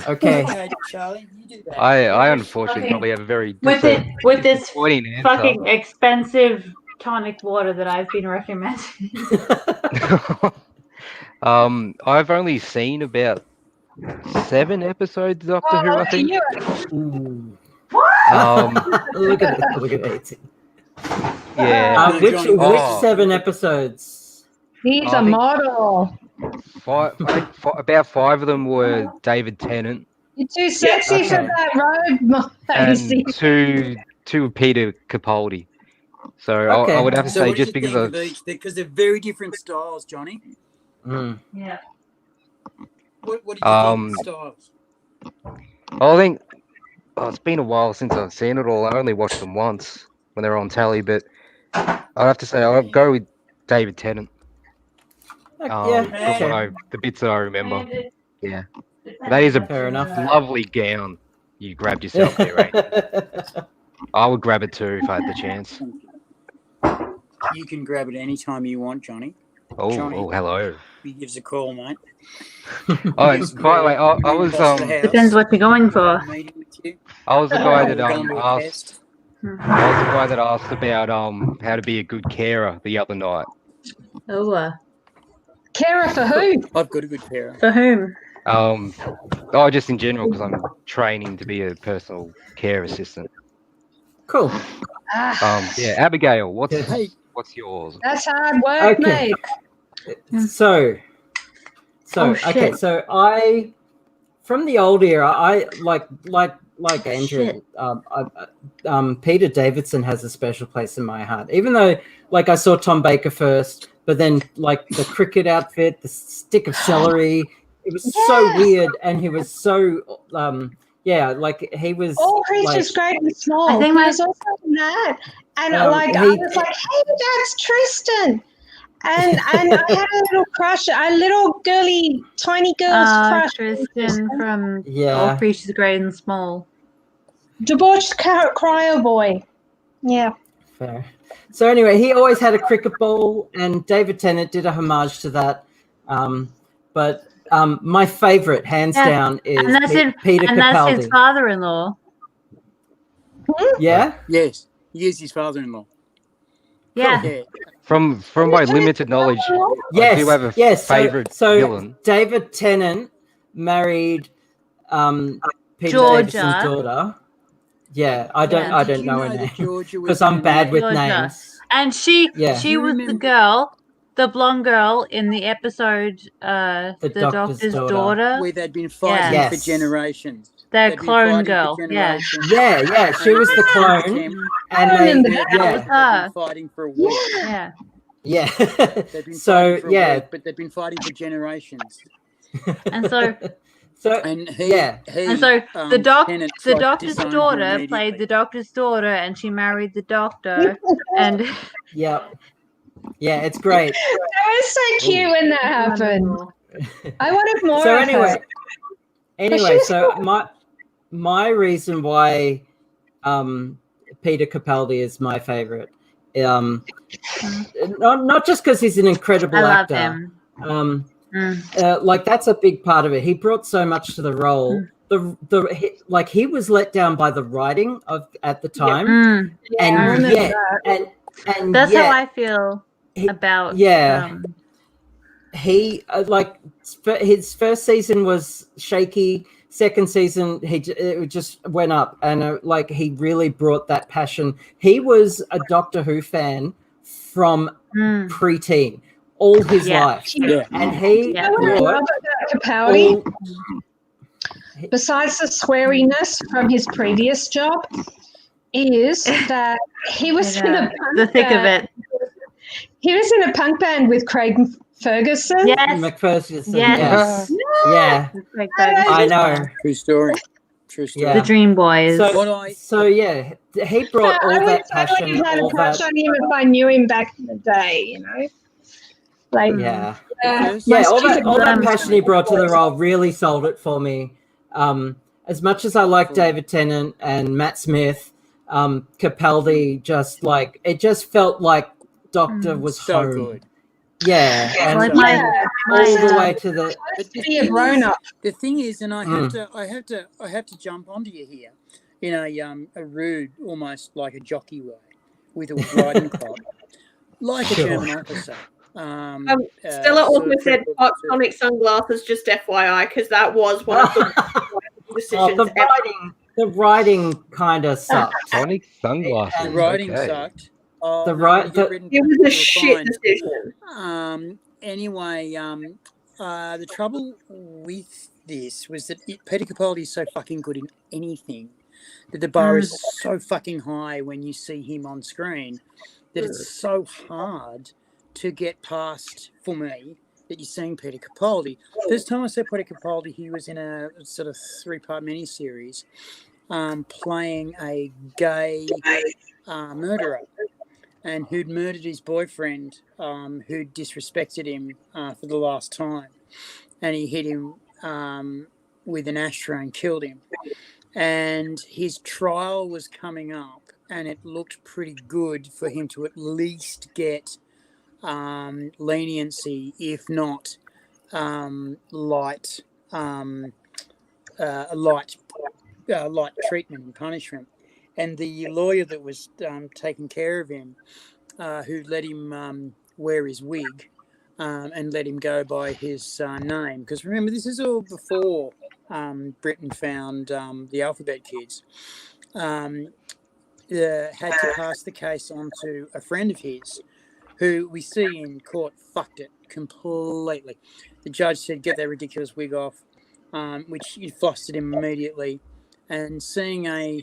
Okay. Charlie, you do that. I unfortunately probably have a very with this answer. fucking expensive tonic water that I've been recommending. I've only seen about 7 episodes of Doctor Who, I think. Look at it. Yeah. Which 7 episodes? He's a model. About 5 of them were David Tennant. You're too sexy for that robe, and two Peter Capaldi. So I would have to say, just because of each? Because they're very different styles, Johnny. Yeah. What do you think of the styles? I think it's been a while since I've seen it all. I only watched them once when they were on telly, but I'd have to say I'll go with David Tennant. Okay. The bits that I remember. Yeah, that is a Fair enough. lovely gown you grabbed yourself there, right? I would grab it too if I had the chance. You can grab it anytime you want, Johnny. Oh, hello. He gives a call, mate. By the way, I was Depends what you're going for. I was the guy that Going to a asked. I was the guy that asked about how to be a good carer the other night. Oh, carer for who? I've got a good carer. For whom? Just in general because I'm training to be a personal care assistant. Cool. Yeah, Abigail, what's yours? That's hard work, mate. So okay, so I from the old era, I like Andrew. Peter Davidson has a special place in my heart. Even though, like, I saw Tom Baker first, but then like the cricket outfit, the stick of celery, it was so weird, and he was so like he was. All creatures great and small. I think he was also that, and I was like, hey, that's Tristan. And I had a little crush, a little girly, tiny girl's crush. Tristan from All Creatures Great and Small. Debauched cryo boy. Yeah. Fair. So anyway, he always had a cricket ball, and David Tennant did a homage to that. But my favourite, hands down, is Peter Capaldi. And that's his father-in-law. Yeah? Yes, he is his father-in-law. Yeah. From my limited knowledge, I do have a favourite villain. David Tennant married Peter Davidson's daughter. Yeah, I don't know her name because I'm bad with names. And she was the girl, the blonde girl in the episode, the Doctor's Daughter, where they'd been fighting for generations. The clone girl, yeah, she was the clone, and they been fighting for a week. Yeah. They've been fighting for a week, but they've been fighting for generations. And so the Doctor's daughter played the Doctor's daughter, and she married the Doctor, and it's great. That was so cute when that happened. I wanted more. So of her. Anyway, so my reason why Peter Capaldi is my favorite, not just because he's an incredible actor. Like that's a big part of it. He brought so much to the role. He was let down by the writing at the time, and that's how I feel about he his first season was shaky. Second season, it just went up, and he really brought that passion. He was a Doctor Who fan from preteen, all his life, and he brought Capaldi. Besides the sweariness from his previous job, is that he was in a punk band. He was in a punk band with Craig Ferguson. McPherson. Yes. Yeah. I know. True story. Yeah. The Dream Boys. He brought all that passion. I would have had a crush on him if I knew him back in the day, you know. All that passion he brought to the role really sold it for me. As much as I like David Tennant and Matt Smith, Capaldi it just felt like Doctor was so home. Good. Yeah, and all the way to the. Be a grown up. The thing is, and I have to jump onto you here, in a rude, almost like a jockey way, with a riding crop, like a German officer. Stella also said Sonic sunglasses, just FYI, because that was one of the decisions. The writing kind of sucked. Sonic sunglasses. The writing sucked. It was a shit decision. Anyway, the trouble with this was that Peter Capaldi is so fucking good in anything that the bar is so fucking high when you see him on screen that it's so hard to get past, for me, that you're seeing Peter Capaldi. First time I saw Peter Capaldi, he was in a sort of 3-part miniseries playing a gay murderer, and who'd murdered his boyfriend, who'd disrespected him for the last time. And he hit him with an ashtray and killed him. And his trial was coming up, and it looked pretty good for him to at least get leniency, if not light treatment and punishment. And the lawyer that was taking care of him, who let him wear his wig and let him go by his name, because remember, this is all before Britain found the alphabet kids, had to pass the case on to a friend of his, who we see in court fucked it completely. The judge said, get that ridiculous wig off, which he flustered him immediately. And seeing a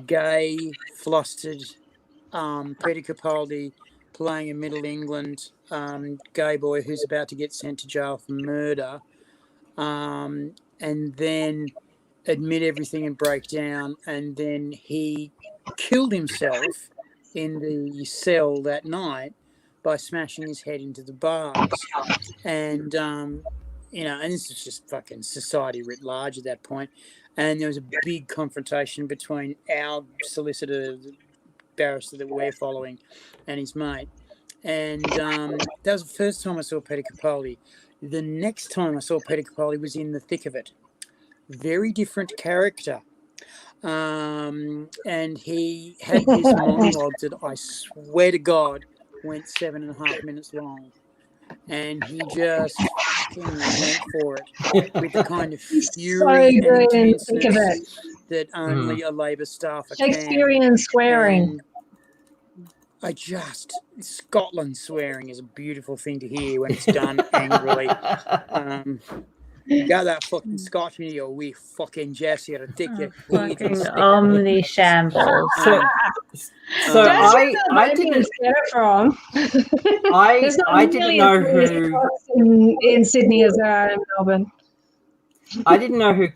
gay, flustered Peter Capaldi playing a Middle England gay boy who's about to get sent to jail for murder, and then admit everything and break down, and then he killed himself in the cell that night by smashing his head into the bars. And and this is just fucking society writ large at that point. And there was a big confrontation between our solicitor, the barrister that we're following, and his mate. And that was the first time I saw Peter Capaldi. The next time I saw Peter Capaldi was in the thick of it. Very different character. And he had this monologue that I swear to God went 7.5 minutes long. And he just fucking went for it with the kind of fury and intenseness that only a Labour staffer can. Shakespearean swearing. And Scotland swearing is a beautiful thing to hear when it's done angrily. Got that fucking Scotch in your wee fucking Jess, you're a dickhead. Fucking omni shambles. So I didn't get it from. I didn't know who in Sydney as there are in Melbourne. I didn't know who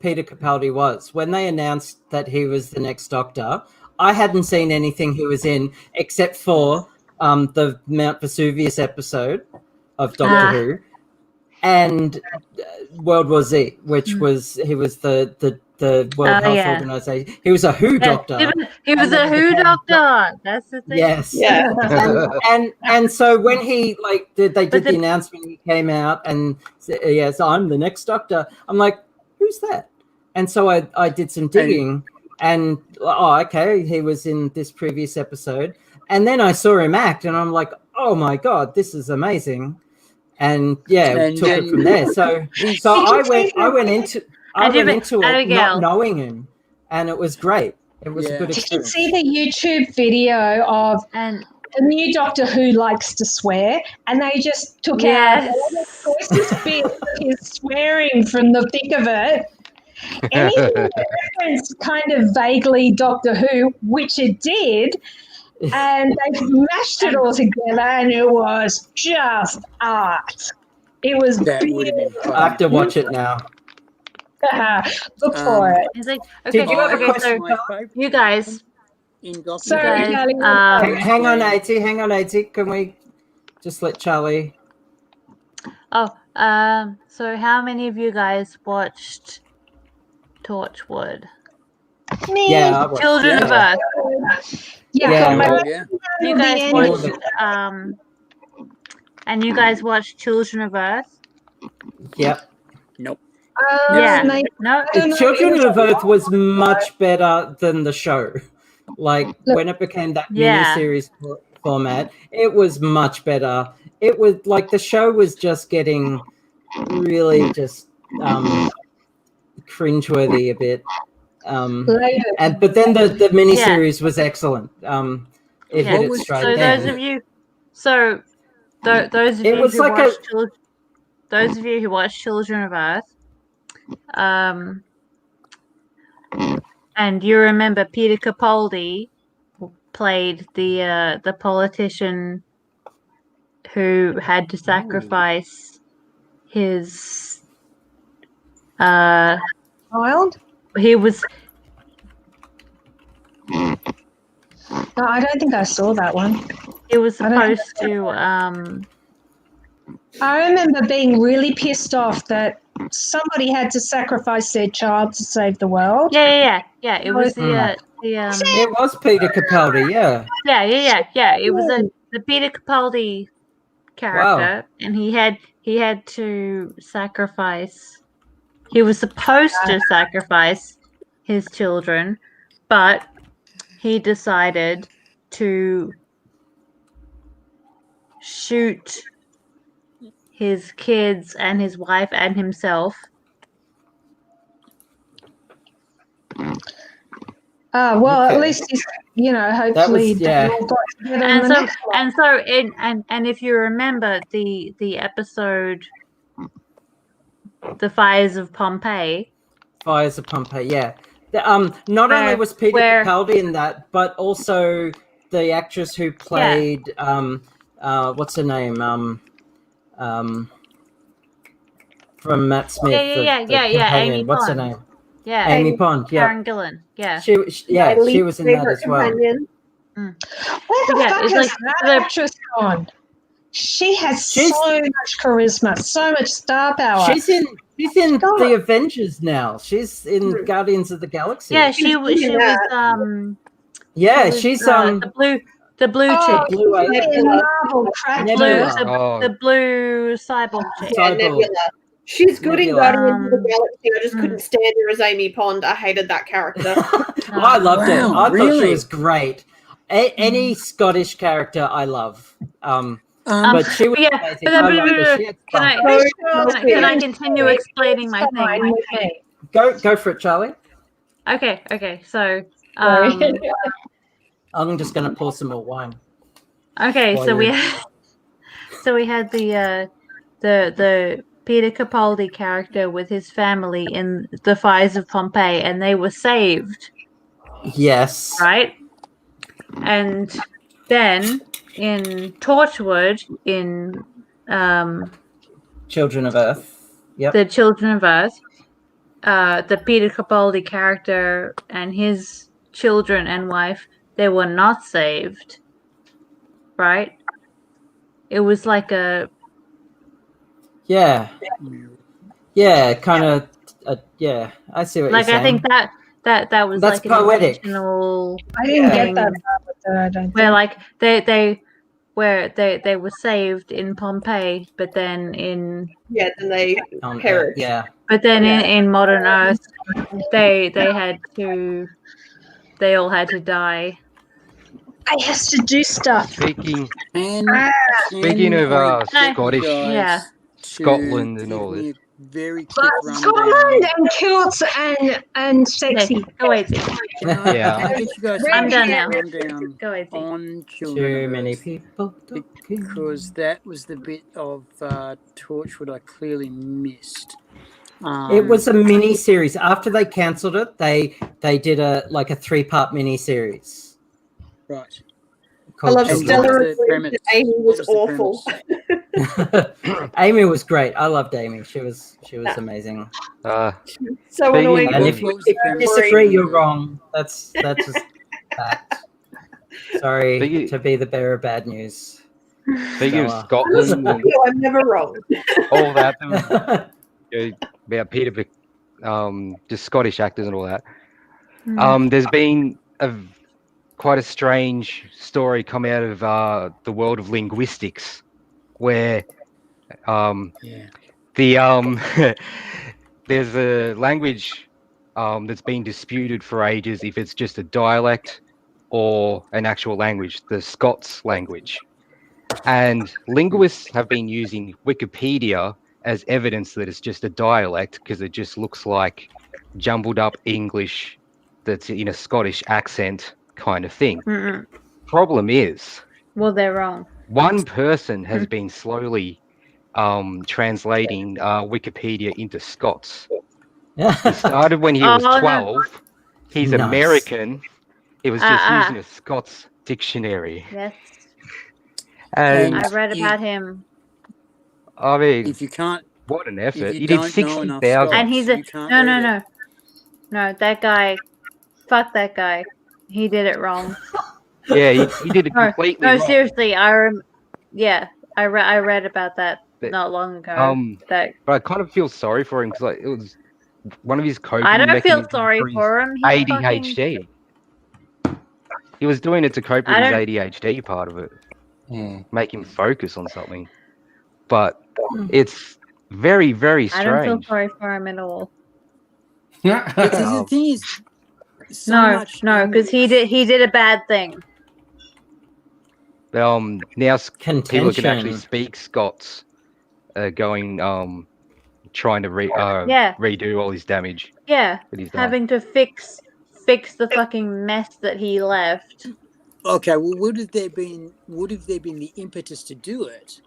Peter Capaldi was when they announced that he was the next Doctor. I hadn't seen anything he was in except for the Mount Vesuvius episode of Doctor Who and World War Z, which was he was the World Health Organization. He was a Who doctor. He was a Who doctor. That's the thing. Yes. Yeah. and so when he they did the announcement, he came out and said, "Yes, I'm the next Doctor." I'm like, "Who's that?" And so I did some digging. And okay, he was in this previous episode, and then I saw him act, and I'm like, oh my God, this is amazing, and took it from there. So I went into it not knowing him, and it was great. It was a good experience. Did you see the YouTube video of the new Doctor Who likes to swear, and they just took out all the choicest bits of his swearing from the thick of it. Anything that referenced kind of vaguely Doctor Who, which it did, and they mashed it all together, and it was just art. It was beautiful. I have to watch it now. Look for it. It's like, okay, so you guys. Sorry, Charlie. Hang on, 80. Can we just let Charlie? So how many of you guys watched Torchwood? Me. Yeah, Children of Earth. Yeah. You guys watched and you guys watched Children of Earth? Yep. Nope. No. Children of Earth was much better than the show. Like when it became that miniseries format, it was much better. It was like the show was just getting really just cringeworthy a bit. But then the miniseries was excellent. It hit its stride. So those of you who watched Children of Earth, and you remember Peter Capaldi played the politician who had to sacrifice his child. He was. No, I don't think I saw that one. He was supposed to. I remember being really pissed off that somebody had to sacrifice their child to save the world. Yeah. It was the It was Peter Capaldi, yeah. Yeah. It was the Peter Capaldi character, and he had to sacrifice. He was supposed to sacrifice his children, but he decided to shoot his kids and his wife and himself. Well, at least he's, hopefully they all got together in the next one. And if you remember the episode, The Fires of Pompeii. Fires of Pompeii, yeah. Not only was Peter Capaldi in that, but also the actress who played what's her name? From Matt Smith. Amy What's her Pond. name? Yeah, Amy Pond. Yeah, Karen Gillan. Yeah, she was in that as well. Where the fuck is that actress gone? She has so much charisma, so much star power. She's in the Avengers now. She's in Guardians of the Galaxy. Yeah, she was. she's the blue chick. The blue cyborg chick. Yeah, Nebula. She's good in Guardians of the Galaxy. I just couldn't stand her as Amy Pond. I hated that character. I loved it. I thought she was great. Any Scottish character I love. But she was amazing. Can I continue explaining my thing? Go for it, Charlie. Okay. So I'm just going to pour some more wine. Okay, so we had the Peter Capaldi character with his family in the Fires of Pompeii, and they were saved. Yes. Right? And then in Torchwood, in Children of Earth. Yep. The Children of Earth, the Peter Capaldi character and his children and wife, they were not saved. Right? It was like a... Yeah, kind of. Yeah, I see what you're saying. I think that was that's like poetic. An original. I didn't get that. I don't. Where like they were saved in Pompeii, but then in then they perished. Yeah. But then in modern Earth, they all had to die. I has to do stuff. Speaking of Scottish, Scotland and all this. Very quick But Scotland and kilts and sexy. Go easy. Yeah. I'm done now. Go easy. On Children Too of many Earth, people. because that was the bit of Torchwood I clearly missed. It was a mini series. After they cancelled it, they did a 3-part mini series. Right. I love Stella that Amy was awful. Amy was great. I loved Amy. She was amazing. So annoying. And if you disagree, you're wrong. That's just fact. Sorry to be the bearer of bad news. Speaking of Scotland, I'm never wrong. All that about Peter, just Scottish actors and all that. There's been quite a strange story come out of the world of linguistics, where there's a language that's been disputed for ages if it's just a dialect or an actual language, the Scots language. And linguists have been using Wikipedia as evidence that it's just a dialect because it just looks like jumbled up English that's in a Scottish accent kind of thing. Problem is, well, they're wrong. One person has been slowly translating Wikipedia into Scots. He started when he was 12. He's Nice. American. It was just using a Scots dictionary. Yes. And I read about him. I mean, if you can't, what an if effort! you You did don't know enough 60,000. Scots, And he's a you can't no, read no, it. no. That guy. Fuck that guy. He did it wrong. Yeah, he did it completely No, wrong. seriously. Yeah, I read about that not long ago. That But I kind of feel sorry for him because like, it was one of his coping I don't feel mechanisms sorry for his for him. He ADHD. He was doing it to cope with I his don't- ADHD part of it, make him focus on something. But it's very, very I don't feel strange. sorry for him at all. But the thing is, so No, much because he did a bad thing. Now people can actually Contention. speak Scots, trying to Yeah. redo all his damage. Yeah, that he's done. having to fix the fucking mess that he left. Okay, well, would have there been the impetus to do it,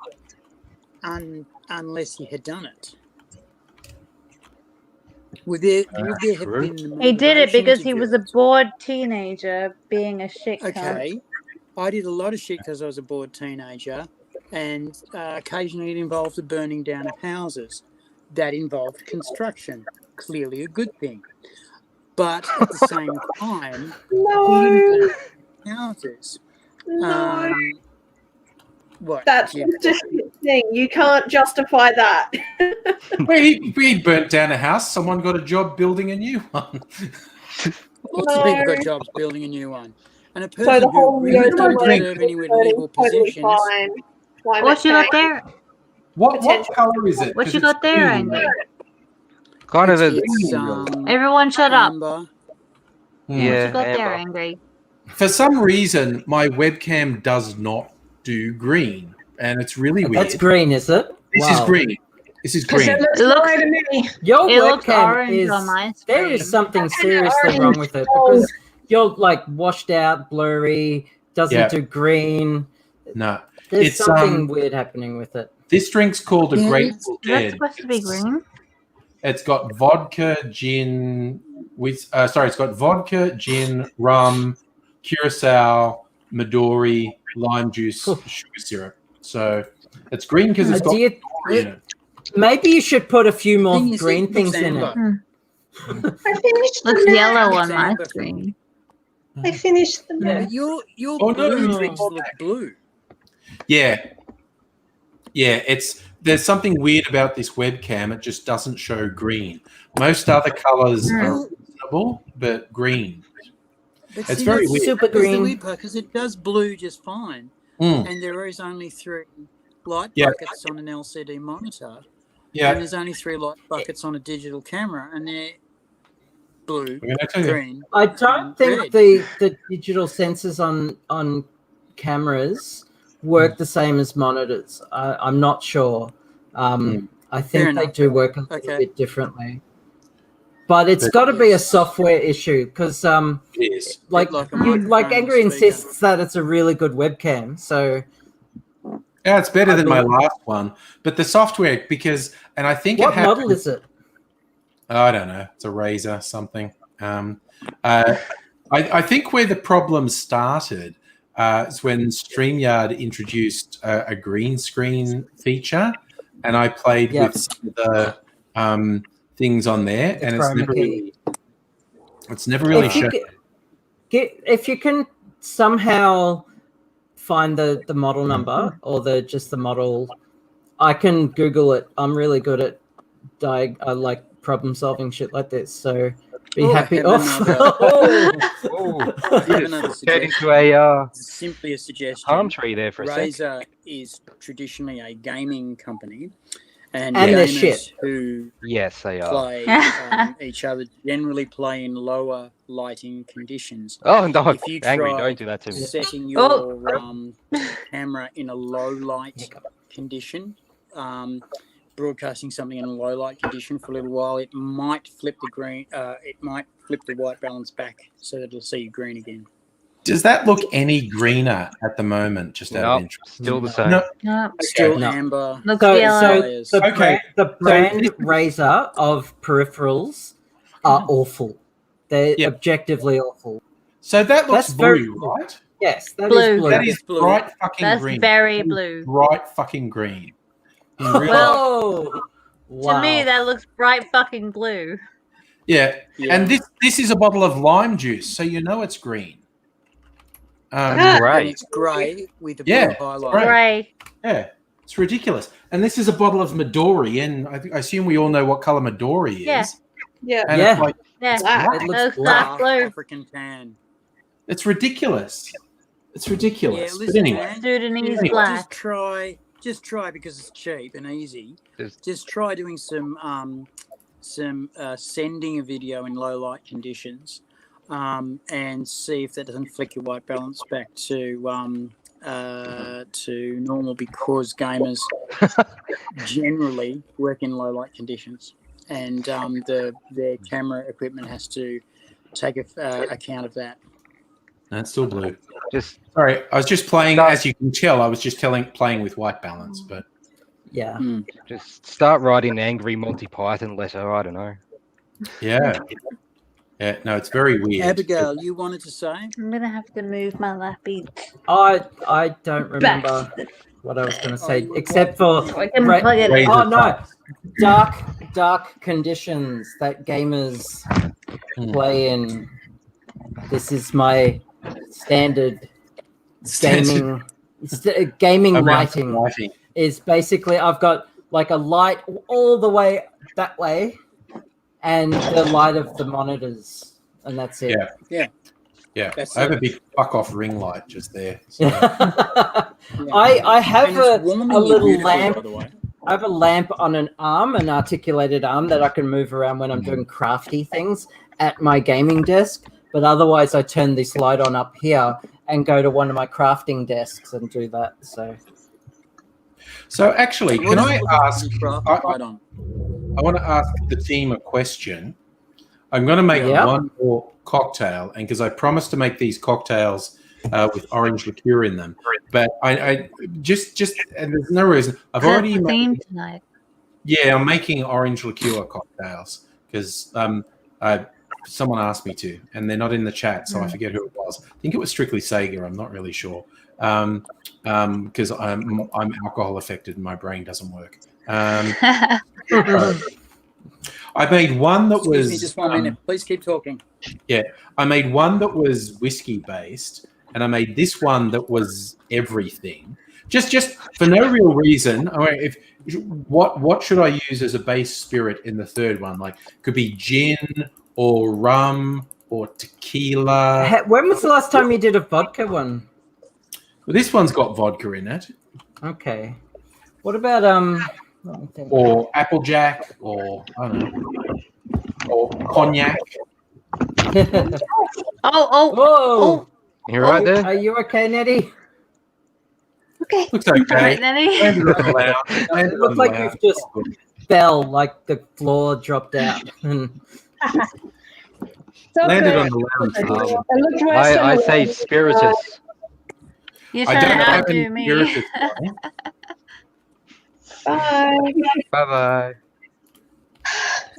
unless he had done it? Would there have been the He did it motivation because to he do was it? a bored teenager being a shit cunt. Okay, I did a lot of shit because I was a bored teenager, and occasionally it involved the burning down of houses. That involved construction, clearly a good thing. But at the same time, No. he didn't burn houses. No. What? That's just a shit thing. You can't justify that. Well, he burnt down a house. Someone got a job building a new one. Lots of people got jobs building a new one. And a So person the who whole really Rio doesn't Grande deserve any Valley legal is totally positions. fine. Climate What you got change. there? What color is it? What 'Cause you it's got there, green. Angry? Kind of a Everyone shut up. Amber. What you got there, Angry? For some reason, my webcam does not do green, and it's really weird. That's green, is it? This is green. This is green. It looks grey to me. Your It looks webcam orange is on my there screen. is something seriously wrong with it because you're like washed out, blurry, doesn't Yeah. do green. No, There's it's something weird happening with it. This drink's called a Grateful Is that Dead. supposed to be green? It's got vodka, gin, it's got vodka, gin, rum, curacao, Midori, lime juice, sugar syrup. So it's green because it's got Do you- Midori in it. Maybe you should put a few more Thing is, green it things looks in it. amber. I finished Looks the yellow map. on my Amber. screen. I finished the Yeah, map. but your Oh, no. blue drinks look blue. Yeah. There's something weird about this webcam. It just doesn't show green. Most other colors are reasonable, but green. But It's see, very that's- weird. Super that's the green. weird part because it does blue just fine, Mm. and there is only 3 light Yeah. buckets on an LCD monitor, and Yeah. there's only 3 light buckets on a digital camera, and they're blue, I'm gonna tell you. green. I don't and think red. the digital sensors on cameras work the same as monitors. I'm not sure. I Fair think they enough. do work a little Okay. bit differently. But it's But- got to be a software issue because, It is. like, Like a Angry microphone speaker. insists that it's a really good webcam. So, Yeah, it's better than my believe- last one. But the software, and I think what it happened, model is it? I don't know. It's a Razer something. I think where the problem started is when StreamYard introduced a green screen feature, and I played Yep. with some of the things on there, and it's chroma never key. really If you shown. if you can somehow find the model number or just the model, I can Google it. I'm really good at I like problem solving shit like this. So be Oh, I happy. have Oh, I have another Turned suggestion. into a Simply a suggestion. palm tree there for a sec. Razer is traditionally a gaming company, and And they're gamers shit. who Yes, they are. play each other generally play in lower lighting conditions. Oh no, If you Angry, try don't do that to me. setting Oh. your camera in a low light condition, broadcasting something in a low light condition for a little while, it might flip the green. It might flip the white balance back so that it'll see green again. Does that look any greener at the moment? Just out of Nope, interest. still the same. No. No. Still No. amber. Looks so yellow. layers. Okay. the brand Razer of peripherals are awful. They're Yep. objectively awful. So that looks That's very blue, cool. right? Yes, that is Blue. blue. That is Blue. bright fucking That's green. very That is blue. Bright fucking green. In real life, Oh, wow. To me, that looks bright fucking blue. yeah. Yeah. And this is a bottle of lime juice, so you know it's green. That's And great. it's grey with a Yeah, blue it's highlight. great. Gray. Yeah, it's ridiculous. And this is a bottle of Midori, and I assume we all know what color Midori is. Yeah. Yeah. And Yeah. it's like Yeah. Black. It That looks looks black. dark blue. African tan. it's ridiculous. It's Yeah, ridiculous. listen, But anyway, man. Sudanese Anyway. black. Just try because it's cheap and easy. Just- Just try doing some sending a video in low light conditions, and see if that doesn't flick your white balance back to normal, because gamers generally work in low light conditions, and their camera equipment has to take account of that. that's still blue. Just Sorry, I was just playing. As you can tell, I was just playing with white balance. But Yeah. just start writing an angry Monty Python letter. I don't know. yeah, yeah. No, it's very weird. Abigail, you wanted to say? I'm gonna have to move my lappy. I don't remember what I was going to say, except for I can plug it in. oh no, dark conditions that gamers play in. This is my standard gaming lighting. Is basically I've got like a light all the way that way, and the light of the monitors, and that's it. Yeah. That's I have it. a big fuck off ring light just there. So. I have And it's warming you little beautifully, lamp. by the way. I have a lamp on an arm, an articulated arm that I can move around when I'm doing crafty things at my gaming desk. But otherwise, I turn this light on up here and go to one of my crafting desks and do that. So actually, can I ask? I on? want to ask the team a question. I'm going to make one more cocktail, and because I promised to make these cocktails with orange liqueur in them, but I just and there's no reason. I've already made tonight. Yeah, I'm making orange liqueur cocktails because someone asked me to, and they're not in the chat, so I forget who it was. I think it was Strictly Sega. I'm not really sure because I'm alcohol affected and my brain doesn't work. I made one that Excuse was me, just 1 minute. Please keep talking. Yeah, I made one that was whiskey based, and I made this one that was everything. Just for no real reason. I mean, what should I use as a base spirit in the third one? Like, could be gin or rum or tequila. when was the last time you did a vodka one? Well, this one's got vodka in it. Okay. What about let me think. Or Applejack, or I don't know, or cognac. Whoa! You right there? Are you okay, Nettie? Okay. Looks okay. Right, Nettie. It looks like you've just fell, like the floor dropped out. Landed on the lounge. I say spiritus. You're I trying don't to have outdo any me. spiritus. Bye. Bye bye.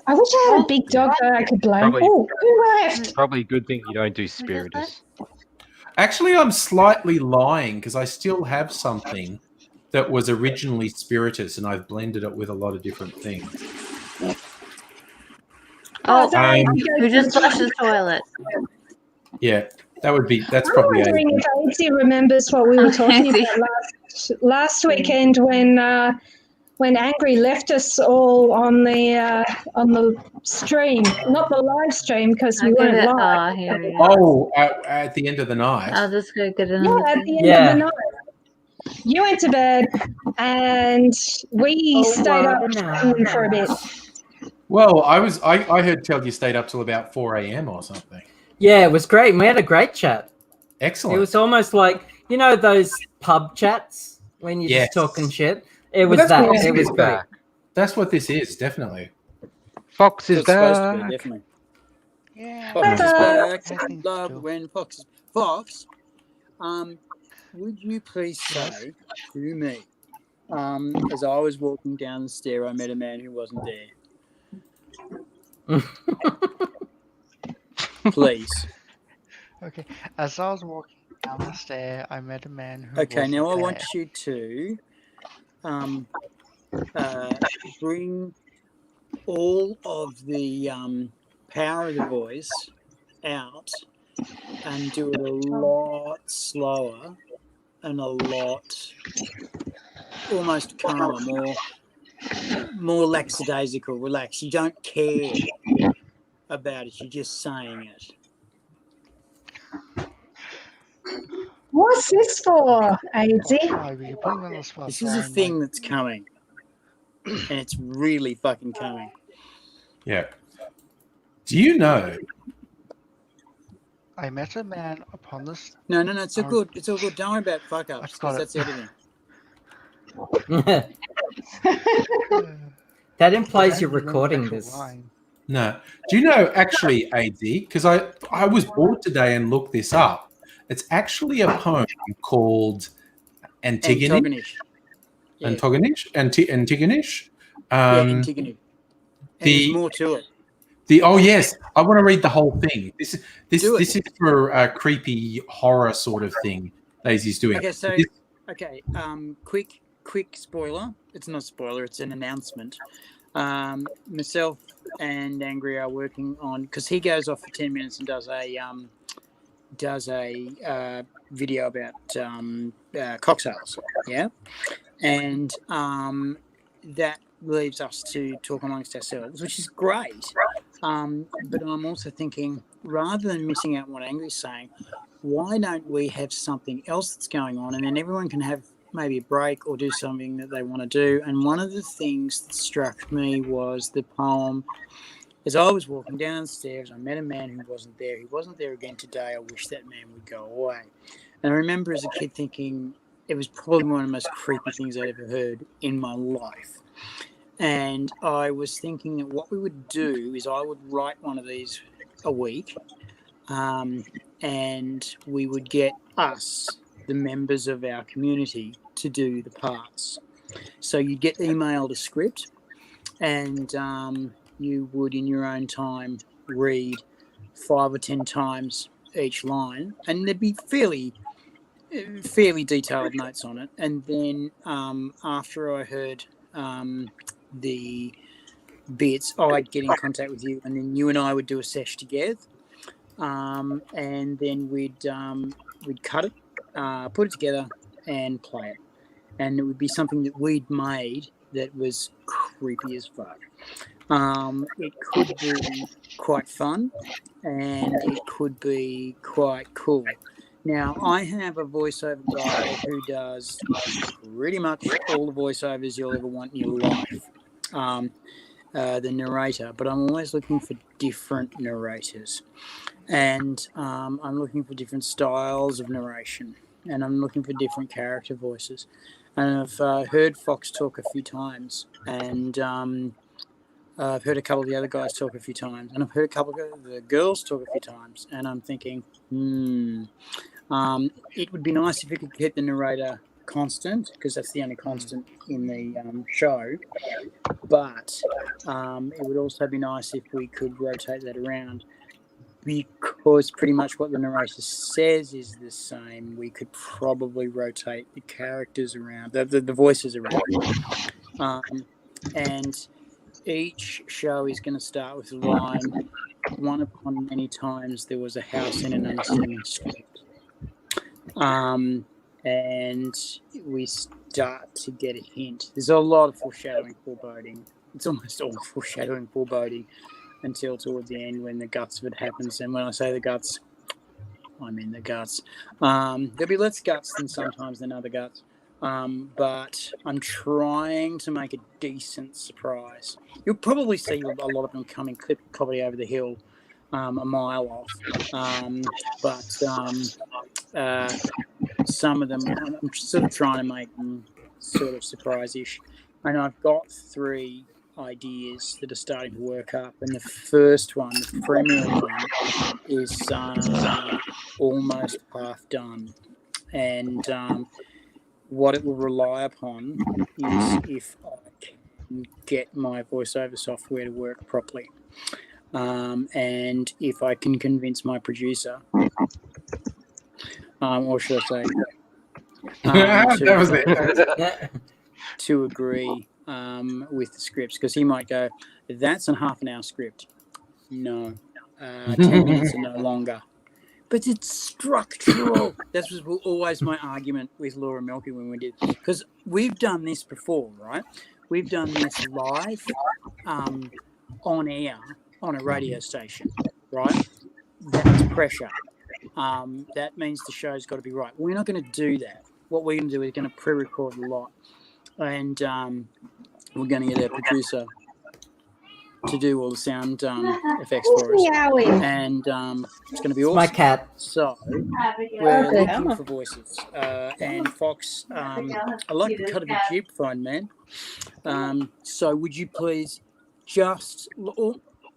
I wish I had a big dog that I could blame. Probably- Oh, who left? Probably a good thing you don't do spiritus. Actually, I'm slightly lying because I still have something that was originally spiritus, and I've blended it with a lot of different things. Who just flushed the toilet? Yeah, that's I'm probably wondering a, if Aisy remembers what we were talking about last weekend when Angry left us all on the stream, not the live stream because we weren't live. at the end of the night. I'll just go get Yeah, another. at the end of the night. You went to bed and we stayed up for a bit. Well, I heard tell you stayed up till about 4 a.m. or something. Yeah, it was great. We had a great chat. Excellent. It was almost like, you know, those pub chats when you're just talking shit. It was that. It was great. That's what this is, definitely. Fox is It's supposed to back. be, definitely. Yeah. Fox is back. Everything's Love cool. when Fox. Would you please say to me, as I was walking down the stair, I met a man who wasn't there. Please. Okay. As I was walking Down the stair, I met a man who Okay, now I wasn't want there. you to bring all of the power of the voice out and do it a lot slower and a lot almost calmer, more lackadaisical, relaxed. You don't care about it, you're just saying it. What's this for, AZ? This is a thing that's coming. And it's really fucking coming. Yeah. Do you know? I met a man upon this. No, it's all good. It's all good. Don't worry about fuck ups because that's editing. That implies you're recording this. No. Do you know actually, AD? Because I was bored today and looked this up. It's actually a poem called Antigone. Yeah. Antigonish. Yeah, Antigone. And there's more to it. Yes, I want to read the whole thing. This is for a creepy horror sort of thing Daisy's doing. Okay, so quick spoiler. It's not a spoiler, it's an announcement. Myself and Angry are working on, because he goes off for 10 minutes and does a video about cocktails, yeah, and that leaves us to talk amongst ourselves, which is great. But I'm also thinking, rather than missing out on what Angry's saying, why don't we have something else that's going on, and then everyone can have maybe a break or do something that they want to do. And one of the things that struck me was the poem. As I was walking downstairs, I met a man who wasn't there. He wasn't there again today. I wish that man would go away. And I remember as a kid thinking it was probably one of the most creepy things I'd ever heard in my life. And I was thinking that what we would do is I would write one of these a week, and we would get us, the members of our community, to do the parts. So you'd get emailed a script, and you would, in your own time, read 5 or 10 times each line, and there'd be fairly detailed notes on it. And then after I heard the bits, I'd get in contact with you, and then you and I would do a sesh together, and then we'd cut it, put it together, and play it. And it would be something that we'd made that was creepy as fuck. It could be quite fun, and it could be quite cool. Now, I have a voiceover guy who does pretty much all the voiceovers you'll ever want in your life, the narrator, but I'm always looking for different narrators, and I'm looking for different styles of narration, and I'm looking for different character voices. And I've heard Fox talk a few times, and I've heard a couple of the other guys talk a few times, and I've heard a couple of the girls talk a few times, and I'm thinking, it would be nice if we could keep the narrator constant, because that's the only constant in the show, but it would also be nice if we could rotate that around, because pretty much what the narrator says is the same. We could probably rotate the characters around, the voices around. And each show is going to start with the line, "One upon many times there was a house in an unassuming street." And we start to get a hint. There's a lot of foreshadowing, foreboding. It's almost all foreshadowing, foreboding, until towards the end when the guts of it happens. And when I say the guts, I mean the guts. There'll be less guts than other guts. But I'm trying to make a decent surprise. You'll probably see a lot of them coming clip probably over the hill, a mile off. But some of them, I'm sort of trying to make them sort of surprise-ish. And I've got 3 ideas that are starting to work up, and the first one, the premier one, is almost half done, and what it will rely upon is if I can get my voiceover software to work properly, and if I can convince my producer or should I say, That was it. to agree with the scripts, because he might go, that's a half an hour script. No, 10 minutes or no longer. But it's structural. That was always my argument with Laura Melky when we did, because we've done this before, right? We've done this live on air on a radio station, right? That's pressure. That means the show's got to be right. We're not going to do that. What we're going to do is going to pre-record a lot, and we're going to get our producer to do all the sound effects for us, and it's going to be awesome. My cat. So we're looking for voices, and Fox, I like the cut of your jib, fine man. So would you please just,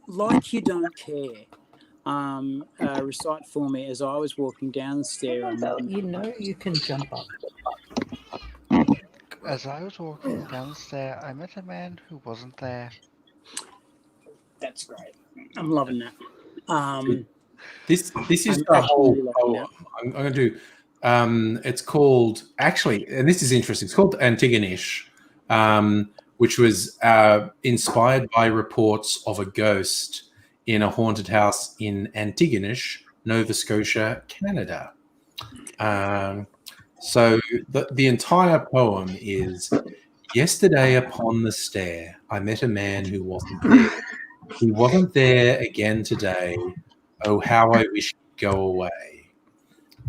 like you don't care, recite for me as I was walking down the stair. You know you can jump up. As I was walking down the stair, I met a man who wasn't there. That's great. I'm loving that. This is the whole poem. I'm going to do. It's called, actually, and this is interesting. It's called Antigonish, which was inspired by reports of a ghost in a haunted house in Antigonish, Nova Scotia, Canada. So the entire poem is, yesterday upon the stair, I met a man who wasn't there. He wasn't there again today. Oh, how I wish he'd go away.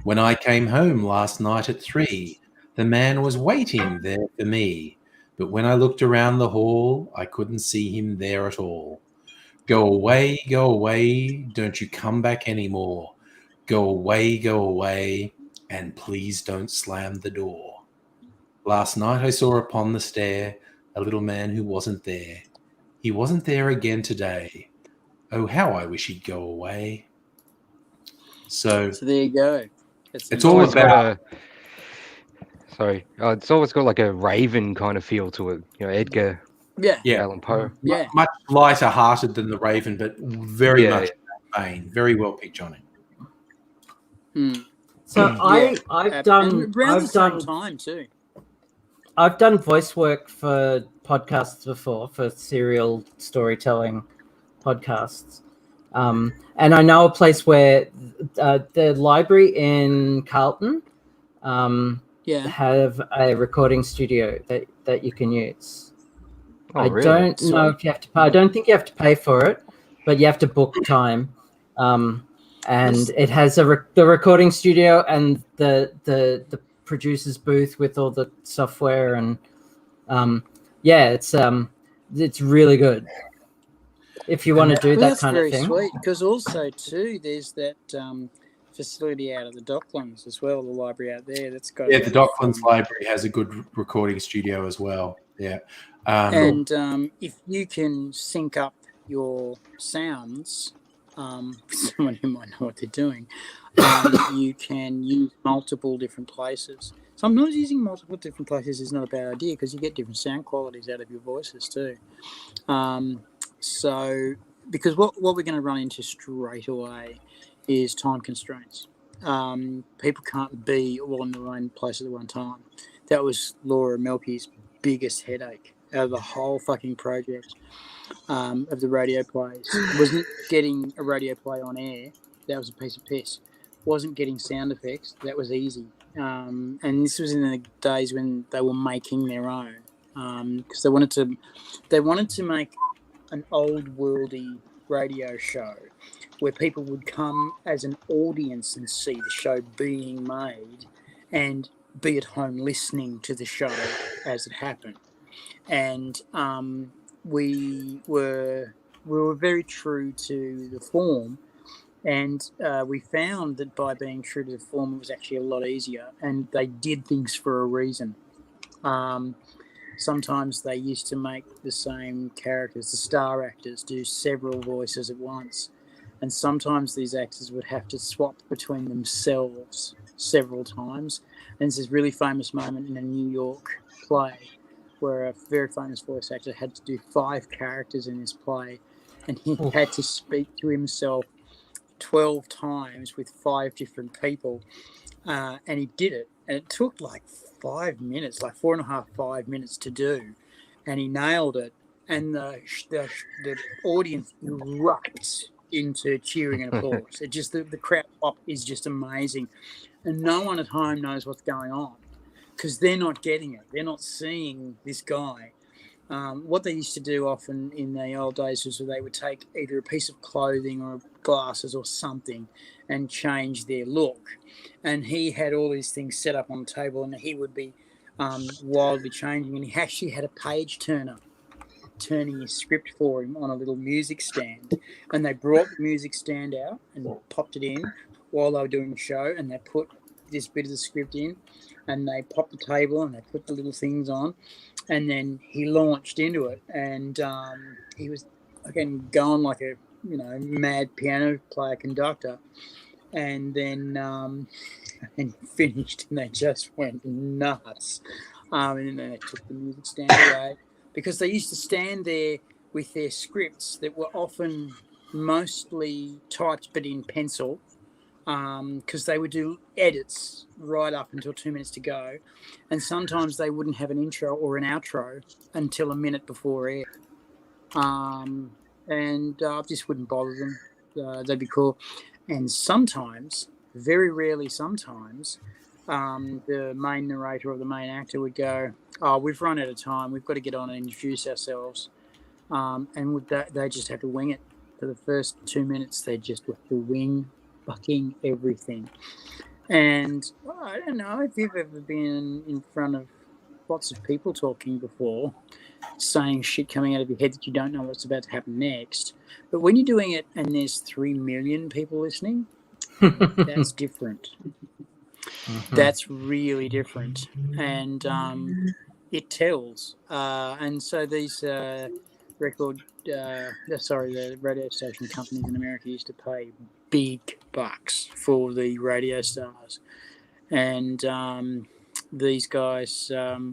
When I came home last night at 3, the man was waiting there for me. But when I looked around the hall, I couldn't see him there at all. Go away, don't you come back anymore. Go away, and please don't slam the door. Last night I saw upon the stair a little man who wasn't there. He wasn't there again today. Oh, how I wish he'd go away. So there you go. It's all about... it's always got like a Raven kind of feel to it. You know, Edgar Allan Poe. Yeah. Much lighter hearted than the Raven, but very much in that vein. Very well picked, Johnny. So I've done time too. I've done voice work for podcasts before, for serial storytelling podcasts. And I know a place where the library in Carlton have a recording studio that you can use. Oh, I really? don't know if you have to pay. I don't think you have to pay for it, but you have to book time. And it has the recording studio and the producer's booth with all the software, and it's really good if you want to do that kind of thing. That's very sweet, because also too there's that facility out at the Docklands as well, the library out there that's got the Docklands Library has a good recording studio as well. And if you can sync up your sounds with someone who might know what they're doing, you can use multiple different places. Sometimes using multiple different places is not a bad idea, because you get different sound qualities out of your voices too. So, because what we're going to run into straight away is time constraints. People can't be all in their own place at one time. That was Laura Melky's biggest headache out of the whole fucking project of the radio plays. Wasn't getting a radio play on air. That was a piece of piss. Wasn't getting sound effects. That was easy. And this was in the days when they were making their own, because they wanted to make an old worldy radio show where people would come as an audience and see the show being made and be at home listening to the show as it happened. And we were very true to the form, and we found that by being true to the form, it was actually a lot easier, and they did things for a reason. Sometimes they used to make the same characters, the star actors, do several voices at once. And sometimes these actors would have to swap between themselves several times. And there's this really famous moment in a New York play where a very famous voice actor had to do 5 characters in this play. And he had to speak to himself 12 times with 5 different people, and he did it. And it took like 5 minutes, like 4.5, 5 minutes to do, and he nailed it. And the audience erupts into cheering and applause. It just the crowd pop is just amazing, and no one at home knows what's going on because they're not getting it. They're not seeing this guy. What they used to do often in the old days was they would take either a piece of clothing or glasses or something and change their look. And he had all these things set up on the table, and he would be wildly changing. And he actually had a page turner turning his script for him on a little music stand. And they brought the music stand out and popped it in while they were doing the show, and they put this bit of the script in, and they popped the table and they put the little things on, and then he launched into it, and he was again going like a mad piano player conductor, and then and finished, and they just went nuts, and then they took the music stand away because they used to stand there with their scripts that were often mostly typed but in pencil, because they would do edits right up until 2 minutes to go, and sometimes they wouldn't have an intro or an outro until a minute before air, and this wouldn't bother them. They'd be cool. And sometimes, very rarely sometimes, the main narrator or the main actor would go, "Oh, we've run out of time. We've got to get on and introduce ourselves." And with that, they just have to wing it. For the first 2 minutes, they just have to wing fucking everything. And I don't know if you've ever been in front of lots of people talking before, saying shit coming out of your head that you don't know what's about to happen next. But when you're doing it and there's 3 million people listening, that's different. That's really different. And it tells. And so these the radio station companies in America used to pay big bucks for the radio stars. And these guys used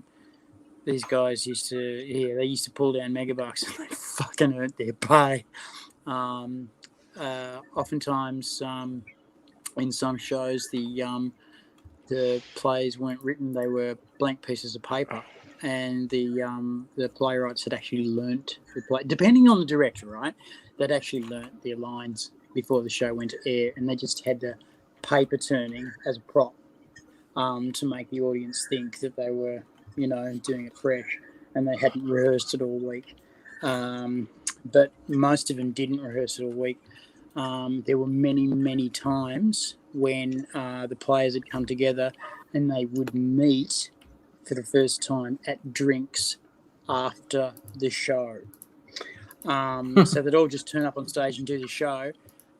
to pull down megabucks, and they fucking earned their pay. Oftentimes, in some shows, the plays weren't written; they were blank pieces of paper, and the playwrights had actually learnt the play. Depending on the director, right? They'd actually learnt their lines before the show went to air, and they just had the paper turning as a prop to make the audience think that they were, doing it fresh, and they hadn't rehearsed it all week. But most of them didn't rehearse it all week. There were many, many times when the players had come together and they would meet for the first time at drinks after the show. So they'd all just turn up on stage and do the show,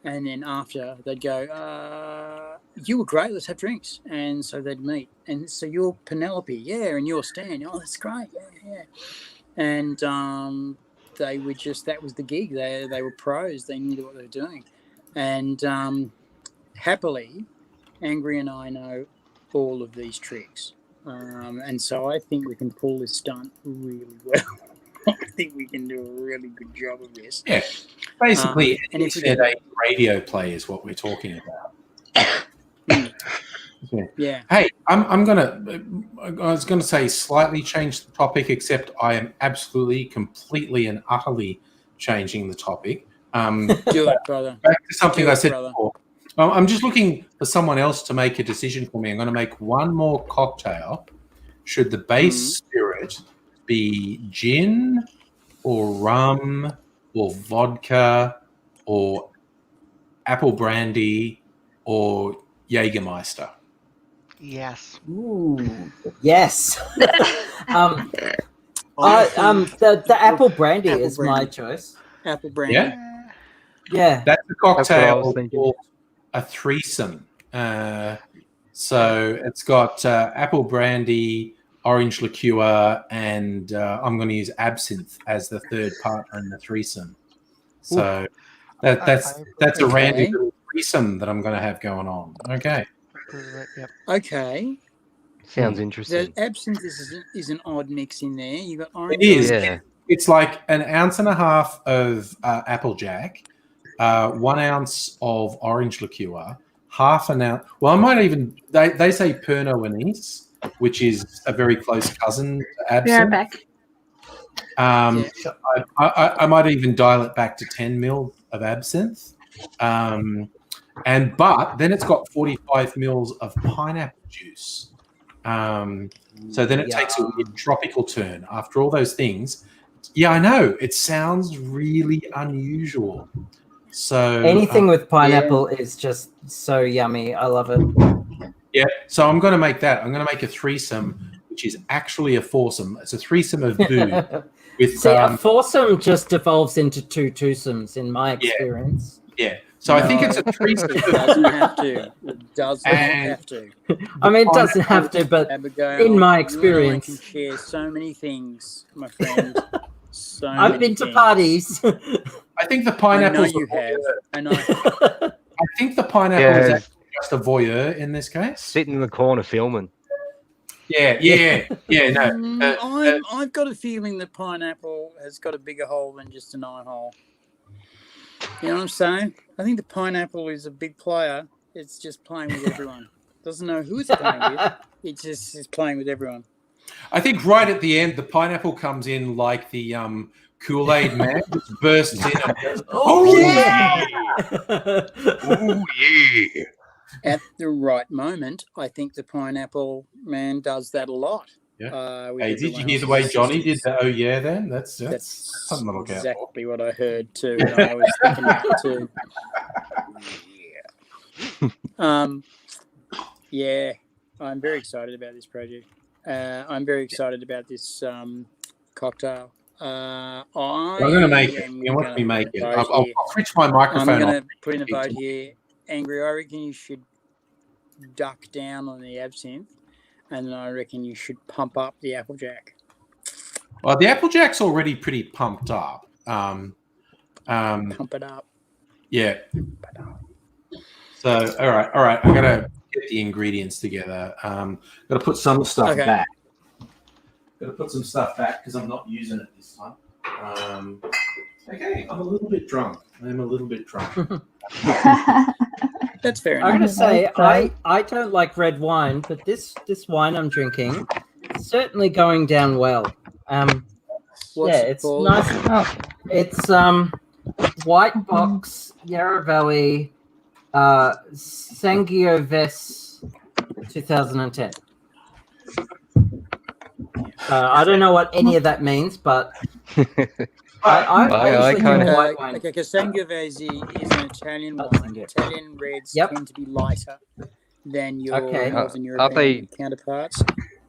and then after they'd go, "You were great, let's have drinks." And so they'd meet. And so you're Penelope, yeah, and you're Stan, oh, that's great, yeah. And they were just, that was the gig. They were pros, they knew what they were doing. And happily, Angry and I know all of these tricks. And so I think we can pull this stunt really well. I think we can do a really good job of this. Yeah, basically, and if a radio play is what we're talking about. Yeah. Hey, I was gonna say slightly change the topic, except I am absolutely, completely, and utterly changing the topic. Do it, brother. Back to something I said before. I'm just looking for someone else to make a decision for me. I'm going to make one more cocktail. Should the base spirit be gin or rum or vodka or apple brandy or Jägermeister? Yes. Ooh, yes. The apple brandy is my choice. Apple brandy. Yeah. That's a cocktail called a threesome. So it's got apple brandy, orange liqueur, and I'm going to use absinthe as the third partner in the threesome. So that's a randy little threesome that I'm going to have going on. Okay. Yep. Okay. Sounds interesting. The absinthe is an odd mix in there. You got orange. It is. Yeah. It's like 1.5 ounces of Applejack, 1 ounce of orange liqueur, half an ounce. Well, I might even, they say Pernod Anise, which is a very close cousin to absinthe. Be right back. I might even dial it back to 10 mil of absinthe. But then it's got 45 mils of pineapple juice. So then it takes a weird tropical turn. After all those things, yeah, I know it sounds really unusual. So anything with pineapple is just so yummy. I love it. Yeah, so I'm going to make that. I'm going to make a threesome, which is actually a foursome. It's a threesome of booze. See, a foursome just devolves into two twosomes, in my experience. Yeah. So I think it's a threesome. It doesn't have to. It doesn't have to. I mean, it doesn't have to, but Abigail, in my you experience, and I can share so many things, my friend. I've been to parties. I think the pineapple. I know you have. And I think the pineapple is actually just a voyeur in this case. Sitting in the corner filming. Yeah. No. I've got a feeling that pineapple has got a bigger hole than just an eye hole. You know what I'm saying? I think the pineapple is a big player. It's just playing with everyone. Doesn't know who it's playing with. It just is playing with everyone. I think right at the end, the pineapple comes in like the Kool-Aid man, just bursts in. And goes, oh yeah! Oh yeah! At the right moment, I think the pineapple man does that a lot. Yeah. Hey, did you hear the way Johnny did the oh yeah then? That's something to look out for. Exactly what I heard too. And I was thinking that too. Yeah. I'm very excited about this project. I'm very excited about this cocktail. I'm going to make it. You want me to make it? I'll switch my microphone I'm going off. to put in a vote here. Angry, I reckon you should duck down on the absinthe, and then I reckon you should pump up the Applejack. Well, the Applejack's already pretty pumped up. Pump it up. Yeah. So, all right. I'm gonna get the ingredients together. Got to put some stuff back. Got to put some stuff back because I'm not using it this time. Okay, I'm a little bit drunk. That's fair enough. I'm going to say I don't like red wine, but this wine I'm drinking is certainly going down well. It's nice. Oh. It's White Box Yarra Valley Sangiovese 2010. I don't know what any of that means, but I kind of white wine. Okay, because Sangiovese is an Italian wine. Italian reds tend to be lighter than your Northern European counterparts.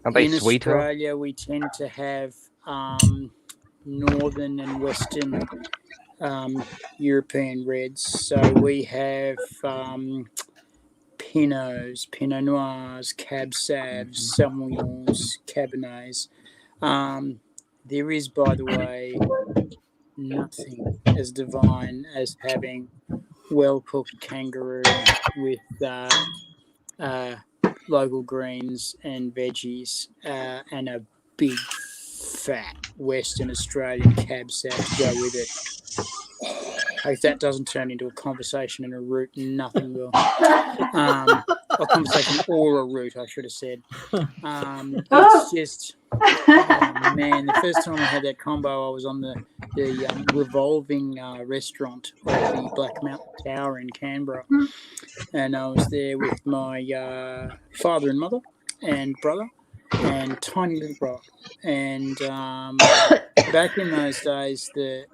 Are they in sweeter? Australia, we tend to have Northern and Western European reds. So we have Pinots, Pinot Noirs, Cab Savs, Sauvignons, Cabernets. There is, by the way, nothing as divine as having well-cooked kangaroo with local greens and veggies and a big, fat Western Australian Cab Sav to go with it. If that doesn't turn into a conversation and a root, nothing will. A conversation or a root, I should have said. It's just, man, the first time I had that combo, I was on the revolving restaurant of the Black Mountain Tower in Canberra. And I was there with my father and mother and brother and tiny little brother. And back in those days, the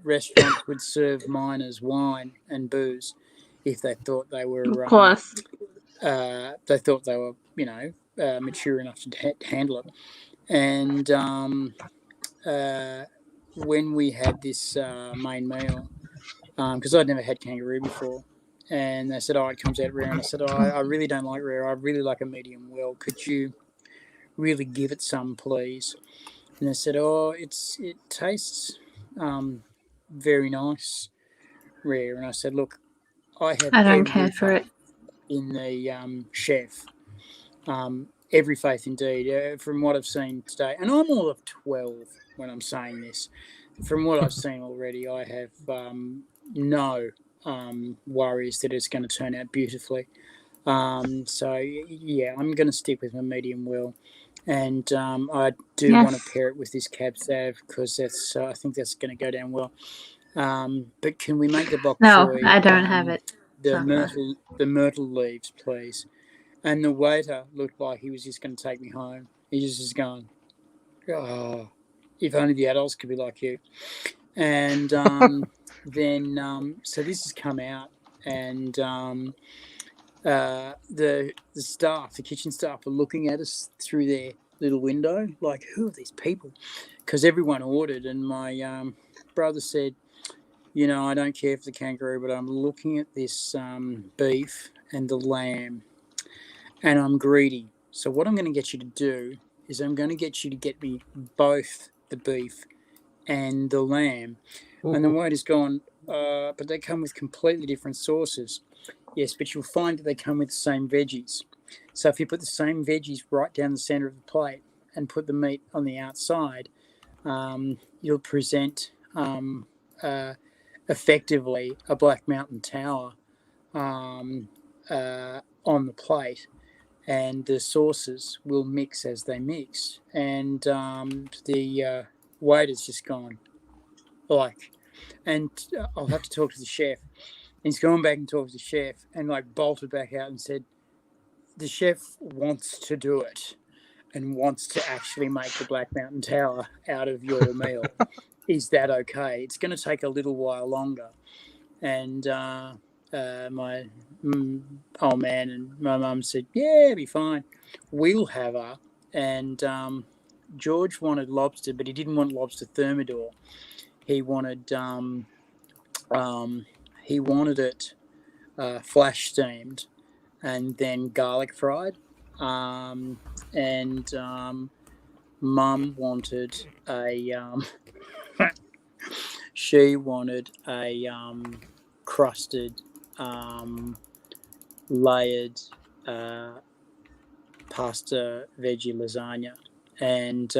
restaurant would serve minors wine and booze if they thought they were, of course, they thought they were, mature enough to handle it. And when we had this main meal, because I'd never had kangaroo before, and they said, it comes out rare, and I said, I really don't like rare. I really like a medium well. Could you really give it some, please? And they said, it tastes very nice, rare. And I said, look, I don't care for it in the chef. Every faith indeed, from what I've seen today, and I'm all of 12 when I'm saying this. From what I've seen already, I have no worries that it's going to turn out beautifully. So yeah, I'm going to stick with my medium well, and I do want to pair it with this cab sav because that's I think that's going to go down well. But can we make the bok choy? No, I don't have it. The myrtle leaves, please. And the waiter looked like he was just going to take me home. He was just going, oh, if only the adults could be like you. And then, so this has come out, and the staff, the kitchen staff, are looking at us through their little window, like, who are these people? Because everyone ordered, and my brother said, you know, I don't care for the kangaroo, but I'm looking at this beef and the lamb, and I'm greedy. So what I'm going to get you to do is I'm going to get you to get me both the beef and the lamb. And the waiter's gone, but they come with completely different sauces. Yes, but you'll find that they come with the same veggies. So if you put the same veggies right down the center of the plate and put the meat on the outside, you'll present effectively a Black Mountain Tower on the plate, and the sauces will mix as they mix. And the waiter's just gone, like, and I'll have to talk to the chef. He's gone back and talked to the chef and like bolted back out and said, the chef wants to do it and wants to actually make the Black Mountain Tower out of your meal. Is that okay? It's going to take a little while longer. And my old man and my mum said, yeah, it'll be fine. We'll have her. And George wanted lobster, but he didn't want lobster thermidor. He wanted it flash steamed and then garlic fried. And Mum wanted she wanted a crusted, layered pasta veggie lasagna, and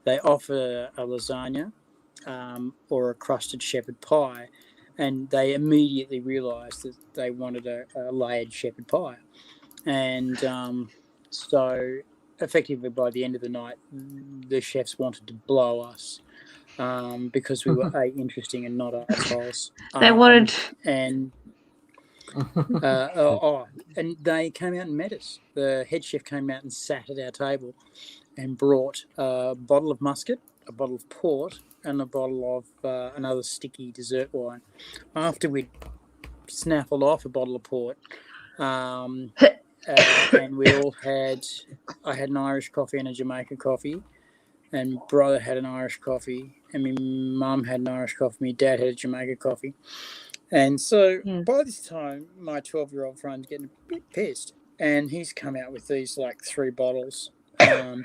they offer a lasagna or a crusted shepherd pie, and they immediately realised that they wanted a layered shepherd pie, and so effectively by the end of the night, the chefs wanted to blow us. Because we were interesting and not assholes. They wanted, and and they came out and met us. The head chef came out and sat at our table, and brought a bottle of muscat, a bottle of port, and a bottle of another sticky dessert wine. After we snaffled off a bottle of port, and we all had. I had an Irish coffee and a Jamaica coffee. And brother had an Irish coffee, and my mum had an Irish coffee, my dad had a Jamaica coffee. And so by this time, my 12-year-old friend's getting a bit pissed, and he's come out with these like 3 bottles. And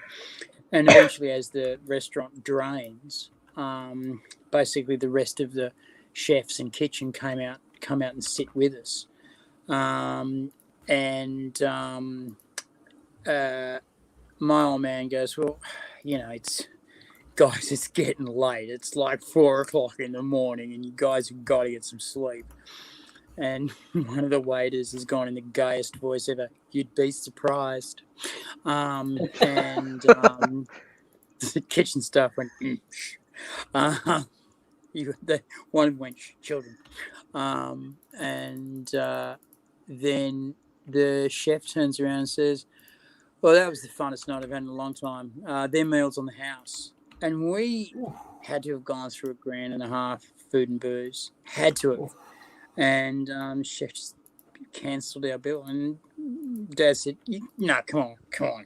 eventually, as the restaurant drains, basically the rest of the chefs and kitchen come out and sit with us. My old man goes, well, you know, it's getting late. It's like 4 o'clock in the morning, and you guys have got to get some sleep. And one of the waiters has gone in the gayest voice ever. You'd be surprised. The kitchen staff went, one went, children. Then the chef turns around and says, well, that was the funnest night I've had in a long time. Their meals on the house. And we had to have gone through $1,500 food and booze. Had to have. And chef just cancelled our bill. And Dad said, no, come on,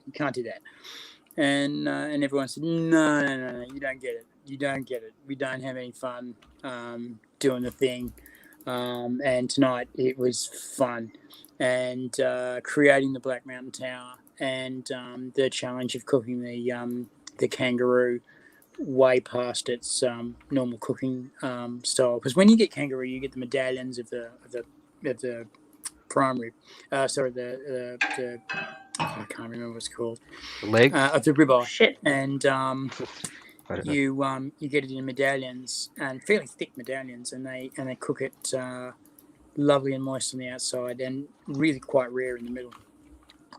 you can't do that. And everyone said, no, you don't get it. You don't get it. We don't have any fun doing the thing. And tonight it was fun. And creating the Black Mountain Tower. And the challenge of cooking the kangaroo way past its normal cooking style. Because when you get kangaroo, you get the medallions of the prime rib. The I can't remember what it's called. The leg of the ribeye. Shit. And You get it in medallions, and fairly thick medallions, and they cook it lovely and moist on the outside, and really quite rare in the middle.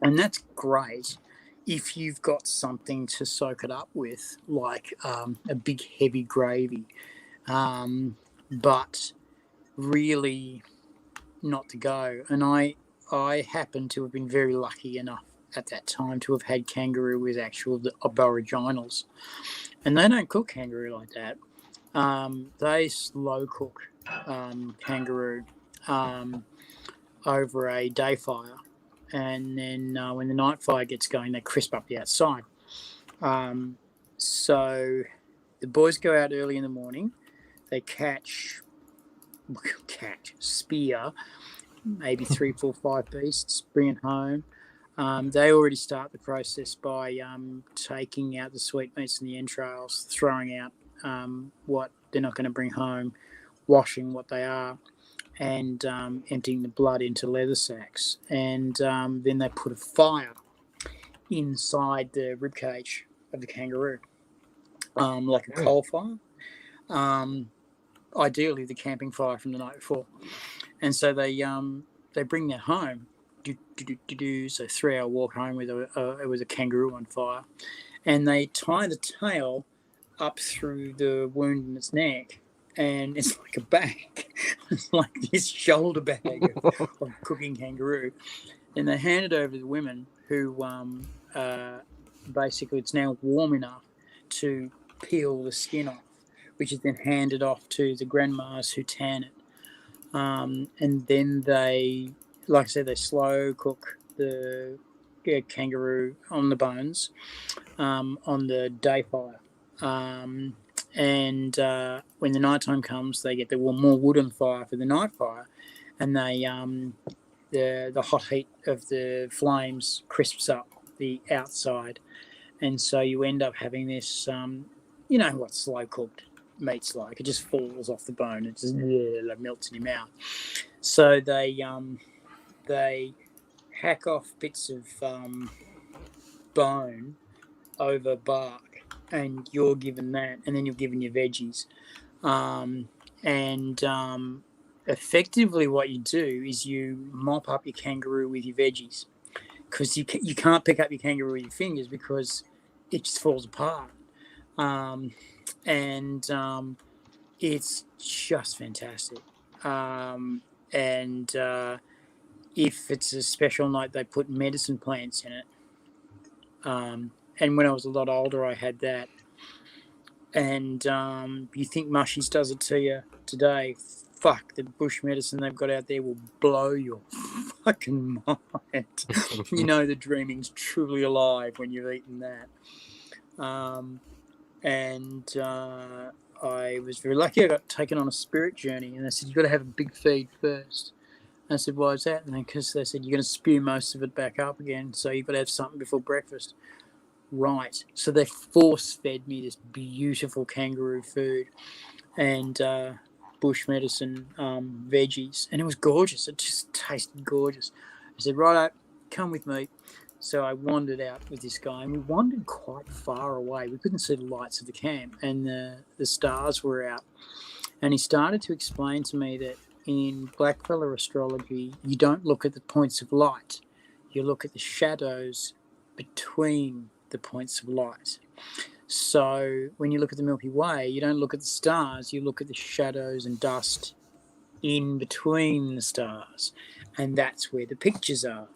And that's great if you've got something to soak it up with, like a big heavy gravy. But really not to go. And I happen to have been very lucky enough at that time to have had kangaroo with actual aboriginals. And they don't cook kangaroo like that. They slow cook kangaroo over a day fire. And then when the night fire gets going, they crisp up the outside. So the boys go out early in the morning. They spear maybe 3, 4, 5 beasts, bring it home. They already start the process by taking out the sweetmeats and the entrails, throwing out what they're not going to bring home, washing what they are, and emptying the blood into leather sacks. And then they put a fire inside the ribcage of the kangaroo, like a coal fire. Ideally, the camping fire from the night before. And so they bring that home. So 3-hour walk home with a kangaroo on fire, and they tie the tail up through the wound in its neck, and it's like a bag. It's like this shoulder bag of cooking kangaroo, and they hand it over to the women who basically it's now warm enough to peel the skin off, which is then handed off to the grandmas who tan it. And then they, like I said, they slow cook the kangaroo on the bones on the day fire. And when the nighttime comes, they get the more wood on fire for the night fire, and they the hot heat of the flames crisps up the outside, and so you end up having this, you know what slow cooked meat's like. It just falls off the bone. It just melts in your mouth. So they hack off bits of bone over bark, and you're given that, and then you're given your veggies. Effectively what you do is you mop up your kangaroo with your veggies, because you can't pick up your kangaroo with your fingers because it just falls apart. It's just fantastic. If it's a special night, they put medicine plants in it. And when I was a lot older, I had that. And you think Mushies does it to you today? Fuck, the bush medicine they've got out there will blow your fucking mind. You know the dreaming's truly alive when you've eaten that. I was very lucky. I got taken on a spirit journey, and they said, you've got to have a big feed first. And I said, why is that? And because they said, you're going to spew most of it back up again, so you've got to have something before breakfast. Right. So they force-fed me this beautiful kangaroo food and bush medicine veggies, and it was gorgeous. It just tasted gorgeous. I said, righto, come with me. So I wandered out with this guy, and we wandered quite far away. We couldn't see the lights of the camp, and the stars were out. And he started to explain to me that in blackfellow astrology, you don't look at the points of light. You look at the shadows between the points of light. So when you look at the Milky Way, you don't look at the stars, you look at the shadows and dust in between the stars. And that's where the pictures are.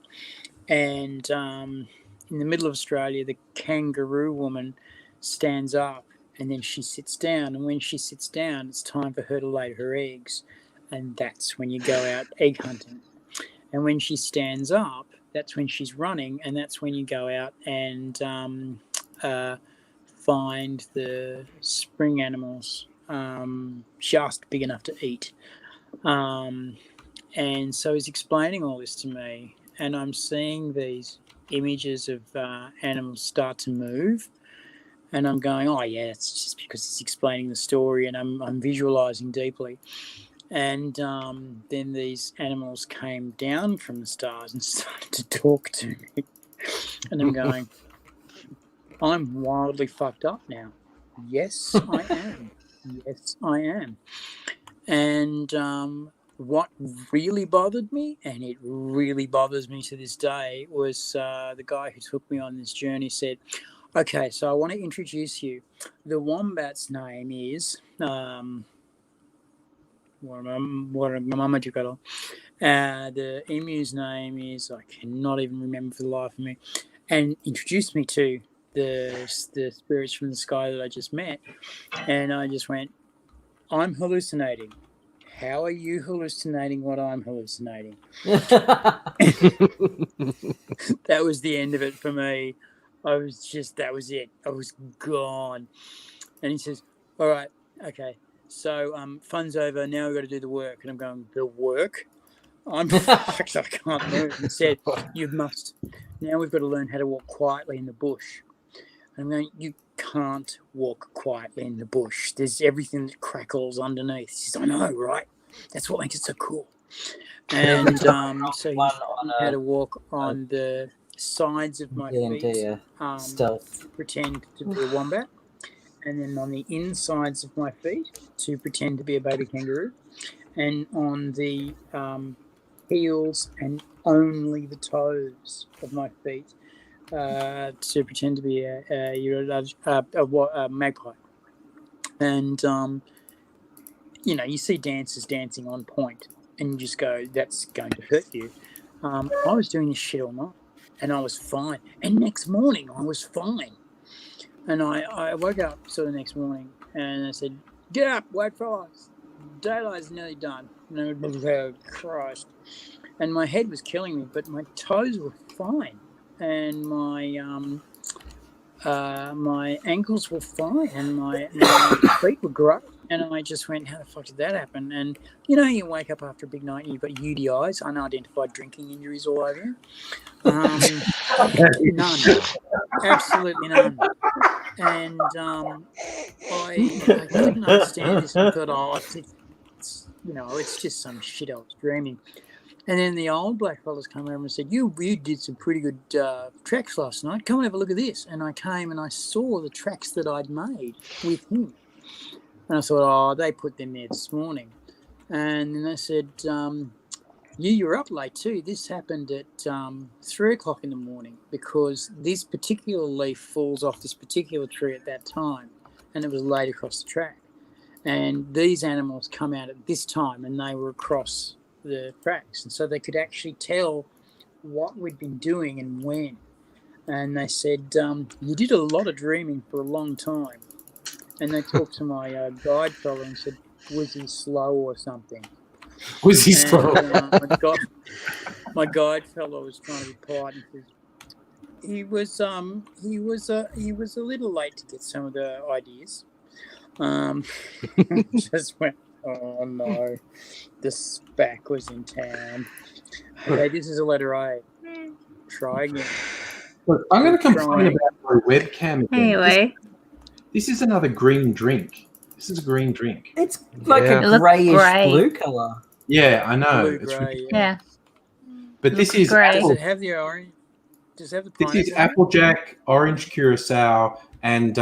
And in the middle of Australia, the kangaroo woman stands up, and then she sits down. And when she sits down, it's time for her to lay her eggs. And that's when you go out egg hunting. And when she stands up, that's when she's running. And that's when you go out and find the spring animals just big enough to eat. And so he's explaining all this to me. And I'm seeing these images of animals start to move, and I'm going, oh yeah, it's just because he's explaining the story, and I'm visualizing deeply. And then these animals came down from the stars and started to talk to me, and I'm going, I'm wildly fucked up now. Yes, I am. Yes, I am. And what really bothered me, and it really bothers me to this day, was the guy who took me on this journey said, okay, so I want to introduce you. The wombat's name is the emu's name is, I cannot even remember for the life of me, and introduced me to the spirits from the sky that I just met. And I just went, I'm hallucinating. How are you hallucinating what I'm hallucinating? That was the end of it for me. That was it. I was gone. And he says, all right, okay, so fun's over. Now we've got to do the work. And I'm going, the work? I'm fucked. I can't move. He said, you must. Now we've got to learn how to walk quietly in the bush. And I'm going, you can't walk quietly in the bush. There's everything that crackles underneath. He says, I know, right? That's what makes it so cool. And so he showed me how to walk on the sides of my feet, pretend to be a wombat, and then on the insides of my feet to pretend to be a baby kangaroo, and on the heels and only the toes of my feet to pretend to be a magpie. And you see dancers dancing on point, and you just go, that's going to hurt you. I was doing this shit all night, and I was fine. And next morning, I was fine. And I woke up sort of next morning, and I said, get up, white fellas. Daylight's nearly done. And I was like, Christ. And my head was killing me, but my toes were fine. And my ankles were fine, and my feet were great. And I just went, how the fuck did that happen? And you wake up after a big night and you've got UDIs, unidentified drinking injuries all over you. None. Absolutely none. And I couldn't understand this. I thought, it's just some shit I was dreaming. And then the old black fellas came over and said, you did some pretty good tracks last night. Come and have a look at this. And I came and I saw the tracks that I'd made with him. And I thought, they put them there this morning. And then they said, you were up late too. This happened at 3 o'clock in the morning because this particular leaf falls off this particular tree at that time. And it was laid across the track. And these animals come out at this time, and they were across the tracks, and so they could actually tell what we'd been doing and when. And they said, you did a lot of dreaming for a long time. And they talked to my guide fellow and said, was he slow or something? Was he slow? My guide fellow was trying to be polite and said, he was a little late to get some of the ideas. Just went, oh no, the SPAC was in town. Okay, this is a letter A. Try again. Look, I'm going to complain about my webcam again. Anyway. This is another green drink. This is a green drink. It's like a greyish blue colour. Yeah, I know. Blue, it's grey, yeah. But this is Does it have the orange? Does it have the pineapple? This is Applejack, orange curacao, and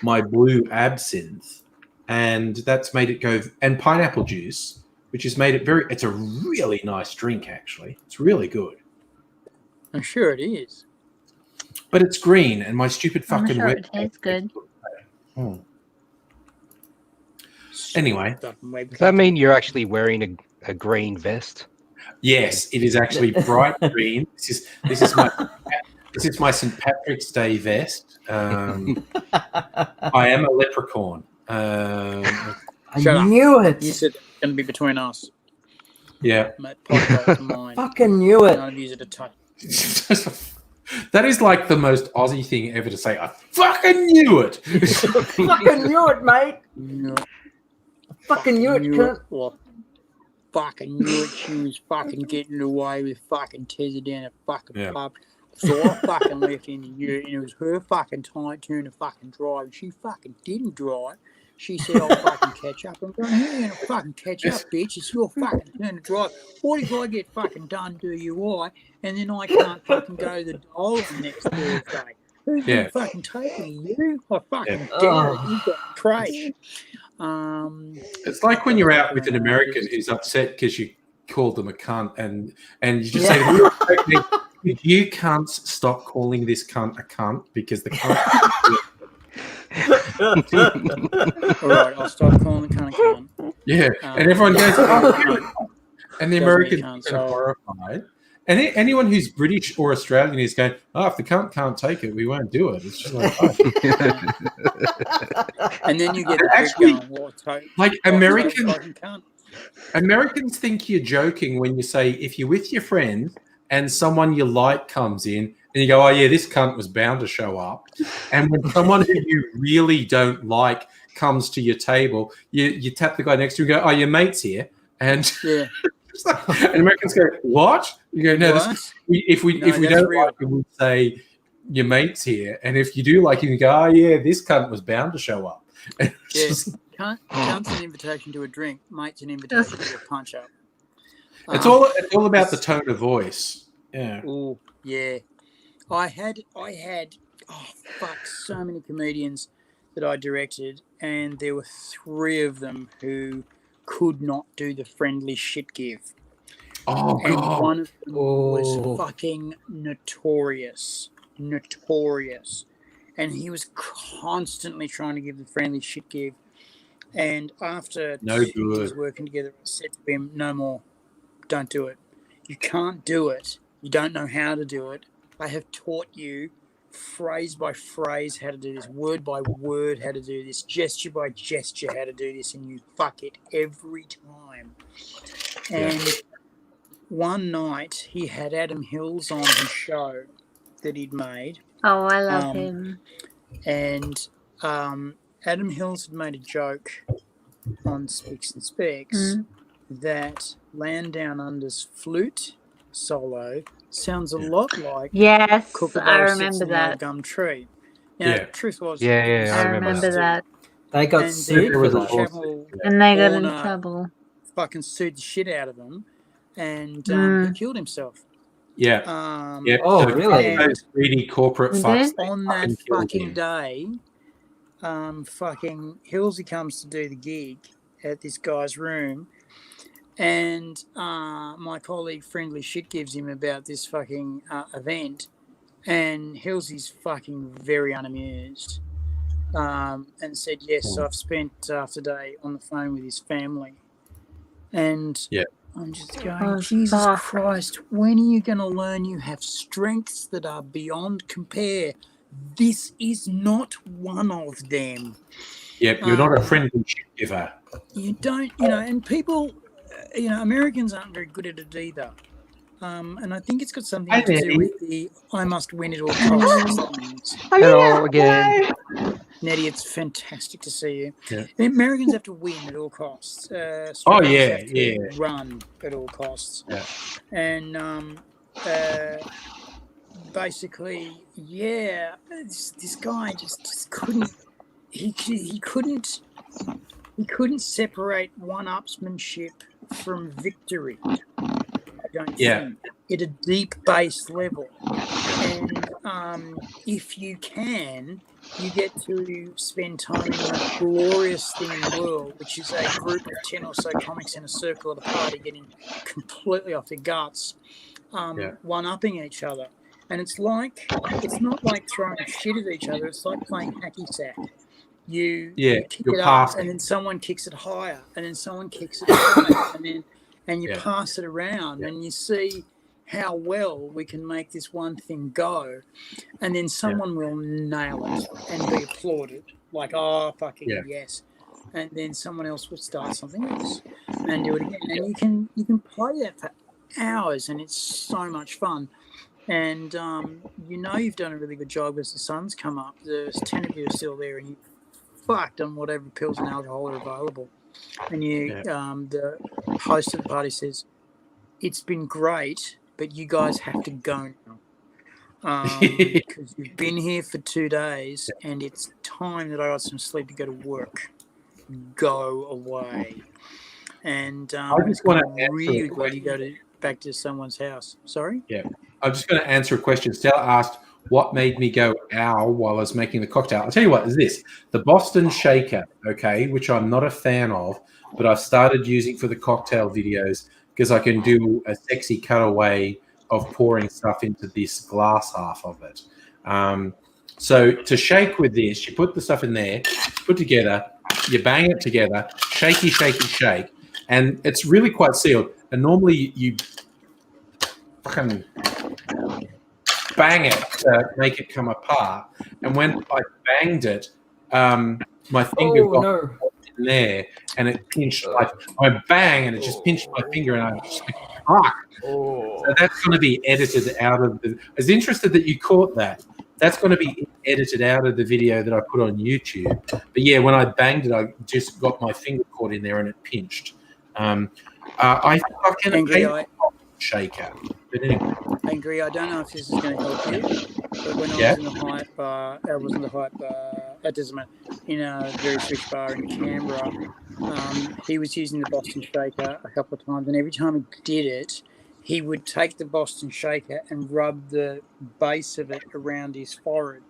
my blue absinthe. And that's made it go, and pineapple juice, which has made it it's a really nice drink, actually. It's really good. I'm sure it is. But it's green, and my stupid fucking sure it tastes good. Anyway. Does that mean you're actually wearing a green vest? Yes, it is actually bright green. This is my St. Patrick's Day vest. I am a leprechaun. I knew it. You said it's going to be between us. Yeah. Fucking knew it. None of you to touch. That is like the most Aussie thing ever to say. I fucking knew it. Fucking knew it, mate. Fucking knew it. Fucking knew it. She was fucking getting away with fucking Tezza down a fucking pub. So I fucking left in the ute, and it was her fucking turn to fucking drive. She fucking didn't drive. She said, I'll fucking catch up. I'm going, you ain't gonna fucking catch up, bitch. It's your fucking turn to drive. What if I get fucking done DUI and then I can't fucking go to the Dolan next Thursday? Who's been fucking taking you? I fucking dare it. You've got trash. It's like when you're out with an American who's upset because you called them a cunt, and you just say, "You cunts stop calling this cunt a cunt because the cunt." All right, I'll stop calling the cunt a cunt. Yeah, and everyone goes, and the Americans are horrified. And anyone who's British or Australian is going, if the cunt can't take it, we won't do it. It's just like, and then you get actually like Americans think you're joking when you say if you're with your friends and someone you like comes in and you go, oh yeah, this cunt was bound to show up. And when someone who you really don't like comes to your table, you tap the guy next to you and go, oh, your mate's here, and and Americans go, what? You go, no, if we don't like him, we say your mate's here, and if you do like him, you go, oh yeah, this cunt was bound to show up. Cunt's an invitation to a drink, mate's an invitation to a punch up. It's all about the tone of voice. Yeah. Oh yeah. I had so many comedians that I directed, and there were 3 of them who could not do the friendly shit give. Oh, and God. One of them was fucking notorious. And he was constantly trying to give the friendly shit give. And after 2 years working together, I said to him, no more. Don't do it. You can't do it. You don't know how to do it. I have taught you phrase by phrase how to do this, word by word how to do this, gesture by gesture how to do this, and you fuck it every time. And one night he had Adam Hills on his show that he'd made. Oh, I love him. And Adam Hills had made a joke on Speaks and Specs that Land Down Under's flute solo sounds a lot like I remember that gum tree. Now, the truth was, I remember that. They got sued for that. And they got in trouble. Fucking sued the shit out of him, and he killed himself. Yeah. Oh, really? Those greedy corporate fucks. On that fucking day, fucking Hillsy comes to do the gig at this guy's room. And my colleague Friendly Shit gives him about this fucking event, and Hillsy's fucking very unamused, and said, yes, I've spent half the day on the phone with his family. And I'm just going, Jesus Christ, when are you going to learn you have strengths that are beyond compare? This is not one of them. Yep, you're not a friendly shit giver. You don't, and people... Americans aren't very good at it either. And I think it's got something to do with the I must win at all costs. Hello again. Nettie, it's fantastic to see you. Yeah. Americans have to win at all costs. Run at all costs. Yeah. And basically, this guy just couldn't. He couldn't separate one-upsmanship from victory, I don't think, at a deep base level. And if you can, you get to spend time in the most glorious thing in the world, which is a group of 10 or so comics in a circle at a party getting completely off their guts, one-upping each other. And it's not like throwing shit at each other, it's like playing hacky sack. You kick it up, and then someone kicks it higher, and then someone kicks it higher, and you pass it around, and you see how well we can make this one thing go, and then someone will nail it and be applauded, like, oh, fucking yes, and then someone else will start something else and do it again, and you can play that for hours, and it's so much fun. And you've done a really good job as the sun's come up. There's 10 of you are still there, and you fucked on whatever pills and alcohol are available. And the host of the party says, it's been great, but you guys have to go now. Because you've been here for 2 days, and it's time that I got some sleep to go to work. Go away. And I just want to really glad you go back to someone's house. Sorry? Yeah. I'm just going to answer a question. Stella asked, what made me go ow while I was making the cocktail. I'll tell you what is this. The Boston Shaker, okay, which I'm not a fan of, but I've started using for the cocktail videos because I can do a sexy cutaway of pouring stuff into this glass half of it. So to shake with this, you put the stuff in there, put together, you bang it together, shaky, shaky, shake, and it's really quite sealed. And normally you fucking bang it to make it come apart. And when I banged it, my finger got in there and it pinched. Like I bang and it just pinched my finger, and I was just like, fuck. So that's going to be edited out of the. I was interested that you caught that. That's going to be edited out of the video that I put on YouTube. But yeah, when I banged it, I just got my finger caught in there and it pinched. I fucking hate a shaker. But anyway. Angry, I don't know if this is going to help you, but when I was in the hype bar, I was in the hype bar, it doesn't matter, in a very rich bar in Canberra, he was using the Boston Shaker a couple of times, and every time he did it, he would take the Boston Shaker and rub the base of it around his forehead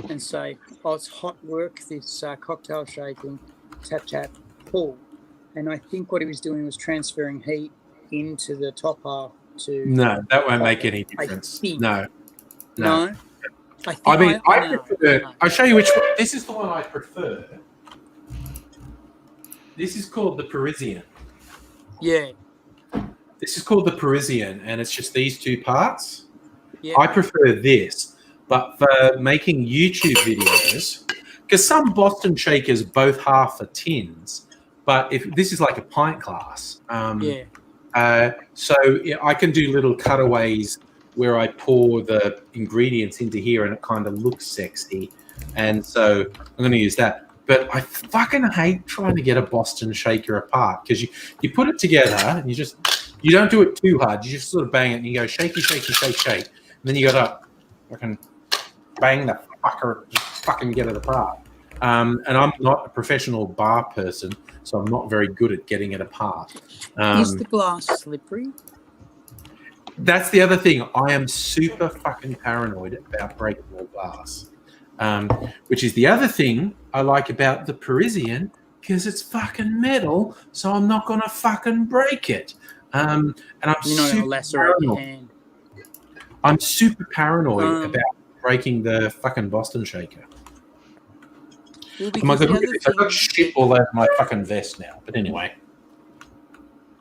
and say, oh, it's hot work, this cocktail shaking, tap, tap, pull. And I think what he was doing was transferring heat into the top half to... No, that won't make any difference. No. I prefer... I'll show you which one. This is the one I prefer. This is called the Parisian. Yeah. This is called the Parisian, and it's just these two parts. Yeah. I prefer this, but for making YouTube videos, because some Boston Shakers both half are tins, but if this is like a pint glass, so I can do little cutaways where I pour the ingredients into here, and it kind of looks sexy, and so I'm going to use that. But I fucking hate trying to get a Boston Shaker apart because you put it together and you don't do it too hard. You just sort of bang it and you go shaky, shaky, shake, shake. And then you got to fucking bang the fucker, just fucking get it apart. And I'm not a professional bar person, so I'm not very good at getting it apart. Is the glass slippery? That's the other thing. I am super fucking paranoid about breakable glass, which is the other thing I like about the Parisian, because it's fucking metal, so I'm not going to fucking break it. And I'm super paranoid about breaking the fucking Boston Shaker. Well, oh my God, look at this. I've got shit all over my fucking vest now. But anyway.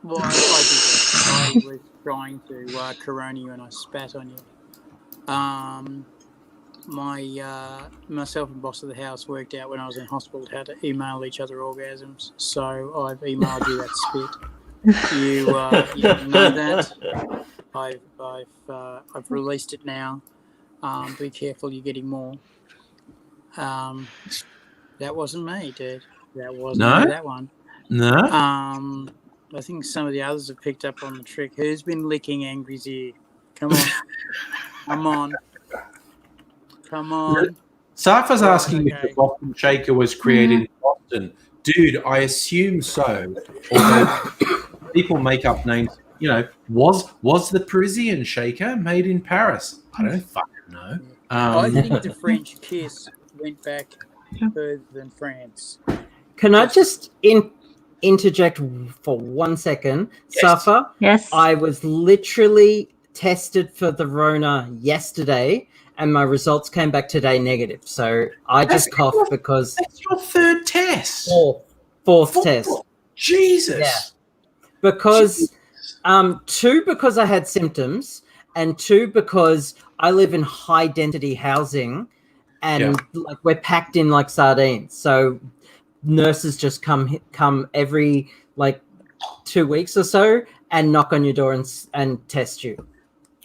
Well, I did that. I was trying to corona you and I spat on you. Myself and boss of the house worked out when I was in hospital how to email each other orgasms. So I've emailed you that spit. You know that. I've released it now. Be careful, you're getting more. That wasn't me, dude. That wasn't me, that one. No. I think some of the others have picked up on the trick. Who's been licking Angry's ear? Come on. Come on. Come on. Safa's asking if the Boston Shaker was created in Boston. Dude, I assume so. Although people make up names. You know, was the Parisian Shaker made in Paris? I don't fucking know. I think the French kiss went back further than France. Can I just interject for 1 second? Yes. Safa? Yes. I was literally tested for the Rona yesterday, and my results came back today negative. So I just coughed because... That's your third test. Fourth test. Jesus. Yeah. Because... 2, because I had symptoms, and 2, because I live in high density housing, and like we're packed in like sardines. So nurses just come every like 2 weeks or so and knock on your door and test you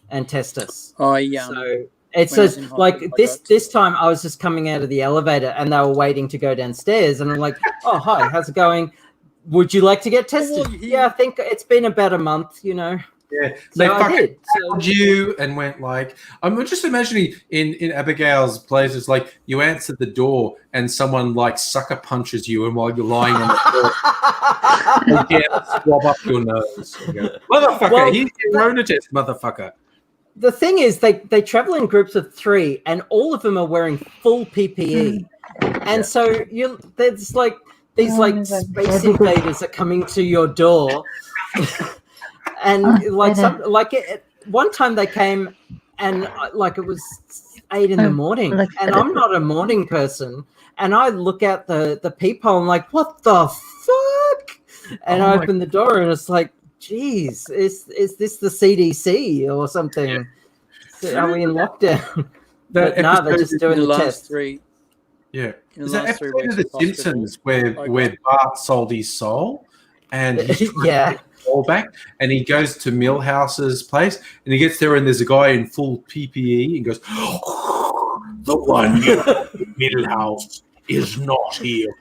and test us. Oh yeah. So it's just like this time I was just coming out of the elevator and they were waiting to go downstairs, and I'm like, oh hi, how's it going? Would you like to get tested? Yeah, I think it's been about a month, you know. Yeah, so they fucking called you and went like, I'm just imagining in Abigail's place, it's like you answer the door and someone like sucker punches you, and while you're lying on the floor, they swab up your nose. You go, motherfucker, here's your Rona test, motherfucker. the thing is, they travel in groups of 3, and all of them are wearing full PPE, and so there's like these like space invaders are coming to your door, and one time they came, and like it was 8 in the morning, and I'm not a morning person, and I look out the peephole, and like, what the fuck? And I open the door, and it's like, geez, is this the CDC or something? Are we in lockdown? But no, they're just doing the test. Yeah. In Is the that last 3 episode of weeks The Simpsons where Bart sold his soul and he's trying to get his soul back, and he goes to Milhouse's place, and he gets there and there's a guy in full PPE and goes, the one Milhouse is not here.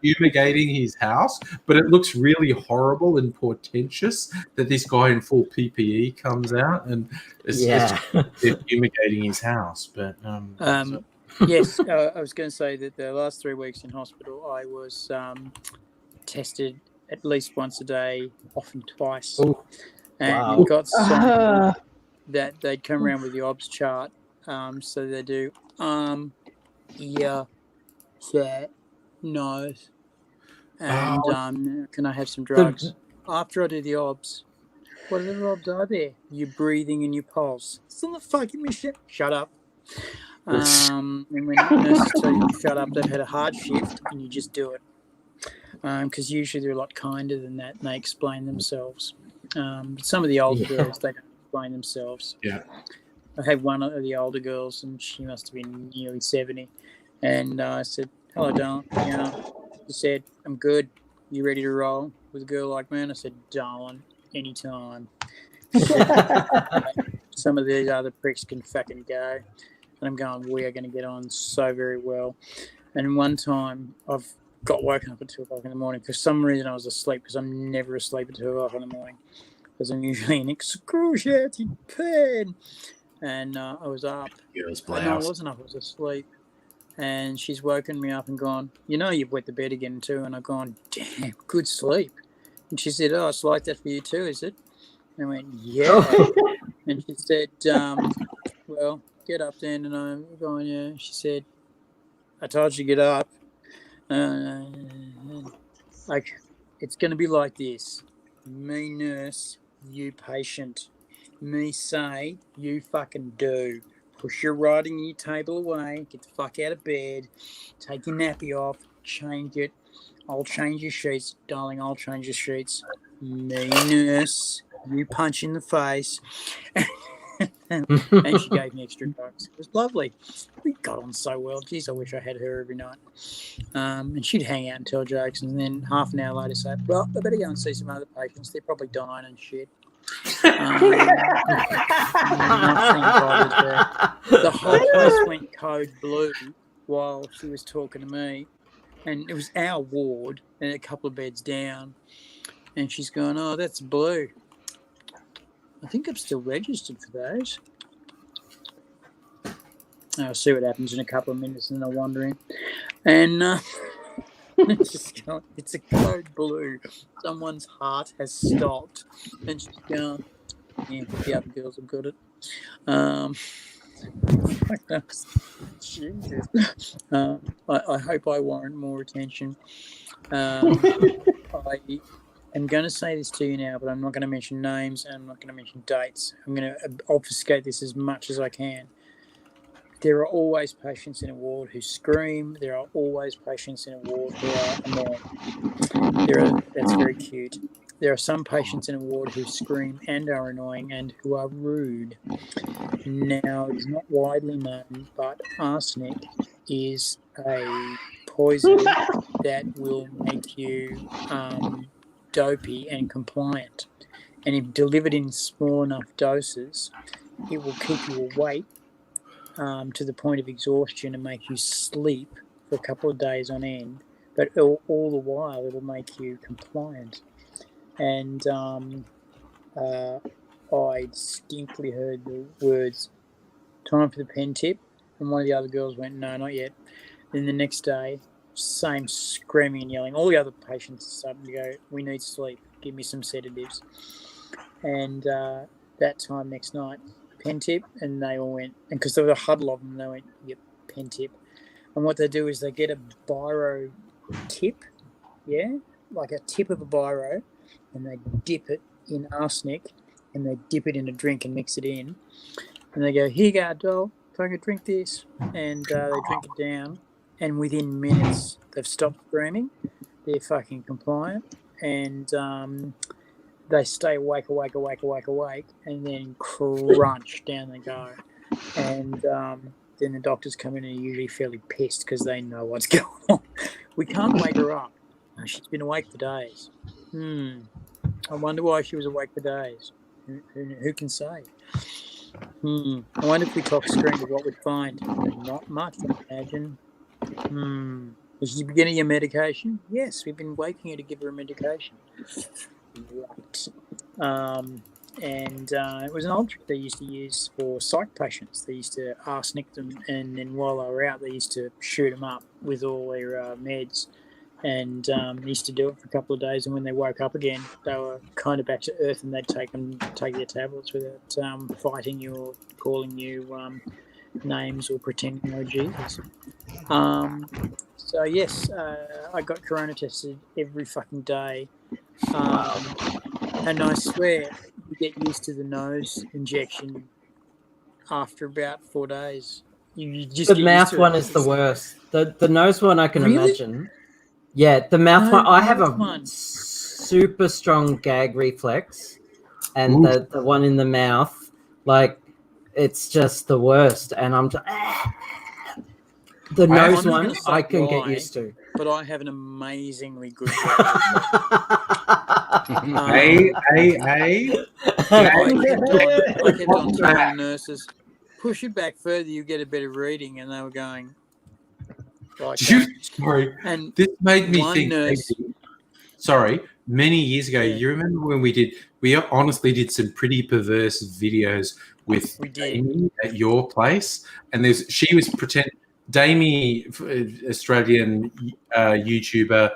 Fumigating his house, but it looks really horrible and portentous that this guy in full PPE comes out and they're fumigating his house. But yes, I was going to say that the last 3 weeks in hospital, I was tested at least once a day, often twice, and got some that they'd come around with the OBS chart. So they do ear, set, nose, and can I have some drugs? After I do the OBS, what other OBS are there? Your breathing and your pulse. It's on the fucking machine. Shut up. And when nurses tell you to shut up, they've had a hard shift, and you just do it. Because usually they're a lot kinder than that, and they explain themselves. But some of the older girls, they don't explain themselves. Yeah. I had one of the older girls, and she must have been nearly 70. And I said, hello, darling. She said, I'm good. You ready to roll with a girl like me? And I said, darling, anytime. Some of these other pricks can fucking go. And I'm going, we are going to get on so very well. And one time I've got woken up at 2 o'clock in the morning. For some reason I was asleep, because I'm never asleep at 2 o'clock in the morning, because I'm usually in excruciating pain. And I was up. No, I wasn't up. I was asleep. And she's woken me up and gone, you've wet the bed again too. And I've gone, damn, good sleep. And she said, oh, it's like that for you too, is it? And I went, yeah. And she said, well, get up then. And I'm going, yeah. She said, I told you to get up. Like, it's going to be like this. Me nurse, you patient. Me say, you fucking do. Push your writing and your table away. Get the fuck out of bed. Take your nappy off. Change it. I'll change your sheets. Darling, I'll change your sheets. Me nurse, you punch in the face. And she gave me extra drugs. It was lovely. We got on so well. Geez, I wish I had her every night. And she'd hang out and tell jokes, and then half an hour later say, well, I better go and see some other patients. They're probably dying and shit. The whole place went code blue while she was talking to me. And it was our ward and a couple of beds down. And she's going, oh, that's blue. I think I'm still registered for those. I'll see what happens in a couple of minutes, and I'm wondering. And just going, it's a code blue. Someone's heart has stopped. And she's going, yeah, the other girls have got it. Jesus. I hope I warrant more attention. I'm going to say this to you now, but I'm not going to mention names and I'm not going to mention dates. I'm going to obfuscate this as much as I can. There are always patients in a ward who scream. There are always patients in a ward who are annoying. That's very cute. There are some patients in a ward who scream and are annoying and who are rude. Now, it's not widely known, but arsenic is a poison that will make you dopey and compliant. And if delivered in small enough doses, it will keep you awake to the point of exhaustion and make you sleep for a couple of days on end. But all the while, it'll make you compliant. And I distinctly heard the words, time for the pen tip. And one of the other girls went, no, not yet. Then the next day, same screaming and yelling. All the other patients started to go, we need sleep. Give me some sedatives. And that time next night, pen tip, and they all went, and because there was a huddle of them, they went, yep, pen tip. And what they do is they get a biro tip, like a tip of a biro, and they dip it in arsenic, and they dip it in a drink and mix it in, and they go, here you go, doll, fucking drink this, and they drink it down, and within minutes they've stopped screaming, they're fucking compliant, and they stay awake, and then crunch, down they go. And then the doctors come in and are usually fairly pissed because they know what's going on. We can't wake her up. She's been awake for days. I wonder why she was awake for days. Who can say? I wonder if we talk screen to what we'd find. Not much, I imagine. Was she beginning your medication? Yes, we've been waking her to give her a medication. Right. And it was an old trick they used to use for psych patients. They used to arsenic them, and then while they were out, they used to shoot them up with all their meds. And they used to do it for a couple of days, and when they woke up again, they were kind of back to earth, and they'd take their tablets without fighting you or calling you names or pretending you're Jesus. So yes, I got corona tested every fucking day, and I swear you get used to the nose injection after about 4 days. You just the mouth one is the worst. The nose one I can imagine. Yeah, the mouth one. I have a super strong gag reflex, and the one in the mouth, like, it's just the worst. And I'm just, the nose one I can get used to. But I have an amazingly good Hey. I kept on telling nurses, push it back further, you get a better reading, and they were going, like, sorry, and this made me think. nurse, sorry, many years ago, you remember when we honestly did some pretty perverse videos with Damie at your place, and she was pretending. Damie, Australian YouTuber,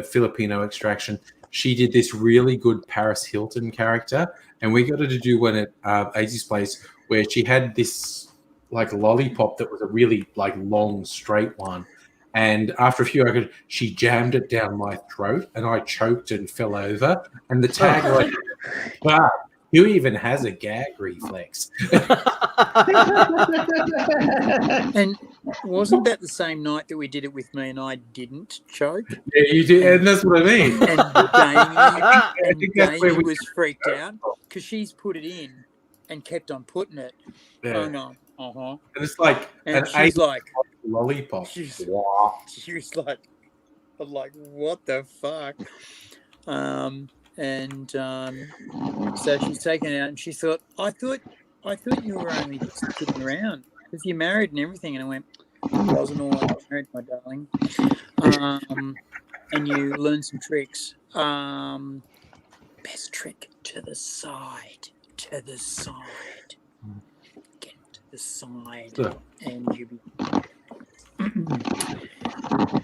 Filipino extraction. She did this really good Paris Hilton character, and we got her to do one at Azzy's place where she had this like lollipop that was a really like long straight one, and after a few, she jammed it down my throat, and I choked and fell over. And the tag like, wow, who even has a gag reflex? And wasn't that the same night that we did it with me and I didn't choke? Yeah, you did, and that's what I mean. And Damie was freaked out because she's put it in and kept on putting it. Yeah. Oh no, And it's like and she's like lollipop. She was like, I'm like, what the fuck? So she's taken it out, and she thought, I thought you were only just kidding around because you're married and everything. And I went, I wasn't all married, my darling. And you learn some tricks. Best trick, to the side. Get to the side, and you be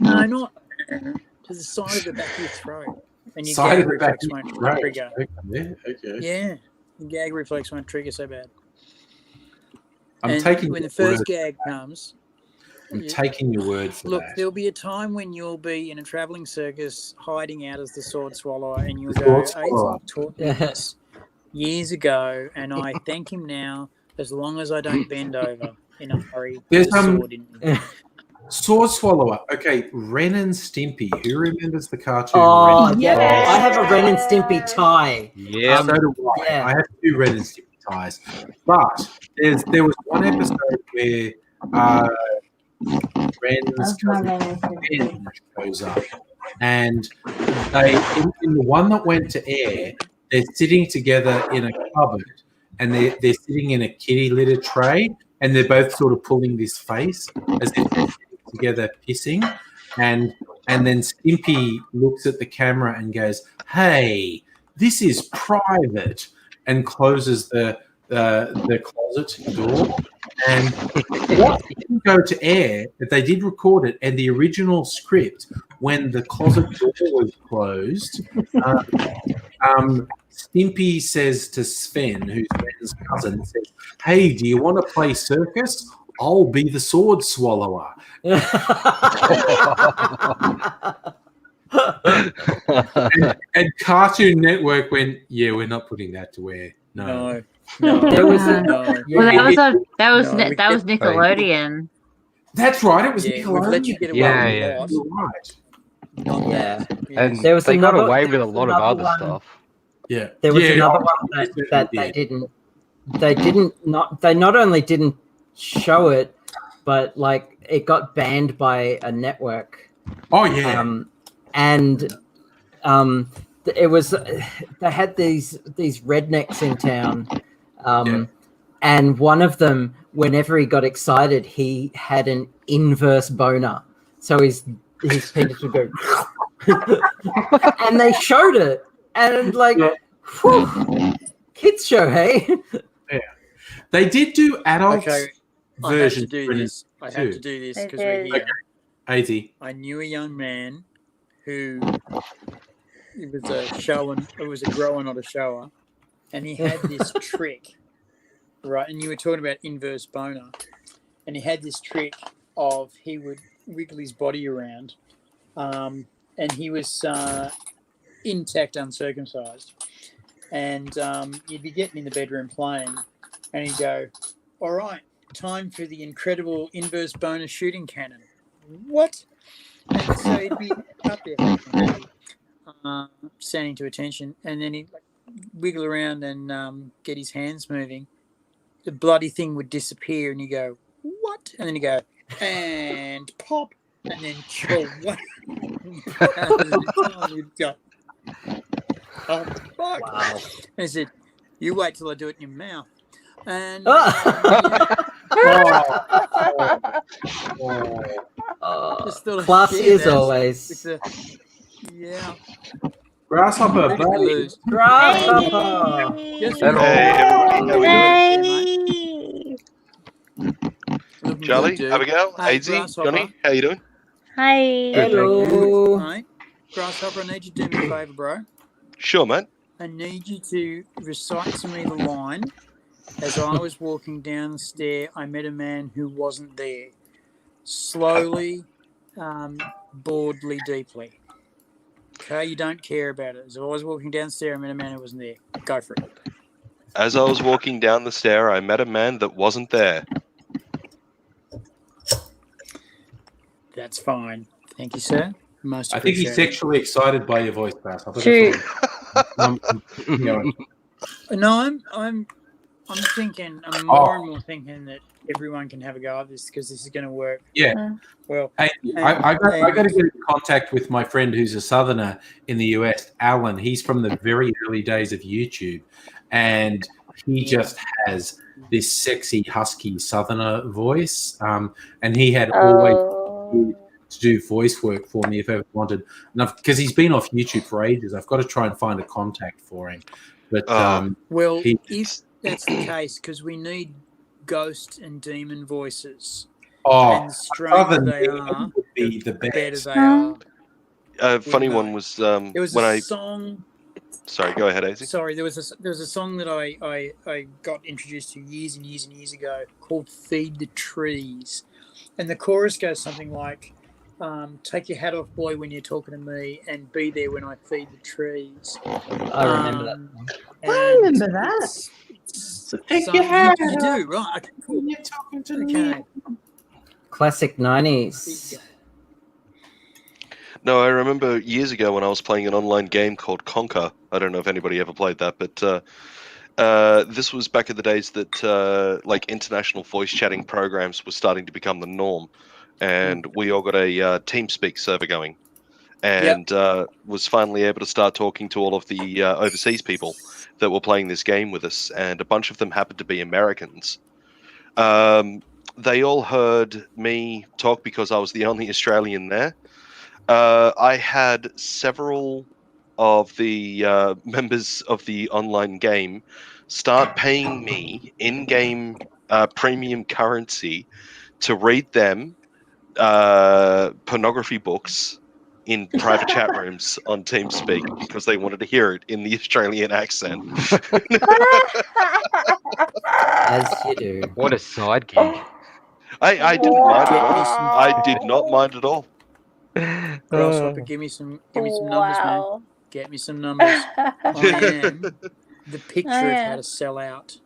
no, not to the side of the back of your throat. And your gag reflex won't trigger. Okay. Yeah, the gag reflex won't trigger so bad. I'm taking when the first gag comes. I'm taking your word for that. Look, there'll be a time when you'll be in a travelling circus hiding out as the sword swallower, and you'll go, Aizen taught me this years ago, and I thank him now as long as I don't bend over in a hurry. There's Sword Swallower. Okay, Ren and Stimpy. Who remembers the cartoon? Oh, yeah. I have a Ren and Stimpy tie. Yeah, so do I. I have 2 Ren and Stimpy ties. But there was one episode where Ren's cousin Ben shows up, and in the one that went to air, they're sitting together in a cupboard, and they're sitting in a kitty litter tray, and they're both sort of pulling this face as if they're together pissing, and then Stimpy looks at the camera and goes, "Hey, this is private," and closes the closet door. And what didn't go to air, but they did record it, and the original script, when the closet door was closed, Stimpy says to Sven, who's Sven's cousin, says, "Hey, do you want to play circus? I'll be the sword swallower." and Cartoon Network went, "Yeah, we're not putting that to air." No. There was Well, that was Nickelodeon. That's right. It was We've Nickelodeon. let you get away Yeah, with a yeah. lot. You're right. Not that. And There was they got another- away there with a was lot of another other one. stuff. Yeah. There was Yeah, another no, one they that they not only didn't show it, but like it got banned by a network. Oh yeah. It was they had these rednecks in town, and one of them, whenever he got excited, he had an inverse boner. So his penis would go, and they showed it, and like, whew, kids show, hey. Yeah. They did do adults Okay, I have to do this. I have too. to do this because we're here. Okay. I knew a young man who it was a show and it was a grower, not a shower, and he had this trick, right? And you were talking about inverse boner, and he had this trick of he would wiggle his body around, and he was intact, uncircumcised, and you'd be getting in the bedroom playing, and he'd go, "All right, time for the incredible inverse boner shooting cannon." What? And so he'd be up there, standing to attention, and then he'd like, wiggle around and get his hands moving. The bloody thing would disappear, and you go, "What?" And then you go, and pop, and then chill. What? You'd go, "Oh fuck!" Wow. And he said, "You wait till I do it in your mouth." And classy as always. Yeah. Grasshopper, Ready to buddy. lose. Grasshopper. Just Hey, everybody, how we doing? Charlie, Abigail, Hey, AZ, Grasshopper. Johnny, how you doing? Hi. Hello. Mate, Grasshopper, I need you to do me a favour, bro. Sure, mate. I need you to recite to me the line. As I was walking down the stair, I met a man who wasn't there. Slowly, boredly, deeply. Okay, you don't care about it. As I was walking down the stair, I met a man who wasn't there. Go for it. As I was walking down the stair, I met a man that wasn't there. That's fine. Thank you, sir. Most I think he's appreciated. sexually excited by your voice, Grasshopper. True. No, I'm thinking. I'm more and more thinking that everyone can have a go at this because this is going to work. Yeah. Well, Hey, I got to get in contact with my friend who's a Southerner in the US, Alan. He's from the very early days of YouTube, and he just has this sexy, husky Southerner voice. And he had always to do voice work for me if I ever wanted. Because he's been off YouTube for ages. I've got to try and find a contact for him. But well, if that's the case, because we need ghost and demon voices. And the stranger they are, would be the better best. they are. A funny one was There was when a I. song. Sorry, go ahead, AZ. Sorry, there was a song that I got introduced to years and years and years ago called "Feed the Trees," and the chorus goes something like, "Take your hat off, boy, when you're talking to me, and be there when I feed the trees." I remember that. I remember that. So take your hat You off do, right? Okay, cool. when you're talking to Okay. me. Classic 90s. No, I remember years ago when I was playing an online game called Conquer. I don't know if anybody ever played that, but this was back in the days that like international voice chatting programs were starting to become the norm, and we all got a TeamSpeak server going, and was finally able to start talking to all of the overseas people that were playing this game with us, and a bunch of them happened to be Americans. They all heard me talk because I was the only Australian there. I had several of the members of the online game start paying me in-game premium currency to read them pornography books in private chat rooms on TeamSpeak because they wanted to hear it in the Australian accent. As you do. What a side gig. I didn't mind at Get all. me some. I did not mind at all. Grasshopper, give me some numbers, man. Get me some numbers. I am the picture of how to sell out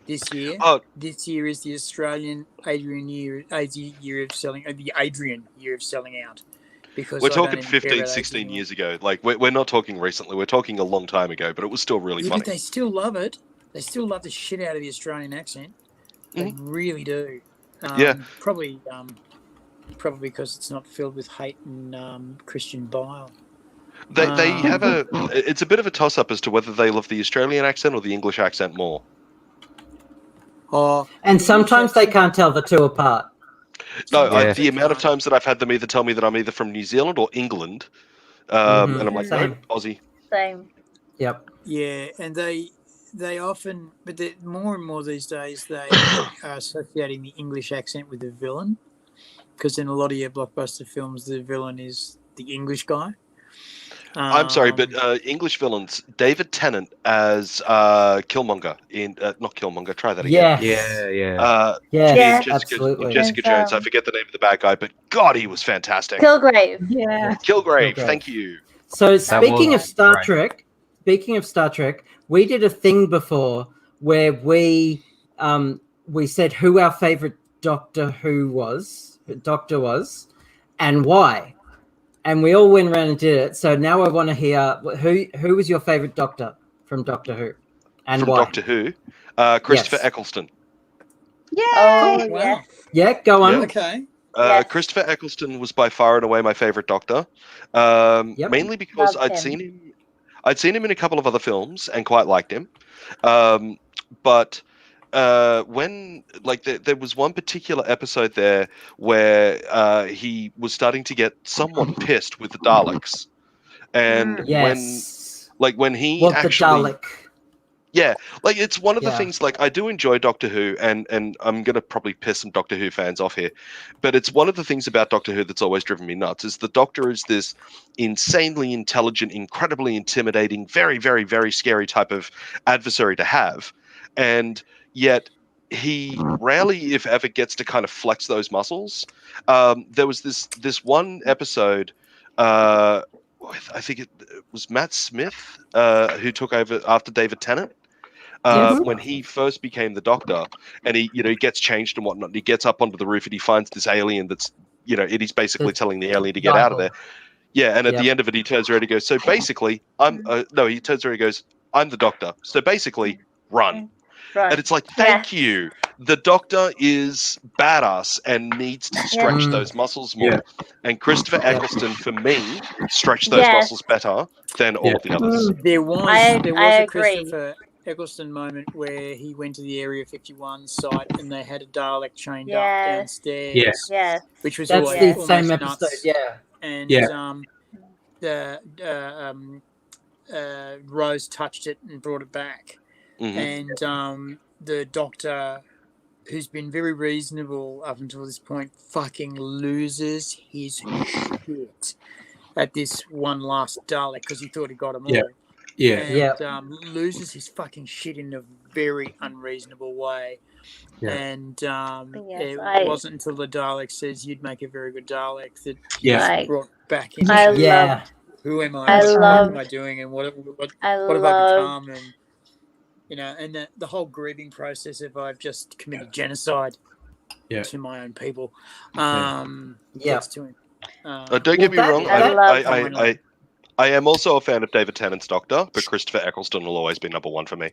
this year. Oh. This year is the Australian Adrian year of selling. The Adrian year of selling out. Because We're I don't talking even care 15, about 16 Adrian years ago. Like, we're not talking recently. We're talking a long time ago, but it was still really Yeah, funny. but they still love it. They still love the shit out of the Australian accent. They really do. Yeah. Probably because it's not filled with hate and Christian bile. They have it's a bit of a toss-up as to whether they love the Australian accent or the English accent more. And sometimes they can't tell the two apart. No, the amount of times that I've had them either tell me that I'm either from New Zealand or England, and I'm like, no, Aussie. Same. Yep. Yeah, and they often, but more and more these days, they are associating the English accent with the villain, because in a lot of your blockbuster films, the villain is the English guy. I'm sorry, but English villains, David Tennant as Killmonger in not Killmonger. Try that again. Yes. In absolutely. Jessica Jones. I forget the name of the bad guy, but God, he was fantastic. Kilgrave. Yeah. Kilgrave. Thank you. So speaking of Star Trek, we did a thing before where we said who our favorite Doctor was, and why. And we all went around and did it. So now I want to hear who was your favorite Doctor from Doctor Who, and From why? Doctor Who, Christopher Eccleston. Yeah. Oh, yes. Yeah, go on. Okay. Christopher Eccleston was by far and away my favorite Doctor, mainly because Loved I'd seen him in a couple of other films and quite liked him, but when there was one particular episode there where he was starting to get somewhat pissed with the Daleks, and when he actually. Yeah, it's one of the things. I do enjoy Doctor Who, and I'm gonna probably piss some Doctor Who fans off here, but it's one of the things about Doctor Who that's always driven me nuts. Is the Doctor is this insanely intelligent, incredibly intimidating, very, very, very scary type of adversary to have, and yet he rarely, if ever, gets to kind of flex those muscles. There was this one episode. I think it was Matt Smith who took over after David Tennant. When he first became the Doctor, and he gets changed and whatnot, and he gets up onto the roof and he finds this alien that's, it is basically telling the alien to get out of there. Yeah, and at the end of it, he turns around and goes, so basically, he turns around and goes, I'm the Doctor. So basically, run. Right. And it's like, thank you. The Doctor is badass and needs to stretch those muscles more. Yeah. And Christopher Eccleston, for me, stretched those muscles better than all of the others. There was I a agree. Christopher Eccleston moment where he went to the Area 51 site and they had a Dalek chained up downstairs. Yes. Which was That's always the same nuts. episode. Yeah. And Rose touched it and brought it back. Mm-hmm. And the Doctor, who's been very reasonable up until this point, fucking loses his shit at this one last Dalek because he thought he got him all. And loses his fucking shit in a very unreasonable way. Yeah. And it wasn't until the Dalek says you'd make a very good Dalek that he's brought back in. Who am I? What am I doing? And what have I become? And and the whole grieving process of I've just committed genocide to my own people. Gets to him. Don't get me wrong. I am also a fan of David Tennant's Doctor, but Christopher Eccleston will always be number one for me.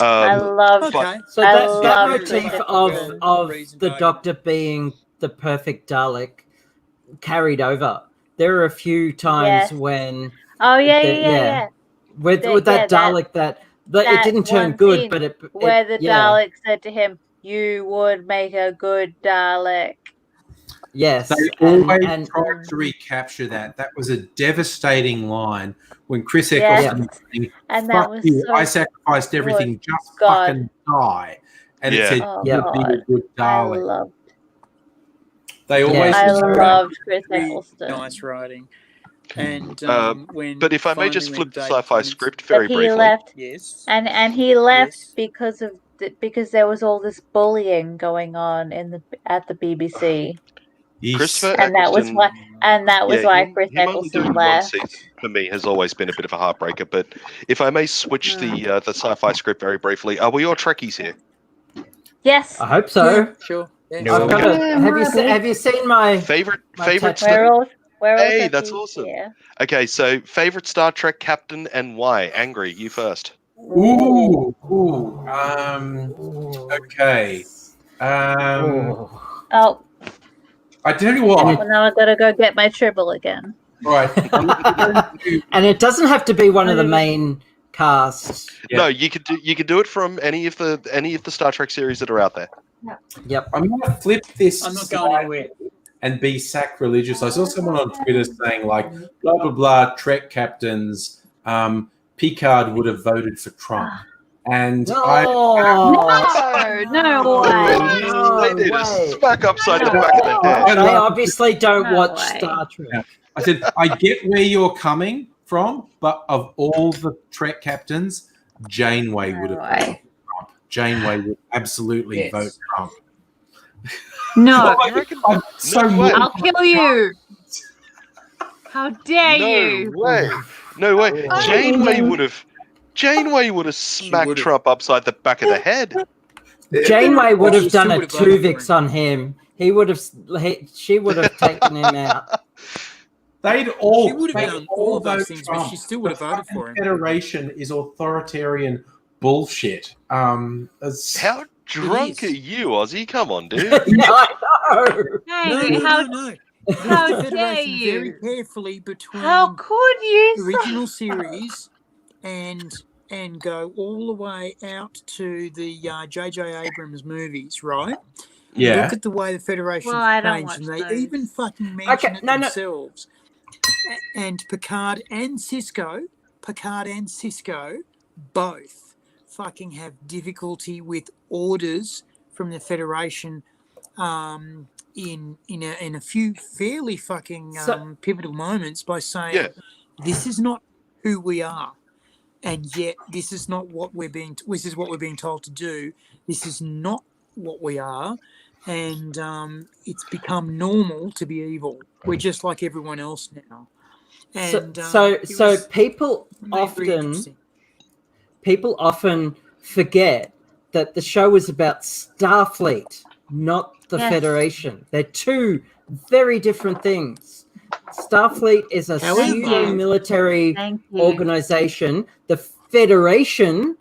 I love. So that motif of the Doctor being the perfect Dalek carried over. There are a few times when. Oh yeah. With that Dalek that it didn't turn good, but where the Dalek said to him, "You would make a good Dalek." Yes, they always tried to recapture that. That was a devastating line when Chris Eccleston was saying, and that was so I sacrificed everything, just fucking die. And it said, you'll be a good Dalek. They always I loved Chris Eccleston. Nice writing. And but if I may just flip the sci-fi script But very he briefly. left, Yes. and he left because there was all this bullying going on at the BBC. Christopher And that was why, Eccleston, Chris him only Eccleston doing one left. season for me has always been a bit of a heartbreaker. But if I may switch the sci-fi script very briefly, are we all Trekkies here? Yes. I hope so. Yeah, sure. I've got have you seen my favorite? We're all hey, that's Trekkies awesome. here. Okay, so favorite Star Trek captain and why? Angry, you first. Ooh. Okay. Oh. I tell you what. Well, now I've got to go get my tribble again. Right. And it doesn't have to be one of the main casts. No, you could do it from any of the Star Trek series that are out there. Yep. I'm going to flip this. I'm not going anywhere. And be sacrilegious. I saw someone on Twitter saying like, blah blah blah. Trek captains, Picard would have voted for Trump, and no way. They did a smack upside the back of the head. They obviously don't watch Star Trek. Yeah. I said, I get where you're coming from, but of all the Trek captains, Janeway would have voted for Trump. Janeway would absolutely vote Trump. No, I'll kill you. How dare you? No way. Janeway would have smacked Trump upside the back of the head. Janeway would have done a Tuvix on him. She would have taken him out. They'd all. She would have done all those things, but she still would have voted for him. Federation is authoritarian bullshit. How drunk are you, Ozzy? Come on, dude. I know. Hey, No. How The dare Federation you? very carefully between How could you? original series and go all the way out to the J.J. Abrams movies, right? Yeah. Look at the way the Federation Well, I don't changed, watch and they those. even fucking mention it themselves. And Picard and Cisco, both fucking have difficulty with orders from the Federation in a few fairly fucking pivotal moments by saying this is not who we are, and yet this is not what we're being told to do. This is not what we are, and it's become normal to be evil. We're just like everyone else now. And So people often forget that the show is about Starfleet, not the Federation. They're two very different things. Starfleet is a pseudo-military organization. The Federation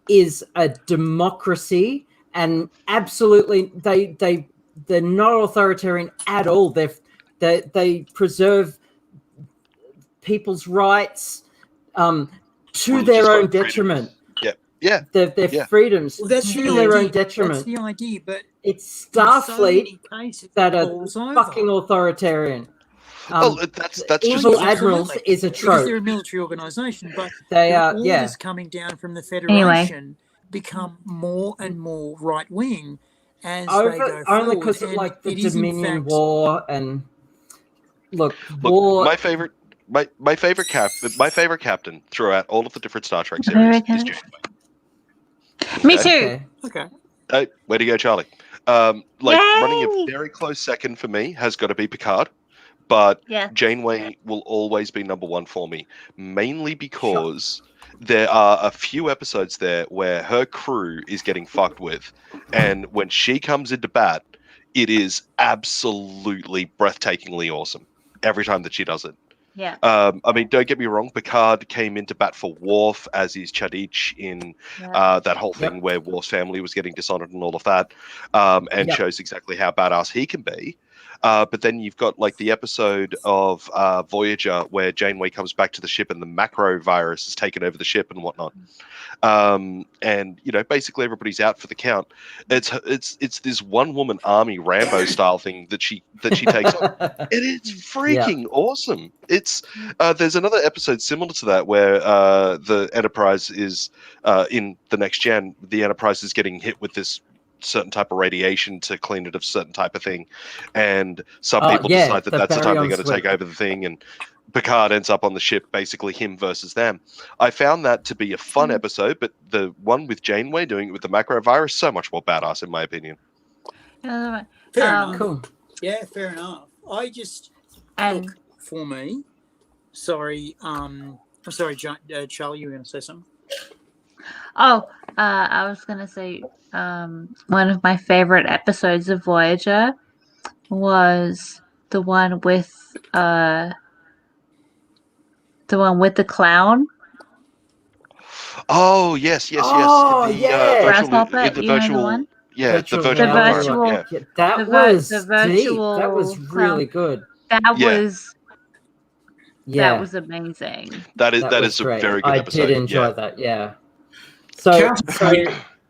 is a democracy, and absolutely they're not authoritarian at all. They preserve people's rights to their own detriment. Their freedoms to their own detriment. That's the idea, but it's Starfleet that are fucking authoritarian. That's evil just admirals is a trope. Because they're a military organisation, but they are. Orders coming down from the Federation become more and more right wing as they go only forward. because of like the It is, in Dominion fact, War and war. My favorite captain throughout all of the different Star Trek series is Janeway. Me too. Okay. Hey, way to go, Charlie. Running a very close second for me has got to be Picard, but Janeway will always be number one for me, mainly because there are a few episodes there where her crew is getting fucked with, and when she comes into bat, it is absolutely breathtakingly awesome every time that she does it. Yeah. I mean, don't get me wrong. Picard came into bat for Worf, as is Chadich in that whole thing where Worf's family was getting dishonored and all of that, and shows exactly how badass he can be. But then you've got like the episode of Voyager where Janeway comes back to the ship and the macro virus has taken over the ship and whatnot. And basically everybody's out for the count. It's this one woman army Rambo style thing that she takes on. It is freaking awesome. It's there's another episode similar to that where the Enterprise is in the Next Gen. The Enterprise is getting hit with this certain type of radiation to clean it of certain type of thing, and some people decide that that's the time they're going to take over the thing, and Picard ends up on the ship, basically him versus them. I found that to be a fun episode, but the one with Janeway doing it with the macrovirus, so much more badass, in my opinion. Fair enough. Cool. Yeah, fair enough. I just look for me. Sorry, I'm sorry, Charlie. You were going to say something? Oh, I was going to say one of my favorite episodes of Voyager was the one with the clown. Oh yes. Oh, yeah. Grasshopper, the you know virtual, the one? yeah, Virtual the virtual reality environment, one. yeah. Yeah, that The vir- was the deep. virtual That was really good. That Yeah. was Yeah, that was amazing. That is was a great. very good I episode. did enjoy yeah. that. Yeah. So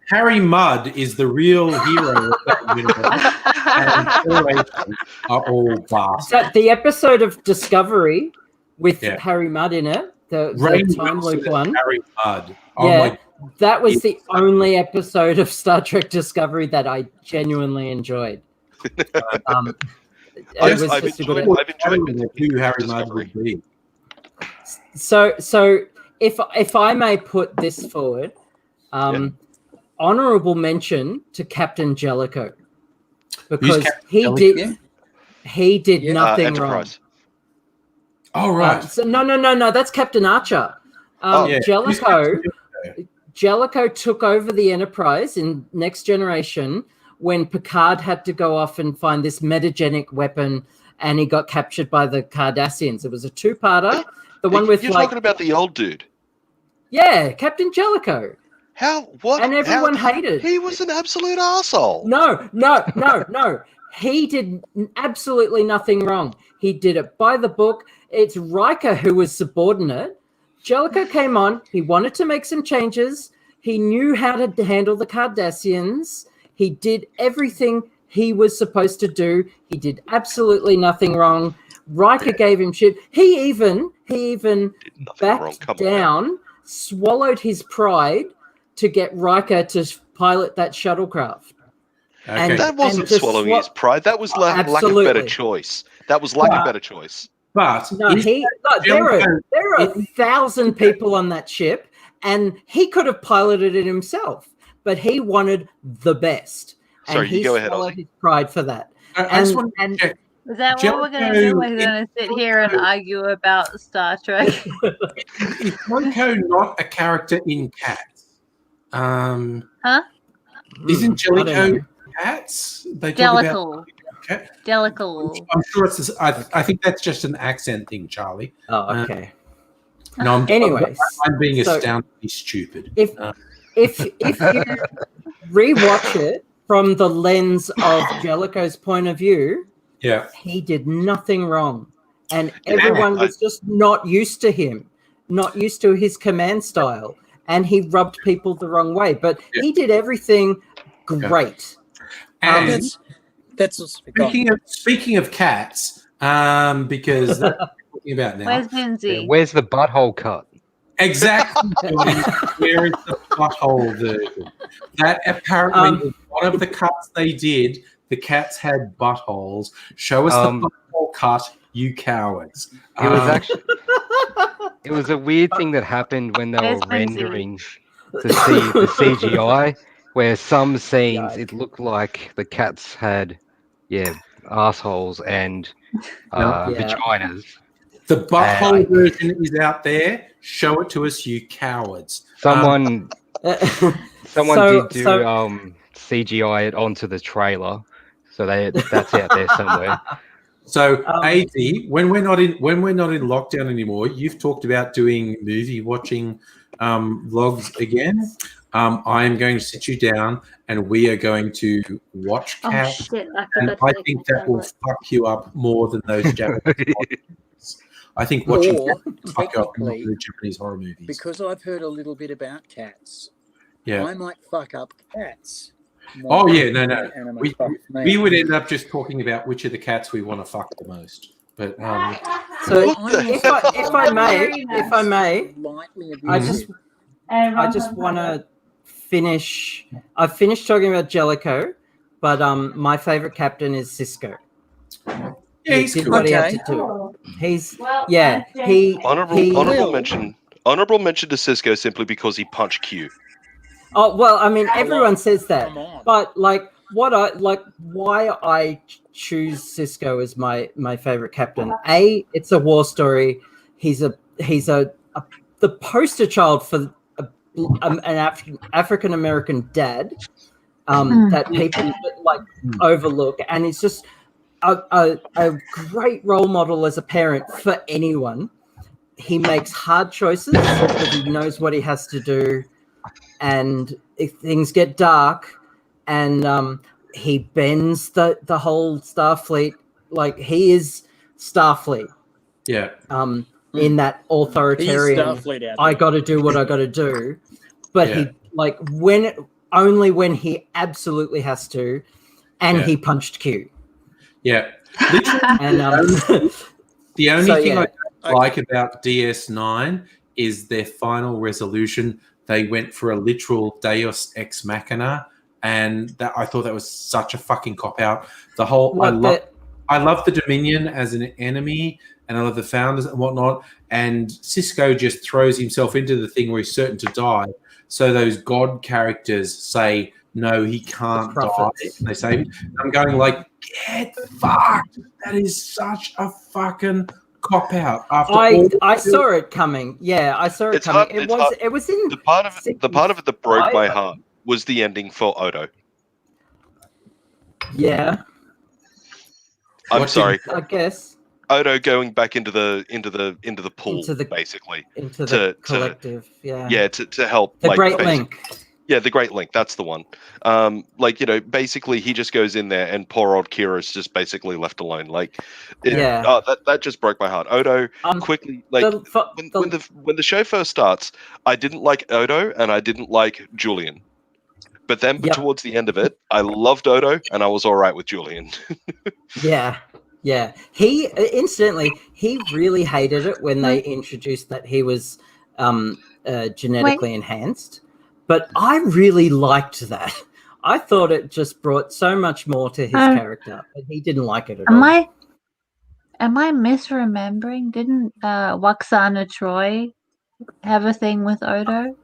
Harry Mudd is the real hero of that universe, and Federation are all bastards. So the episode of Discovery with Harry Mudd in it, the time Wilson loop and one. Harry Mudd. Oh Yeah, my! that was the only episode of Star Trek Discovery that I genuinely enjoyed. I've enjoyed who Harry Mudd would be. So if I may put this forward, honorable mention to Captain Jellicoe, because he did nothing wrong. Enterprise. Oh right. So no, that's Captain Archer. Jellicoe took over the Enterprise in Next Generation when Picard had to go off and find this metagenic weapon, and he got captured by the Cardassians. It was a two-parter. The one with you're talking about the old dude. Yeah, Captain Jellicoe. What? And everyone hated. He was an absolute arsehole. No. He did absolutely nothing wrong. He did it by the book. It's Riker who was subordinate. Jellicoe came on. He wanted to make some changes. He knew how to handle the Cardassians. He did everything he was supposed to do. He did absolutely nothing wrong. Riker gave him shit. He even backed down, swallowed his pride to get Riker to pilot that shuttlecraft. Okay. That wasn't swallowing his pride. That was lack of better choice. That was lack of better choice. But there are 1,000 people on that ship, and he could have piloted it himself, but he wanted the best. Sorry, and you go ahead, swallowed Ozzy. his pride for that. Is that what we're going to do? We're going to sit here and argue about Star Trek. Is Jellicoe not a character in Cats? Huh? Isn't Jellicoe Cats? They talk about Jellicoe. I'm sure it's. I think that's just an accent thing, Charlie. Oh, okay. No, I'm being so astoundingly stupid. If you rewatch it from the lens of Jellicoe's point of view, he did nothing wrong, and everyone was just not used to him, not used to his command style, and he rubbed people the wrong way. But he did everything great. And that's speaking of cats, because that's what we're talking about now. Where's Lindsay? Where's the butthole cut? Exactly. Where is the butthole version? That apparently was one of the cuts they did. The cats had buttholes. Show us the butthole cut, you cowards. It was actually. It was a weird thing that happened when they were rendering the CGI, where some scenes it looked like the cats had, assholes and vaginas. The butthole version is out there. Show it to us, you cowards. Someone did do CGI it onto the trailer, so that's out there somewhere. So, AD, when we're not in lockdown anymore, you've talked about doing movie watching vlogs again. I am going to sit you down, and we are going to watch Cats. And I think that will fuck you up more than those Japanese movies. I think watching fuck up the Japanese horror movies. Because I've heard a little bit about Cats. Yeah, I might fuck up Cats. Oh yeah, no. We would end up just talking about which of the cats we want to fuck the most. But so if I may, I just want to finish. I've finished talking about Jellicoe, but my favorite captain is Sisko. Yeah, he he's did cool. what he had Okay. to do. He's Well, yeah. Honorable mention to Cisco simply because he punched Q. Oh well, I mean, Come everyone on. says that, Come on. but like, why I choose Cisco as my favorite captain. It's a war story. He's the poster child for an African American dad that people like overlook, and he's just a great role model as a parent for anyone. He makes hard choices because he knows what he has to do, and if things get dark, and he bends the whole Starfleet. Like, he is Starfleet. Yeah. In that authoritarian, Starfleet out I there. got to do what I got to do, but Yeah. he only when he absolutely has to, and he punched Q. Yeah. Literally, And the only so, thing yeah. I don't like about DS9 is their final resolution. They went for a literal Deus Ex Machina, and that I thought that was such a fucking cop out. The whole I love the Dominion as an enemy, and I love the Founders and whatnot. And Cisco just throws himself into the thing where he's certain to die. So those God characters say, no, he can't die. And they say, I'm going like, get fucked. That is such a fucking cop out. I saw it coming. Yeah, I saw it coming. It was in the part of it that broke my heart was the ending for Odo. Yeah. I'm sorry. I guess Odo going back into the pool, basically. Into the collective, yeah. To help The Great Link. Yeah, the Great Link, that's the one. Basically he just goes in there and poor old Kira's just basically left alone. That just broke my heart. Odo quickly when the show first starts, I didn't like Odo and I didn't like Julian. But then towards the end of it, I loved Odo and I was all right with Julian. Yeah. He really hated it when they introduced that he was genetically enhanced. But I really liked that. I thought it just brought so much more to his character, but he didn't like it at all. Am I misremembering? Didn't Waxana Troy have a thing with Odo?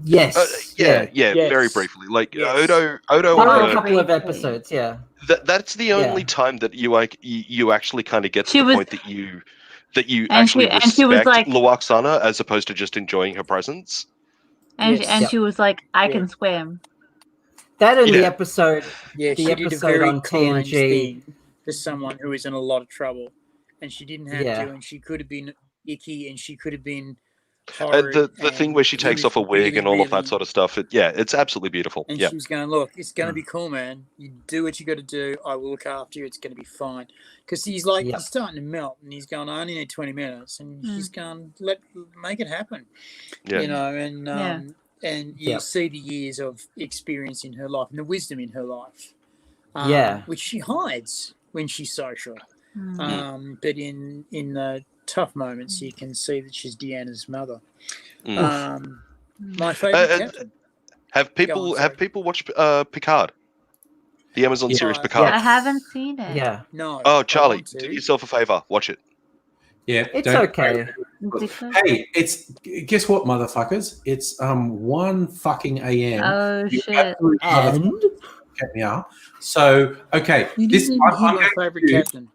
Yes. Very briefly. Odo for a couple of episodes, yeah. That's the only time that you actually kind of get to the point that you actually respect Luoxana as opposed to just enjoying her presence. And she was like, I can swim. That in the episode, she the did a episode very on kind TNG. thing for someone who is in a lot of trouble, and she didn't have to, and she could have been icky, and she could have been horrid. The thing where she takes off a wig and all of that sort of stuff. It's absolutely beautiful. And she was going, look, it's going to be cool, man. You do what you got to do. I will look after you. It's going to be fine. Because he's like, he's starting to melt, and he's going, I only need 20 minutes, and she's going, make it happen. Yeah. You know, and you see the years of experience in her life and the wisdom in her life, which she hides when she's social. But in the tough moments, you can see that she's Deanna's mother. My favorite captain. Have people watched Picard, the Amazon series Picard? I haven't seen it. Yeah. No. Oh, Charlie, do yourself a favor. Watch it. Yeah, it's okay. Hey, guess what, motherfuckers? It's 1 fucking a.m. Oh shit! Check me out. So okay, I'm my favorite captain.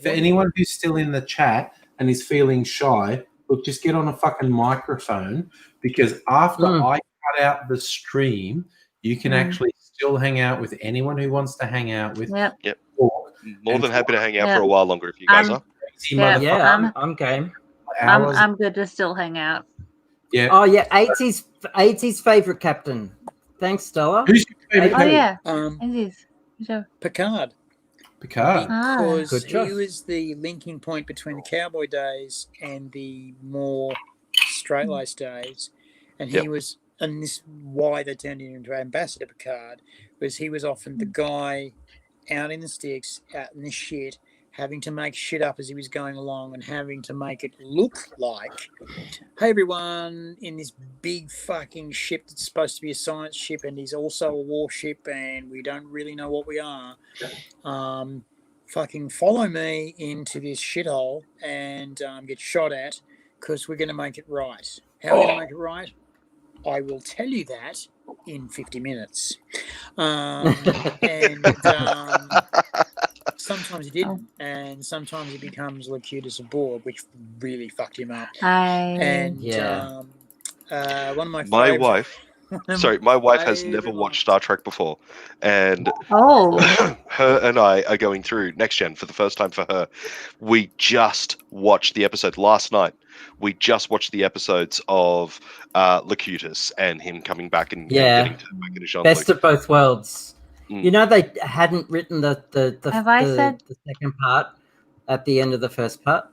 For anyone who's still in the chat and is feeling shy, look, just get on a fucking microphone, because after I cut out the stream, you can actually still hang out with anyone who wants to hang out with. Yep. More than happy to hang out for a while longer if you guys are. I'm game. I'm good to still hang out. Yeah. Oh yeah, AIDS's favorite captain. Thanks, Stella. Who's your favorite captain? Picard. Because he was the linking point between the cowboy days and the more straight-laced days, and he was, and this is why they turned him into Ambassador Picard, was he was often the guy out in the sticks, out in the shit, having to make shit up as he was going along and having to make it look like, hey, everyone, in this big fucking ship that's supposed to be a science ship and is also a warship and we don't really know what we are, fucking follow me into this shithole and get shot at because we're going to make it right. How are we going to make it right? I will tell you that in 50 minutes. Sometimes he didn't, and sometimes he becomes Locutus aboard, which really fucked him up. And one of my wife. Sorry, my wife has never watched Star Trek before, and her and I are going through Next Gen for the first time for her. We just watched the episode last night. We just watched the episodes of Locutus and him coming back and getting to back into Jean-Luc. Best of both worlds. You know, they hadn't written the second part at the end of the first part.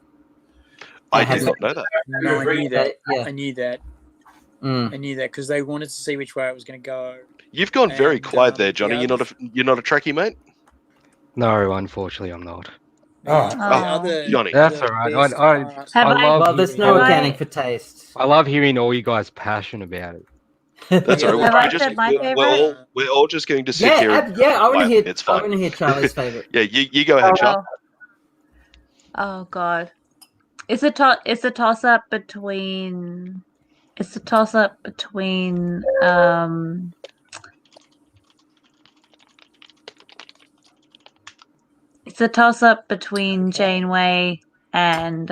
I did not know that. No, I knew that. Yeah. I knew that. I knew that because they wanted to see which way it was going to go. You've gone very quiet there, Johnny. You're not a Trekkie, mate? No, unfortunately, I'm not. Johnny. That's all right. Well, there's no accounting for taste. I love hearing all you guys' passion about it. That's all right. We're all just going to sit here. I want to hear. It's fine. I want to hear Charlie's favorite. Yeah, you go ahead, Charlie. Oh God, it's a toss up between. It's a toss up between. It's a toss up between Janeway and.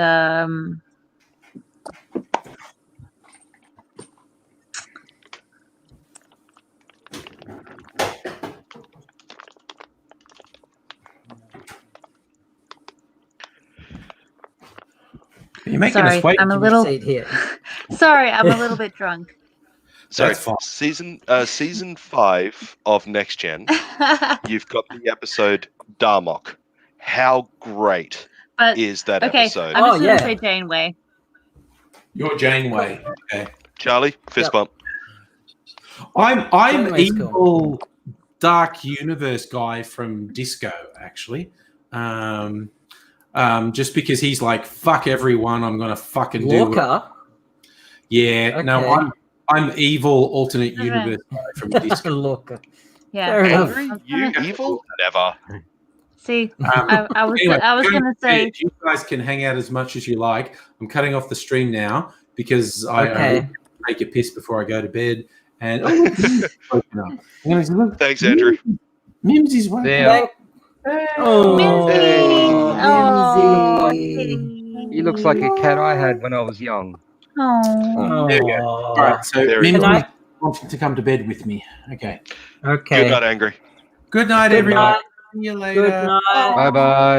You're making us wait. I'm a little. Sorry, I'm a little bit drunk. So season 5 of Next Gen, you've got the episode Darmok. How great is that episode? I'm just going to say Janeway. You're Janeway. Okay. Charlie, fist bump. I'm evil Dark Universe guy from Disco, actually. Just because he's like, fuck everyone, I'm gonna fucking do it. Yeah, okay. No, I'm evil alternate universe guy from Disco. Lorca. Yeah. You evil? Never. See, I was gonna say you guys can hang out as much as you like. I'm cutting off the stream now because I take a piss before I go to bed. And thanks, Andrew. Mimsy's one. Mimsy. He looks like a cat I had when I was young. There you go. All right, so Mimsy wants to come to bed with me. Okay. Okay. Good night, Angry. Good night, everyone. See you later. Good night. Bye-bye.